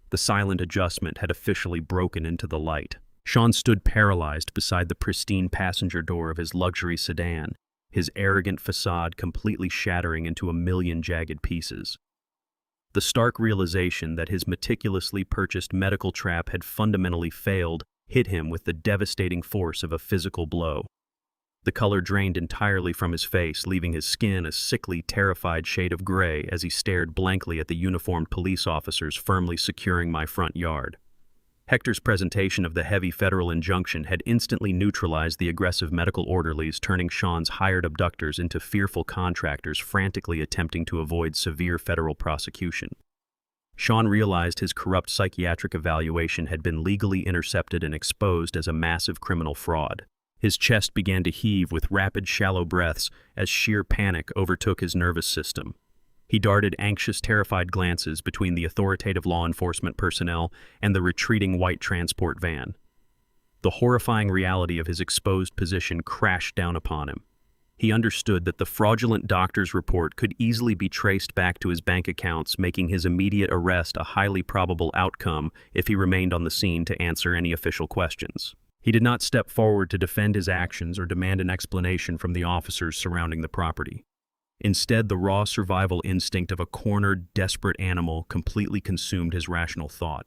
The silent adjustment had officially broken into the light. Sean stood paralyzed beside the pristine passenger door of his luxury sedan, his arrogant facade completely shattering into a million jagged pieces. The stark realization that his meticulously purchased medical trap had fundamentally failed hit him with the devastating force of a physical blow. The color drained entirely from his face, leaving his skin a sickly, terrified shade of gray as he stared blankly at the uniformed police officers firmly securing my front yard. Hector's presentation of the heavy federal injunction had instantly neutralized the aggressive medical orderlies, turning Sean's hired abductors into fearful contractors frantically attempting to avoid severe federal prosecution. Sean realized his corrupt psychiatric evaluation had been legally intercepted and exposed as a massive criminal fraud. His chest began to heave with rapid, shallow breaths as sheer panic overtook his nervous system. He darted anxious, terrified glances between the authoritative law enforcement personnel and the retreating white transport van. The horrifying reality of his exposed position crashed down upon him. He understood that the fraudulent doctor's report could easily be traced back to his bank accounts, making his immediate arrest a highly probable outcome if he remained on the scene to answer any official questions. He did not step forward to defend his actions or demand an explanation from the officers surrounding the property. Instead, the raw survival instinct of a cornered, desperate animal completely consumed his rational thought.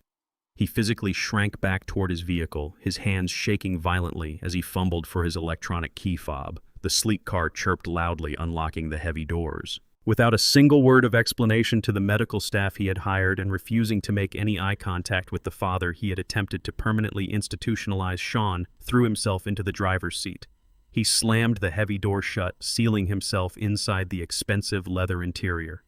He physically shrank back toward his vehicle, his hands shaking violently as he fumbled for his electronic key fob. The sleek car chirped loudly, unlocking the heavy doors. Without a single word of explanation to the medical staff he had hired and refusing to make any eye contact with the father he had attempted to permanently institutionalize, Sean threw himself into the driver's seat. He slammed the heavy door shut, sealing himself inside the expensive leather interior.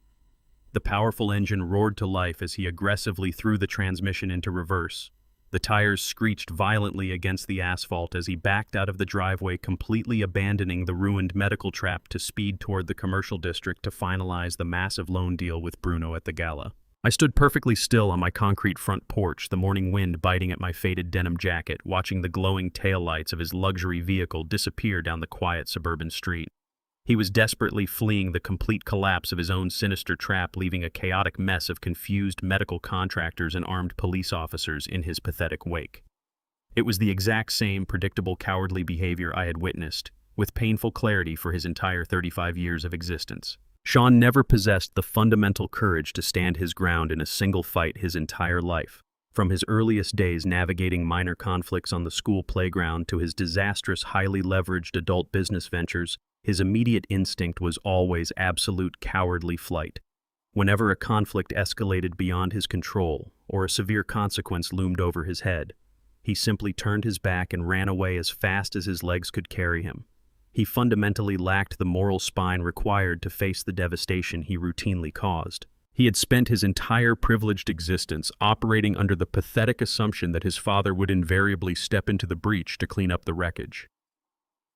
The powerful engine roared to life as he aggressively threw the transmission into reverse. The tires screeched violently against the asphalt as he backed out of the driveway, completely abandoning the ruined medical trap to speed toward the commercial district to finalize the massive loan deal with Bruno at the gala. I stood perfectly still on my concrete front porch, the morning wind biting at my faded denim jacket, watching the glowing taillights of his luxury vehicle disappear down the quiet suburban street. He was desperately fleeing the complete collapse of his own sinister trap, leaving a chaotic mess of confused medical contractors and armed police officers in his pathetic wake. It was the exact same predictable cowardly behavior I had witnessed, with painful clarity for his entire 35 years of existence. Sean never possessed the fundamental courage to stand his ground in a single fight his entire life. From his earliest days navigating minor conflicts on the school playground to his disastrous, highly leveraged adult business ventures, his immediate instinct was always absolute cowardly flight. Whenever a conflict escalated beyond his control or a severe consequence loomed over his head, he simply turned his back and ran away as fast as his legs could carry him. He fundamentally lacked the moral spine required to face the devastation he routinely caused. He had spent his entire privileged existence operating under the pathetic assumption that his father would invariably step into the breach to clean up the wreckage.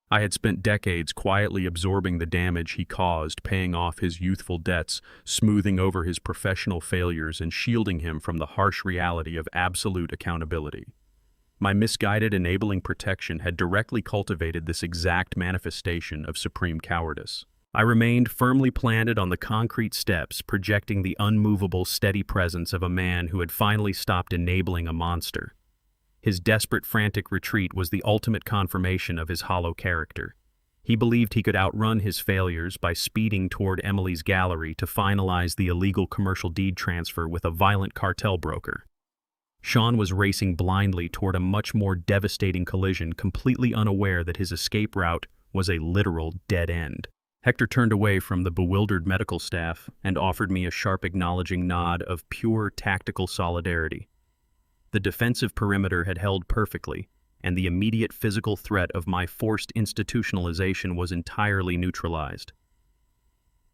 I had spent decades quietly absorbing the damage he caused, paying off his youthful debts, smoothing over his professional failures, and shielding him from the harsh reality of absolute accountability. My misguided enabling protection had directly cultivated this exact manifestation of supreme cowardice. I remained firmly planted on the concrete steps, projecting the unmovable, steady presence of a man who had finally stopped enabling a monster. His desperate, frantic retreat was the ultimate confirmation of his hollow character. He believed he could outrun his failures by speeding toward Emily's gallery to finalize the illegal commercial deed transfer with a violent cartel broker. Sean was racing blindly toward a much more devastating collision, completely unaware that his escape route was a literal dead end. Hector turned away from the bewildered medical staff and offered me a sharp, acknowledging nod of pure tactical solidarity. The defensive perimeter had held perfectly, and the immediate physical threat of my forced institutionalization was entirely neutralized.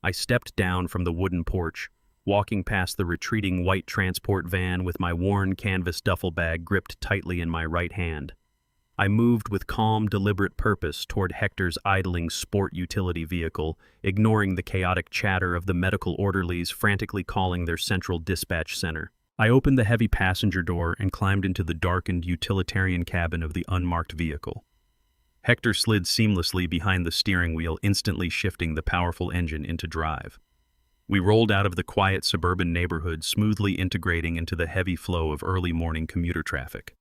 I stepped down from the wooden porch, walking past the retreating white transport van with my worn canvas duffel bag gripped tightly in my right hand. I moved with calm, deliberate purpose toward Hector's idling sport utility vehicle, ignoring the chaotic chatter of the medical orderlies frantically calling their central dispatch center. I opened the heavy passenger door and climbed into the darkened utilitarian cabin of the unmarked vehicle. Hector slid seamlessly behind the steering wheel, instantly shifting the powerful engine into drive. We rolled out of the quiet suburban neighborhood, smoothly integrating into the heavy flow of early morning commuter traffic.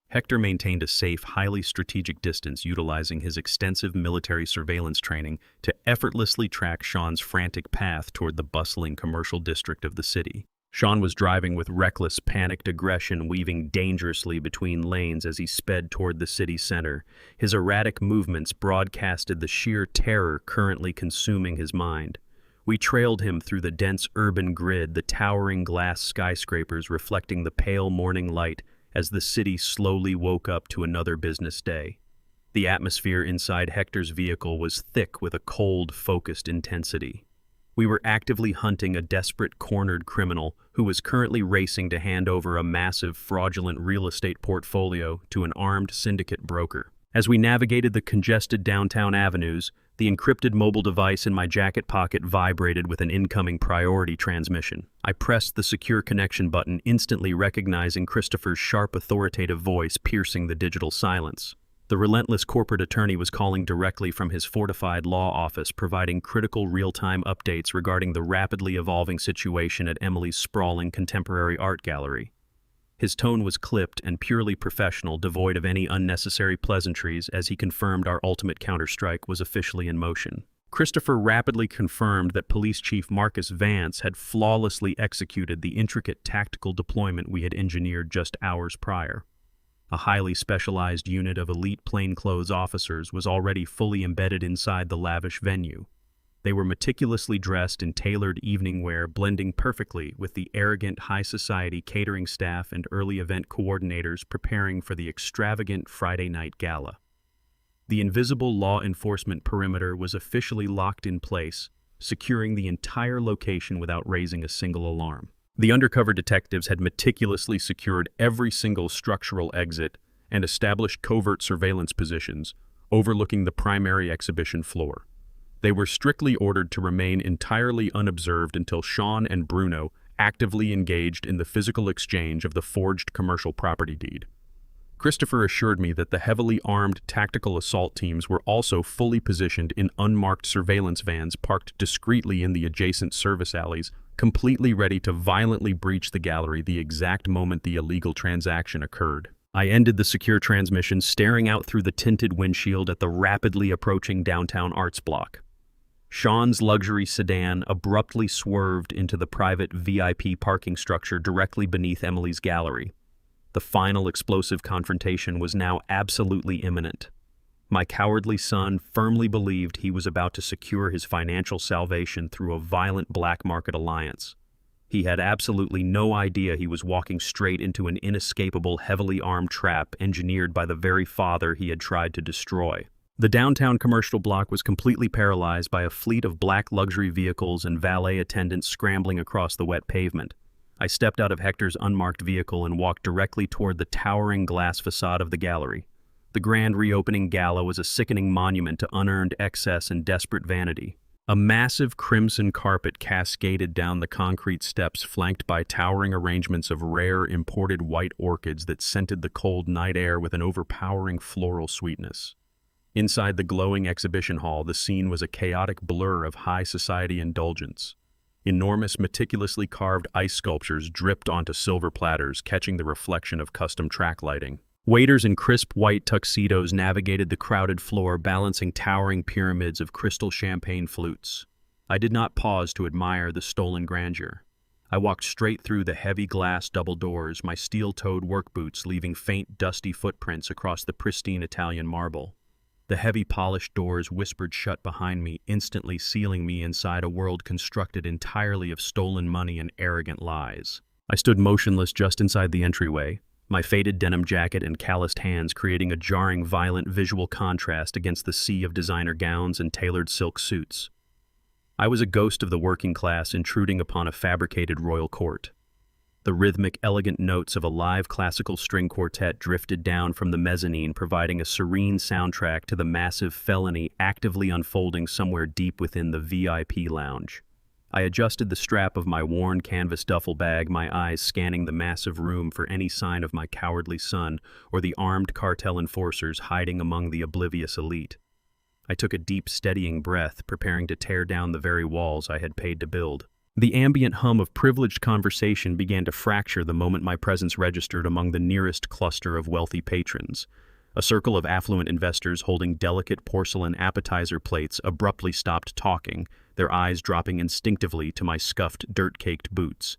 Hector maintained a safe, highly strategic distance, utilizing his extensive military surveillance training to effortlessly track Sean's frantic path toward the bustling commercial district of the city. Sean was driving with reckless, panicked aggression, weaving dangerously between lanes as he sped toward the city center. His erratic movements broadcasted the sheer terror currently consuming his mind. We trailed him through the dense urban grid, the towering glass skyscrapers reflecting the pale morning light as the city slowly woke up to another business day. The atmosphere inside Hector's vehicle was thick with a cold, focused intensity. We were actively hunting a desperate, cornered criminal who was currently racing to hand over a massive, fraudulent real estate portfolio to an armed syndicate broker. As we navigated the congested downtown avenues, the encrypted mobile device in my jacket pocket vibrated with an incoming priority transmission. I pressed the secure connection button, instantly recognizing Christopher's sharp, authoritative voice piercing the digital silence. The relentless corporate attorney was calling directly from his fortified law office, providing critical real-time updates regarding the rapidly evolving situation at Emily's sprawling contemporary art gallery. His tone was clipped and purely professional, devoid of any unnecessary pleasantries, as he confirmed our ultimate counterstrike was officially in motion. Christopher rapidly confirmed that Police Chief Marcus Vance had flawlessly executed the intricate tactical deployment we had engineered just hours prior. A highly specialized unit of elite plainclothes officers was already fully embedded inside the lavish venue. They were meticulously dressed in tailored evening wear, blending perfectly with the arrogant high society catering staff and early event coordinators preparing for the extravagant Friday night gala. The invisible law enforcement perimeter was officially locked in place, securing the entire location without raising a single alarm. The undercover detectives had meticulously secured every single structural exit and established covert surveillance positions overlooking the primary exhibition floor. They were strictly ordered to remain entirely unobserved until Sean and Bruno actively engaged in the physical exchange of the forged commercial property deed. Christopher assured me that the heavily armed tactical assault teams were also fully positioned in unmarked surveillance vans parked discreetly in the adjacent service alleys, completely ready to violently breach the gallery the exact moment the illegal transaction occurred. I ended the secure transmission staring out through the tinted windshield at the rapidly approaching downtown arts block. Sean's luxury sedan abruptly swerved into the private VIP parking structure directly beneath Emily's gallery. The final explosive confrontation was now absolutely imminent. My cowardly son firmly believed he was about to secure his financial salvation through a violent black market alliance. He had absolutely no idea he was walking straight into an inescapable, heavily armed trap engineered by the very father he had tried to destroy. The downtown commercial block was completely paralyzed by a fleet of black luxury vehicles and valet attendants scrambling across the wet pavement. I stepped out of Hector's unmarked vehicle and walked directly toward the towering glass facade of the gallery. The grand reopening gala was a sickening monument to unearned excess and desperate vanity. A massive crimson carpet cascaded down the concrete steps flanked by towering arrangements of rare imported white orchids that scented the cold night air with an overpowering floral sweetness. Inside the glowing exhibition hall, the scene was a chaotic blur of high society indulgence. Enormous, meticulously carved ice sculptures dripped onto silver platters, catching the reflection of custom track lighting. Waiters in crisp white tuxedos navigated the crowded floor, balancing towering pyramids of crystal champagne flutes. I did not pause to admire the stolen grandeur. I walked straight through the heavy glass double doors, my steel-toed work boots leaving faint, dusty footprints across the pristine Italian marble. The heavy polished doors whispered shut behind me, instantly sealing me inside a world constructed entirely of stolen money and arrogant lies. I stood motionless just inside the entryway, my faded denim jacket and calloused hands creating a jarring, violent visual contrast against the sea of designer gowns and tailored silk suits. I was a ghost of the working class intruding upon a fabricated royal court. The rhythmic, elegant notes of a live classical string quartet drifted down from the mezzanine, providing a serene soundtrack to the massive felony actively unfolding somewhere deep within the VIP lounge. I adjusted the strap of my worn canvas duffel bag, my eyes scanning the massive room for any sign of my cowardly son or the armed cartel enforcers hiding among the oblivious elite. I took a deep, steadying breath, preparing to tear down the very walls I had paid to build. The ambient hum of privileged conversation began to fracture the moment my presence registered among the nearest cluster of wealthy patrons. A circle of affluent investors holding delicate porcelain appetizer plates abruptly stopped talking, their eyes dropping instinctively to my scuffed, dirt-caked boots.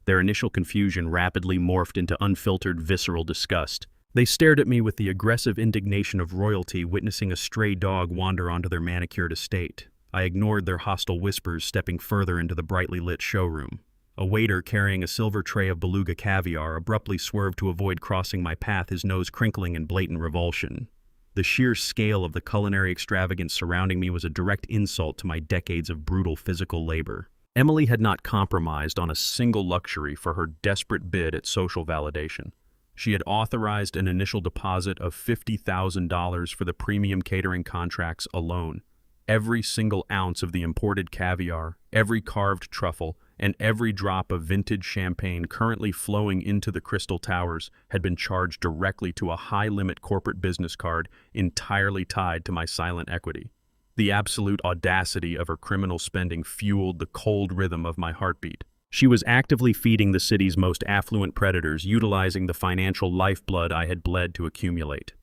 Their initial confusion rapidly morphed into unfiltered, visceral disgust. They stared at me with the aggressive indignation of royalty witnessing a stray dog wander onto their manicured estate. I ignored their hostile whispers, stepping further into the brightly lit showroom. A waiter carrying a silver tray of beluga caviar abruptly swerved to avoid crossing my path, his nose crinkling in blatant revulsion. The sheer scale of the culinary extravagance surrounding me was a direct insult to my decades of brutal physical labor. Emily had not compromised on a single luxury for her desperate bid at social validation. She had authorized an initial deposit of $50,000 for the premium catering contracts alone. Every single ounce of the imported caviar, every carved truffle, and every drop of vintage champagne currently flowing into the Crystal Towers had been charged directly to a high-limit corporate business card entirely tied to my silent equity. The absolute audacity of her criminal spending fueled the cold rhythm of my heartbeat. She was actively feeding the city's most affluent predators, utilizing the financial lifeblood I had bled to accumulate.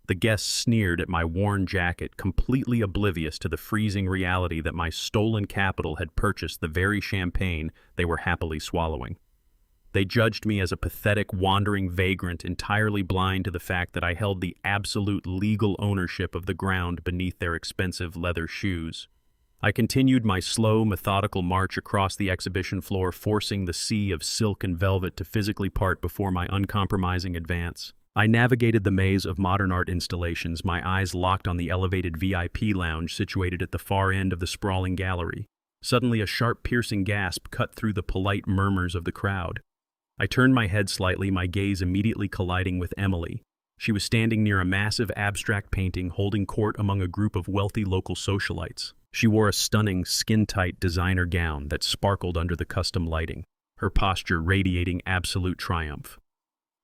The guests sneered at my worn jacket, completely oblivious to the freezing reality that my stolen capital had purchased the very champagne they were happily swallowing. They judged me as a pathetic, wandering vagrant, entirely blind to the fact that I held the absolute legal ownership of the ground beneath their expensive leather shoes. I continued my slow, methodical march across the exhibition floor, forcing the sea of silk and velvet to physically part before my uncompromising advance. I navigated the maze of modern art installations, my eyes locked on the elevated VIP lounge situated at the far end of the sprawling gallery. Suddenly, a sharp, piercing gasp cut through the polite murmurs of the crowd. I turned my head slightly, my gaze immediately colliding with Emily. She was standing near a massive abstract painting holding court among a group of wealthy local socialites. She wore a stunning, skin-tight designer gown that sparkled under the custom lighting, her posture radiating absolute triumph.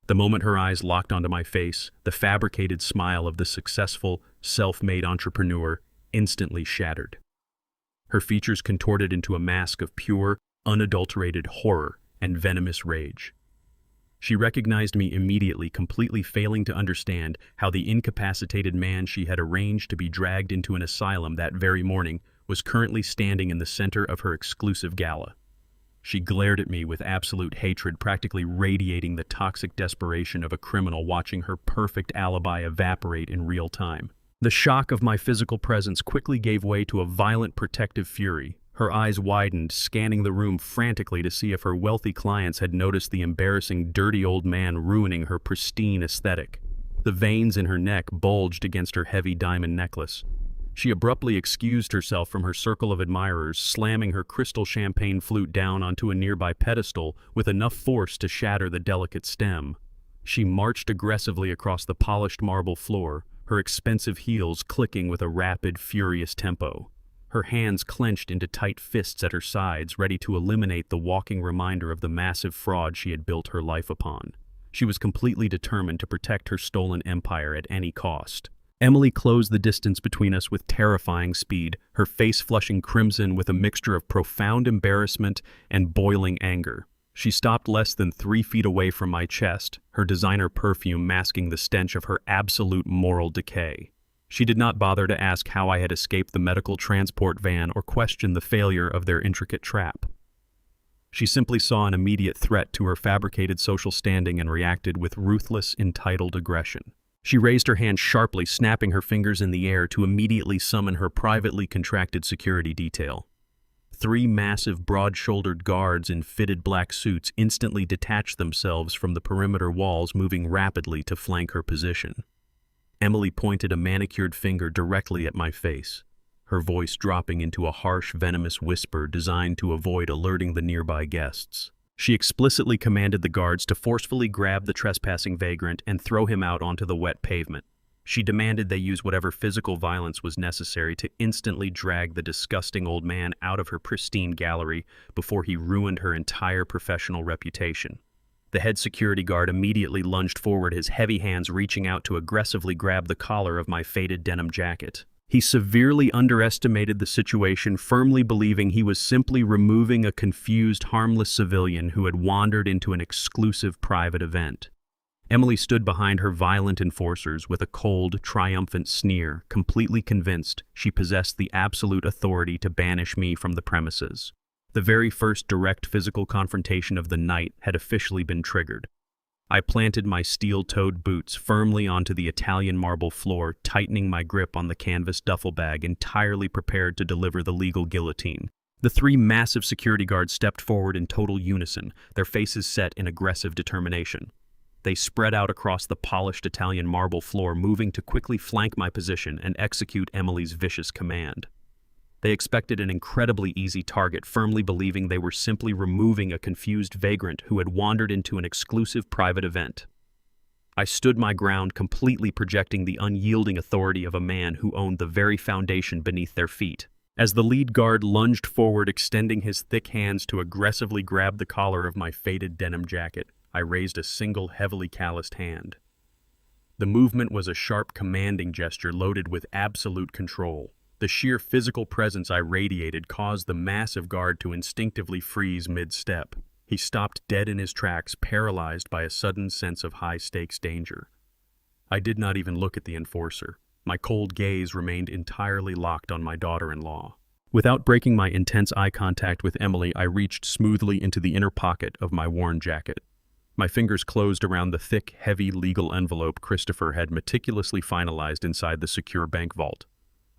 The moment her eyes locked onto my face, the fabricated smile of the successful, self-made entrepreneur instantly shattered. Her features contorted into a mask of pure, unadulterated horror and venomous rage. She recognized me immediately, completely failing to understand how the incapacitated man she had arranged to be dragged into an asylum that very morning was currently standing in the center of her exclusive gala. She glared at me with absolute hatred, practically radiating the toxic desperation of a criminal watching her perfect alibi evaporate in real time. The shock of my physical presence quickly gave way to a violent protective fury. Her eyes widened, scanning the room frantically to see if her wealthy clients had noticed the embarrassing, dirty old man ruining her pristine aesthetic. The veins in her neck bulged against her heavy diamond necklace. She abruptly excused herself from her circle of admirers, slamming her crystal champagne flute down onto a nearby pedestal with enough force to shatter the delicate stem. She marched aggressively across the polished marble floor, her expensive heels clicking with a rapid, furious tempo. Her hands clenched into tight fists at her sides, ready to eliminate the walking reminder of the massive fraud she had built her life upon. She was completely determined to protect her stolen empire at any cost. Emily closed the distance between us with terrifying speed, her face flushing crimson with a mixture of profound embarrassment and boiling anger. She stopped less than 3 feet away from my chest, her designer perfume masking the stench of her absolute moral decay. She did not bother to ask how I had escaped the medical transport van or question the failure of their intricate trap. She simply saw an immediate threat to her fabricated social standing and reacted with ruthless, entitled aggression. She raised her hand sharply, snapping her fingers in the air to immediately summon her privately contracted security detail. 3 massive, broad-shouldered guards in fitted black suits instantly detached themselves from the perimeter walls, moving rapidly to flank her position. Emily pointed a manicured finger directly at my face, her voice dropping into a harsh, venomous whisper designed to avoid alerting the nearby guests. She explicitly commanded the guards to forcefully grab the trespassing vagrant and throw him out onto the wet pavement. She demanded they use whatever physical violence was necessary to instantly drag the disgusting old man out of her pristine gallery before he ruined her entire professional reputation. The head security guard immediately lunged forward, his heavy hands reaching out to aggressively grab the collar of my faded denim jacket. He severely underestimated the situation, firmly believing he was simply removing a confused, harmless civilian who had wandered into an exclusive private event. Emily stood behind her violent enforcers with a cold, triumphant sneer, completely convinced she possessed the absolute authority to banish me from the premises. The very first direct physical confrontation of the night had officially been triggered. I planted my steel-toed boots firmly onto the Italian marble floor, tightening my grip on the canvas duffel bag, entirely prepared to deliver the legal guillotine. The 3 massive security guards stepped forward in total unison, their faces set in aggressive determination. They spread out across the polished Italian marble floor, moving to quickly flank my position and execute Emily's vicious command. They expected an incredibly easy target, firmly believing they were simply removing a confused vagrant who had wandered into an exclusive private event. I stood my ground, completely projecting the unyielding authority of a man who owned the very foundation beneath their feet. As the lead guard lunged forward, extending his thick hands to aggressively grab the collar of my faded denim jacket, I raised a single, heavily calloused hand. The movement was a sharp, commanding gesture loaded with absolute control. The sheer physical presence I radiated caused the massive guard to instinctively freeze mid-step. He stopped dead in his tracks, paralyzed by a sudden sense of high-stakes danger. I did not even look at the enforcer. My cold gaze remained entirely locked on my daughter-in-law. Without breaking my intense eye contact with Emily, I reached smoothly into the inner pocket of my worn jacket. My fingers closed around the thick, heavy legal envelope Christopher had meticulously finalized inside the secure bank vault.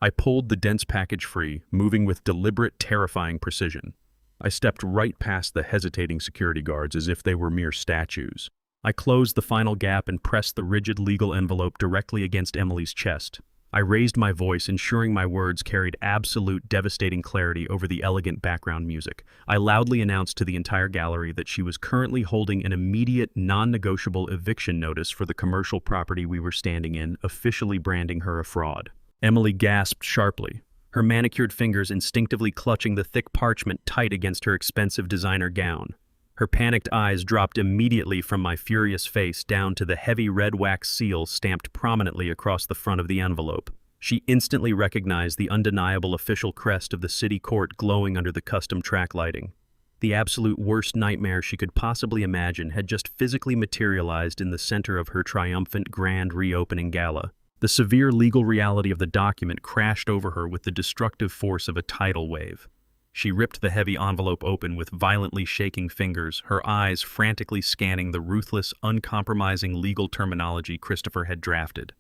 I pulled the dense package free, moving with deliberate, terrifying precision. I stepped right past the hesitating security guards as if they were mere statues. I closed the final gap and pressed the rigid legal envelope directly against Emily's chest. I raised my voice, ensuring my words carried absolute devastating clarity over the elegant background music. I loudly announced to the entire gallery that she was currently holding an immediate, non-negotiable eviction notice for the commercial property we were standing in, officially branding her a fraud. Emily gasped sharply, her manicured fingers instinctively clutching the thick parchment tight against her expensive designer gown. Her panicked eyes dropped immediately from my furious face down to the heavy red wax seal stamped prominently across the front of the envelope. She instantly recognized the undeniable official crest of the city court glowing under the custom track lighting. The absolute worst nightmare she could possibly imagine had just physically materialized in the center of her triumphant grand reopening gala. The severe legal reality of the document crashed over her with the destructive force of a tidal wave. She ripped the heavy envelope open with violently shaking fingers, her eyes frantically scanning the ruthless, uncompromising legal terminology Christopher had drafted.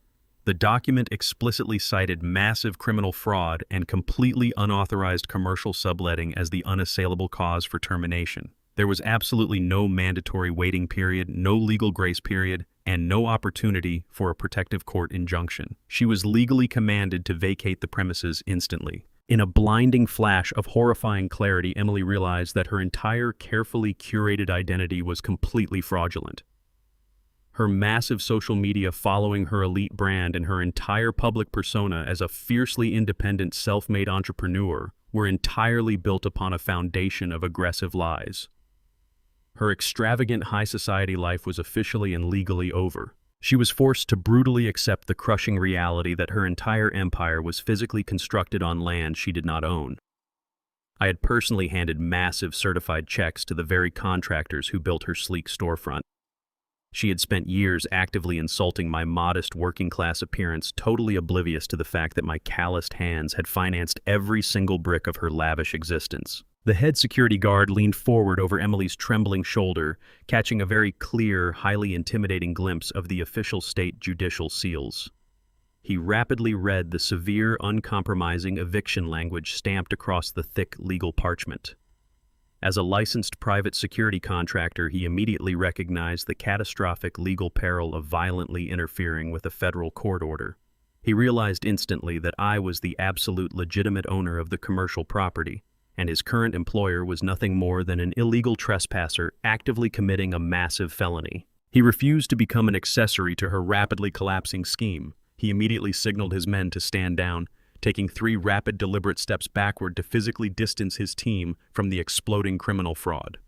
The document explicitly cited massive criminal fraud and completely unauthorized commercial subletting as the unassailable cause for termination. There was absolutely no mandatory waiting period, no legal grace period, and no opportunity for a protective court injunction. She was legally commanded to vacate the premises instantly. In a blinding flash of horrifying clarity, Emily realized that her entire carefully curated identity was completely fraudulent. Her massive social media following her elite brand and her entire public persona as a fiercely independent self-made entrepreneur were entirely built upon a foundation of aggressive lies. Her extravagant high society life was officially and legally over. She was forced to brutally accept the crushing reality that her entire empire was physically constructed on land she did not own. I had personally handed massive certified checks to the very contractors who built her sleek storefront. She had spent years actively insulting my modest working-class appearance, totally oblivious to the fact that my calloused hands had financed every single brick of her lavish existence. The head security guard leaned forward over Emily's trembling shoulder, catching a very clear, highly intimidating glimpse of the official state judicial seals. He rapidly read the severe, uncompromising eviction language stamped across the thick legal parchment. As a licensed private security contractor, he immediately recognized the catastrophic legal peril of violently interfering with a federal court order. He realized instantly that I was the absolute legitimate owner of the commercial property, and his current employer was nothing more than an illegal trespasser actively committing a massive felony. He refused to become an accessory to her rapidly collapsing scheme. He immediately signaled his men to stand down, taking 3 rapid, deliberate steps backward to physically distance his team from the exploding criminal fraud.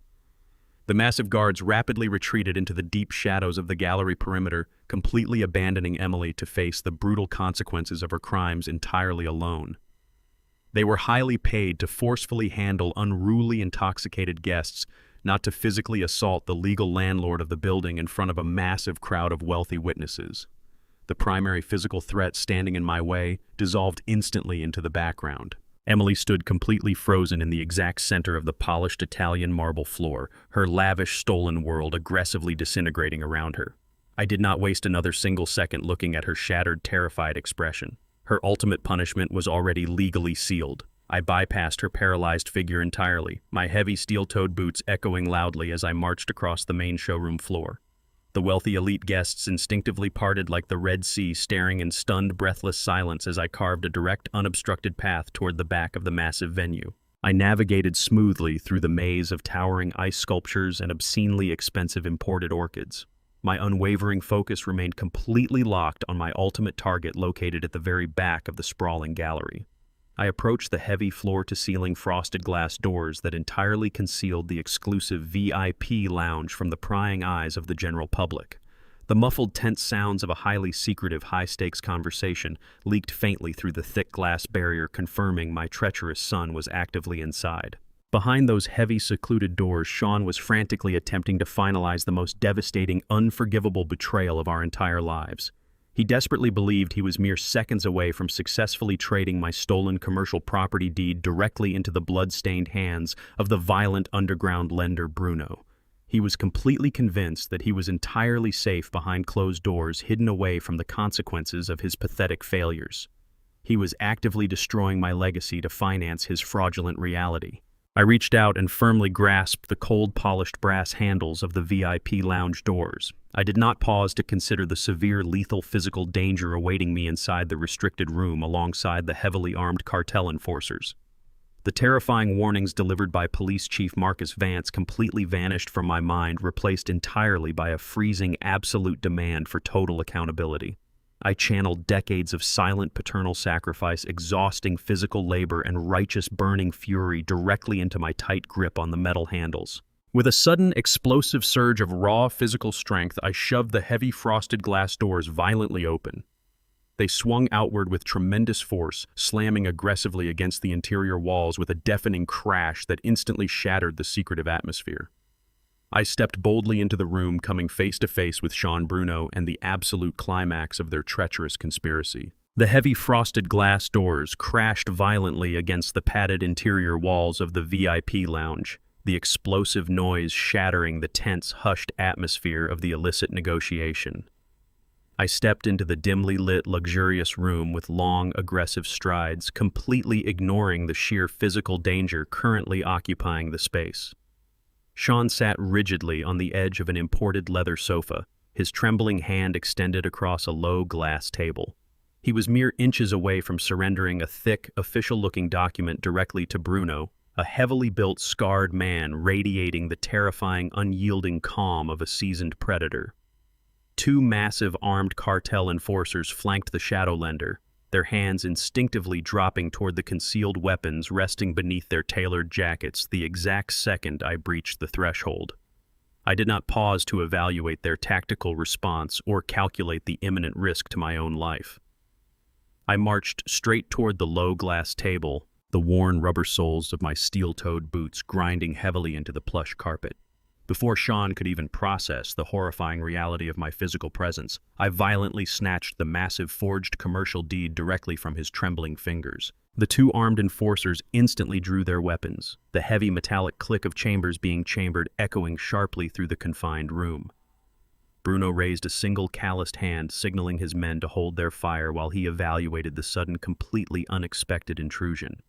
The massive guards rapidly retreated into the deep shadows of the gallery perimeter, completely abandoning Emily to face the brutal consequences of her crimes entirely alone. They were highly paid to forcefully handle unruly, intoxicated guests, not to physically assault the legal landlord of the building in front of a massive crowd of wealthy witnesses. The primary physical threat standing in my way dissolved instantly into the background. Emily stood completely frozen in the exact center of the polished Italian marble floor, her lavish, stolen world aggressively disintegrating around her. I did not waste another single second looking at her shattered, terrified expression. Her ultimate punishment was already legally sealed. I bypassed her paralyzed figure entirely, my heavy steel-toed boots echoing loudly as I marched across the main showroom floor. The wealthy elite guests instinctively parted like the Red Sea, staring in stunned, breathless silence as I carved a direct, unobstructed path toward the back of the massive venue. I navigated smoothly through the maze of towering ice sculptures and obscenely expensive imported orchids. My unwavering focus remained completely locked on my ultimate target located at the very back of the sprawling gallery. I approached the heavy floor-to-ceiling frosted glass doors that entirely concealed the exclusive VIP lounge from the prying eyes of the general public. The muffled, tense sounds of a highly secretive, high-stakes conversation leaked faintly through the thick glass barrier, confirming my treacherous son was actively inside. Behind those heavy, secluded doors, Sean was frantically attempting to finalize the most devastating, unforgivable betrayal of our entire lives. He desperately believed he was mere seconds away from successfully trading my stolen commercial property deed directly into the blood-stained hands of the violent underground lender Bruno. He was completely convinced that he was entirely safe behind closed doors, hidden away from the consequences of his pathetic failures. He was actively destroying my legacy to finance his fraudulent reality. I reached out and firmly grasped the cold, polished brass handles of the VIP lounge doors. I did not pause to consider the severe, lethal physical danger awaiting me inside the restricted room alongside the heavily armed cartel enforcers. The terrifying warnings delivered by Police Chief Marcus Vance completely vanished from my mind, replaced entirely by a freezing, absolute demand for total accountability. I channeled decades of silent paternal sacrifice, exhausting physical labor, and righteous burning fury directly into my tight grip on the metal handles. With a sudden, explosive surge of raw physical strength, I shoved the heavy frosted glass doors violently open. They swung outward with tremendous force, slamming aggressively against the interior walls with a deafening crash that instantly shattered the secretive atmosphere. I stepped boldly into the room, coming face to face with Sean Bruno and the absolute climax of their treacherous conspiracy. The heavy frosted glass doors crashed violently against the padded interior walls of the VIP lounge, the explosive noise shattering the tense, hushed atmosphere of the illicit negotiation. I stepped into the dimly lit, luxurious room with long, aggressive strides, completely ignoring the sheer physical danger currently occupying the space. Sean sat rigidly on the edge of an imported leather sofa, his trembling hand extended across a low glass table. He was mere inches away from surrendering a thick, official-looking document directly to Bruno, a heavily built, scarred man radiating the terrifying, unyielding calm of a seasoned predator. Two massive armed cartel enforcers flanked the Shadowlender, their hands instinctively dropping toward the concealed weapons resting beneath their tailored jackets the exact second I breached the threshold. I did not pause to evaluate their tactical response or calculate the imminent risk to my own life. I marched straight toward the low glass table, the worn rubber soles of my steel-toed boots grinding heavily into the plush carpet. Before Sean could even process the horrifying reality of my physical presence, I violently snatched the massive forged commercial deed directly from his trembling fingers. The two armed enforcers instantly drew their weapons, the heavy metallic click of chambers being chambered echoing sharply through the confined room. Bruno raised a single calloused hand, signaling his men to hold their fire while he evaluated the sudden, completely unexpected intrusion.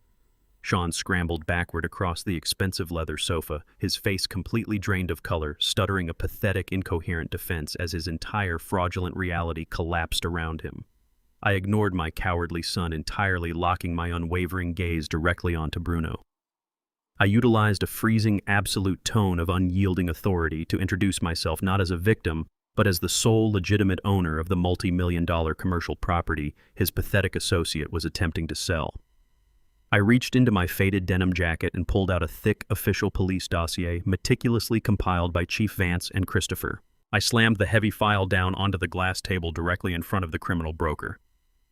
Sean scrambled backward across the expensive leather sofa, his face completely drained of color, stuttering a pathetic, incoherent defense as his entire fraudulent reality collapsed around him. I ignored my cowardly son entirely, locking my unwavering gaze directly onto Bruno. I utilized a freezing, absolute tone of unyielding authority to introduce myself not as a victim, but as the sole legitimate owner of the multi-million-dollar commercial property his pathetic associate was attempting to sell. I reached into my faded denim jacket and pulled out a thick official police dossier meticulously compiled by Chief Vance and Christopher. I slammed the heavy file down onto the glass table directly in front of the criminal broker.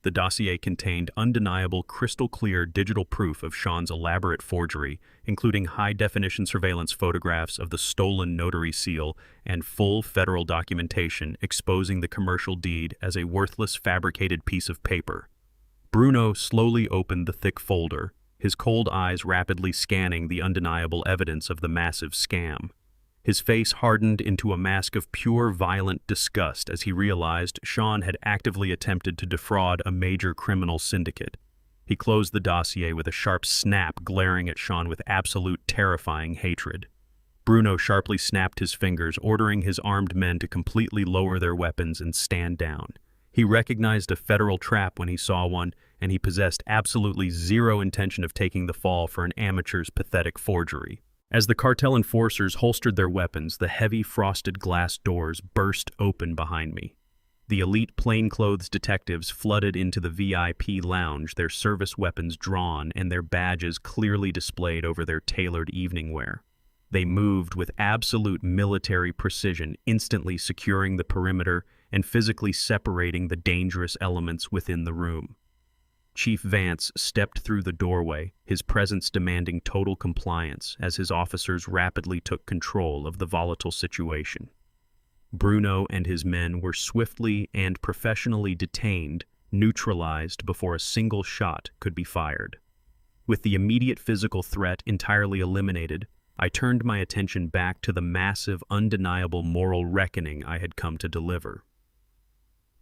The dossier contained undeniable, crystal-clear digital proof of Sean's elaborate forgery, including high-definition surveillance photographs of the stolen notary seal and full federal documentation exposing the commercial deed as a worthless, fabricated piece of paper. Bruno slowly opened the thick folder, his cold eyes rapidly scanning the undeniable evidence of the massive scam. His face hardened into a mask of pure, violent disgust as he realized Sean had actively attempted to defraud a major criminal syndicate. He closed the dossier with a sharp snap, glaring at Sean with absolute, terrifying hatred. Bruno sharply snapped his fingers, ordering his armed men to completely lower their weapons and stand down. He recognized a federal trap when he saw one, and he possessed absolutely zero intention of taking the fall for an amateur's pathetic forgery. As the cartel enforcers holstered their weapons, the heavy frosted glass doors burst open behind me. The elite plainclothes detectives flooded into the VIP lounge, their service weapons drawn and their badges clearly displayed over their tailored evening wear. They moved with absolute military precision, instantly securing the perimeter and physically separating the dangerous elements within the room. Chief Vance stepped through the doorway, his presence demanding total compliance as his officers rapidly took control of the volatile situation. Bruno and his men were swiftly and professionally detained, neutralized before a single shot could be fired. With the immediate physical threat entirely eliminated, I turned my attention back to the massive, undeniable moral reckoning I had come to deliver.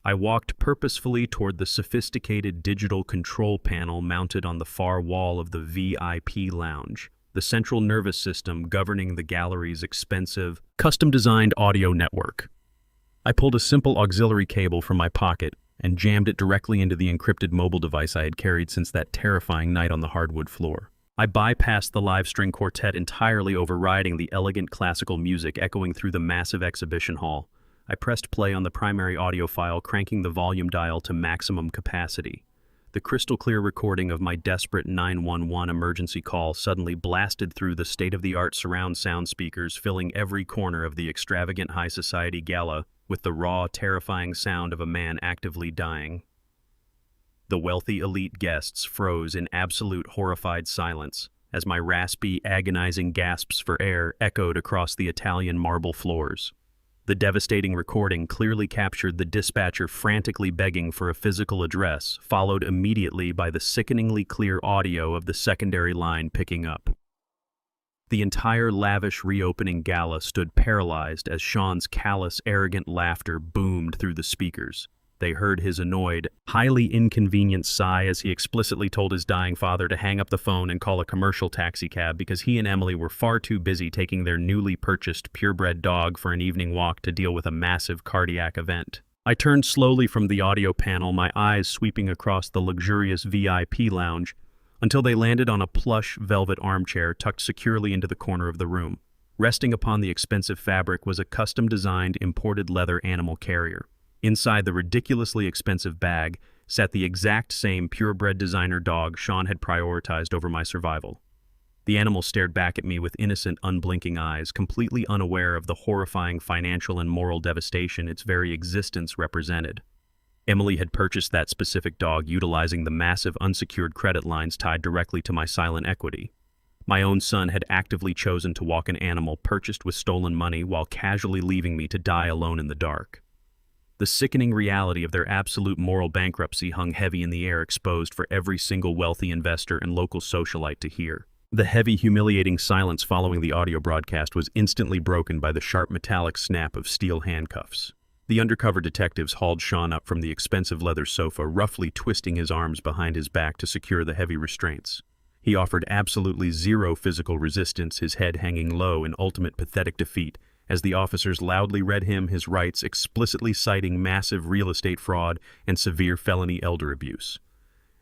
I walked purposefully toward the sophisticated digital control panel mounted on the far wall of the VIP lounge, the central nervous system governing the gallery's expensive, custom-designed audio network. I pulled a simple auxiliary cable from my pocket and jammed it directly into the encrypted mobile device I had carried since that terrifying night on the hardwood floor. I bypassed the live string quartet entirely, overriding the elegant classical music echoing through the massive exhibition hall. I pressed play on the primary audio file, cranking the volume dial to maximum capacity. The crystal-clear recording of my desperate 911 emergency call suddenly blasted through the state-of-the-art surround sound speakers, filling every corner of the extravagant high society gala with the raw, terrifying sound of a man actively dying. The wealthy elite guests froze in absolute horrified silence as my raspy, agonizing gasps for air echoed across the Italian marble floors. The devastating recording clearly captured the dispatcher frantically begging for a physical address, followed immediately by the sickeningly clear audio of the secondary line picking up. The entire lavish reopening gala stood paralyzed as Sean's callous, arrogant laughter boomed through the speakers. They heard his annoyed, highly inconvenient sigh as he explicitly told his dying father to hang up the phone and call a commercial taxicab because he and Emily were far too busy taking their newly purchased purebred dog for an evening walk to deal with a massive cardiac event. I turned slowly from the audio panel, my eyes sweeping across the luxurious VIP lounge, until they landed on a plush velvet armchair tucked securely into the corner of the room. Resting upon the expensive fabric was a custom-designed imported leather animal carrier. Inside the ridiculously expensive bag sat the exact same purebred designer dog Sean had prioritized over my survival. The animal stared back at me with innocent, unblinking eyes, completely unaware of the horrifying financial and moral devastation its very existence represented. Emily had purchased that specific dog utilizing the massive unsecured credit lines tied directly to my silent equity. My own son had actively chosen to walk an animal purchased with stolen money while casually leaving me to die alone in the dark. The sickening reality of their absolute moral bankruptcy hung heavy in the air, exposed for every single wealthy investor and local socialite to hear. The heavy, humiliating silence following the audio broadcast was instantly broken by the sharp metallic snap of steel handcuffs. The undercover detectives hauled Sean up from the expensive leather sofa, roughly twisting his arms behind his back to secure the heavy restraints. He offered absolutely zero physical resistance, his head hanging low in ultimate pathetic defeat, as the officers loudly read him his rights, explicitly citing massive real estate fraud and severe felony elder abuse.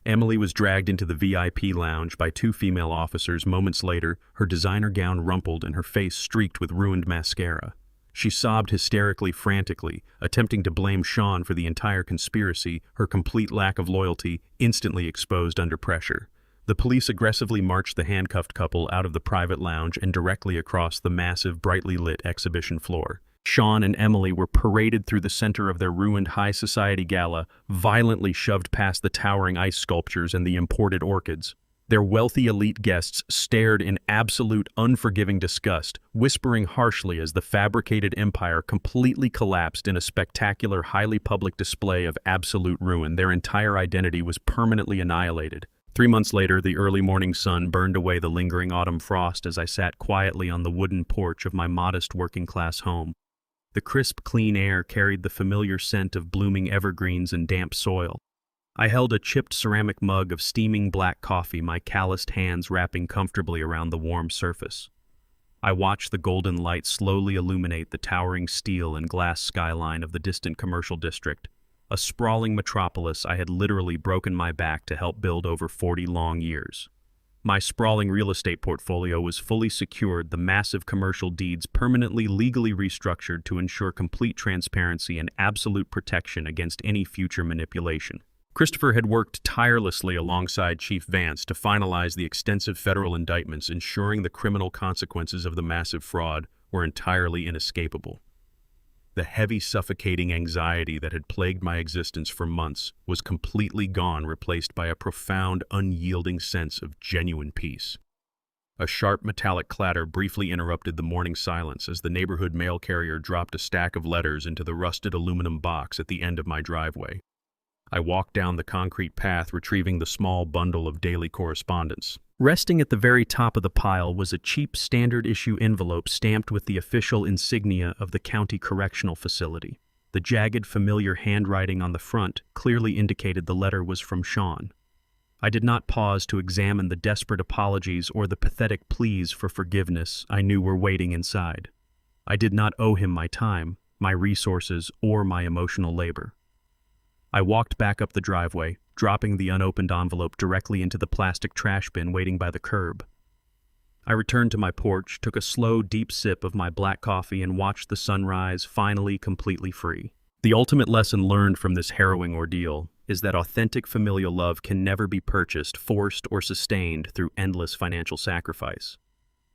Emily was dragged into the VIP lounge by two female officers moments later, her designer gown rumpled and her face streaked with ruined mascara. She sobbed hysterically, frantically, attempting to blame Sean for the entire conspiracy, her complete lack of loyalty instantly exposed under pressure. The police aggressively marched the handcuffed couple out of the private lounge and directly across the massive, brightly lit exhibition floor. Sean and Emily were paraded through the center of their ruined high society gala, violently shoved past the towering ice sculptures and the imported orchids. Their wealthy elite guests stared in absolute unforgiving disgust, whispering harshly as the fabricated empire completely collapsed in a spectacular, highly public display of absolute ruin. Their entire identity was permanently annihilated. 3 months later, the early morning sun burned away the lingering autumn frost as I sat quietly on the wooden porch of my modest working-class home. The crisp, clean air carried the familiar scent of blooming evergreens and damp soil. I held a chipped ceramic mug of steaming black coffee, my calloused hands wrapping comfortably around the warm surface. I watched the golden light slowly illuminate the towering steel and glass skyline of the distant commercial district, a sprawling metropolis I had literally broken my back to help build over 40 long years. My sprawling real estate portfolio was fully secured, the massive commercial deeds permanently legally restructured to ensure complete transparency and absolute protection against any future manipulation. Christopher had worked tirelessly alongside Chief Vance to finalize the extensive federal indictments, ensuring the criminal consequences of the massive fraud were entirely inescapable. The heavy, suffocating anxiety that had plagued my existence for months was completely gone, replaced by a profound, unyielding sense of genuine peace. A sharp, metallic clatter briefly interrupted the morning silence as the neighborhood mail carrier dropped a stack of letters into the rusted aluminum box at the end of my driveway. I walked down the concrete path, retrieving the small bundle of daily correspondence. Resting at the very top of the pile was a cheap standard-issue envelope stamped with the official insignia of the county correctional facility. The jagged, familiar handwriting on the front clearly indicated the letter was from Sean. I did not pause to examine the desperate apologies or the pathetic pleas for forgiveness I knew were waiting inside. I did not owe him my time, my resources, or my emotional labor. I walked back up the driveway, dropping the unopened envelope directly into the plastic trash bin waiting by the curb. I returned to my porch, took a slow, deep sip of my black coffee, and watched the sunrise, finally completely free. The ultimate lesson learned from this harrowing ordeal is that authentic familial love can never be purchased, forced, or sustained through endless financial sacrifice.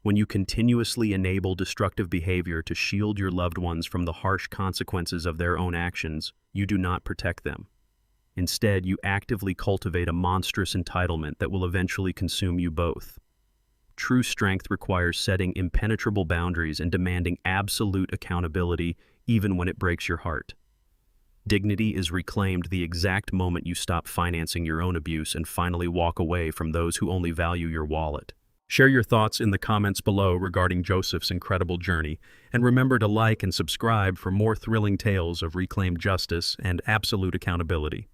When you continuously enable destructive behavior to shield your loved ones from the harsh consequences of their own actions, you do not protect them. Instead, you actively cultivate a monstrous entitlement that will eventually consume you both. True strength requires setting impenetrable boundaries and demanding absolute accountability, even when it breaks your heart. Dignity is reclaimed the exact moment you stop financing your own abuse and finally walk away from those who only value your wallet. Share your thoughts in the comments below regarding Joseph's incredible journey, and remember to like and subscribe for more thrilling tales of reclaimed justice and absolute accountability.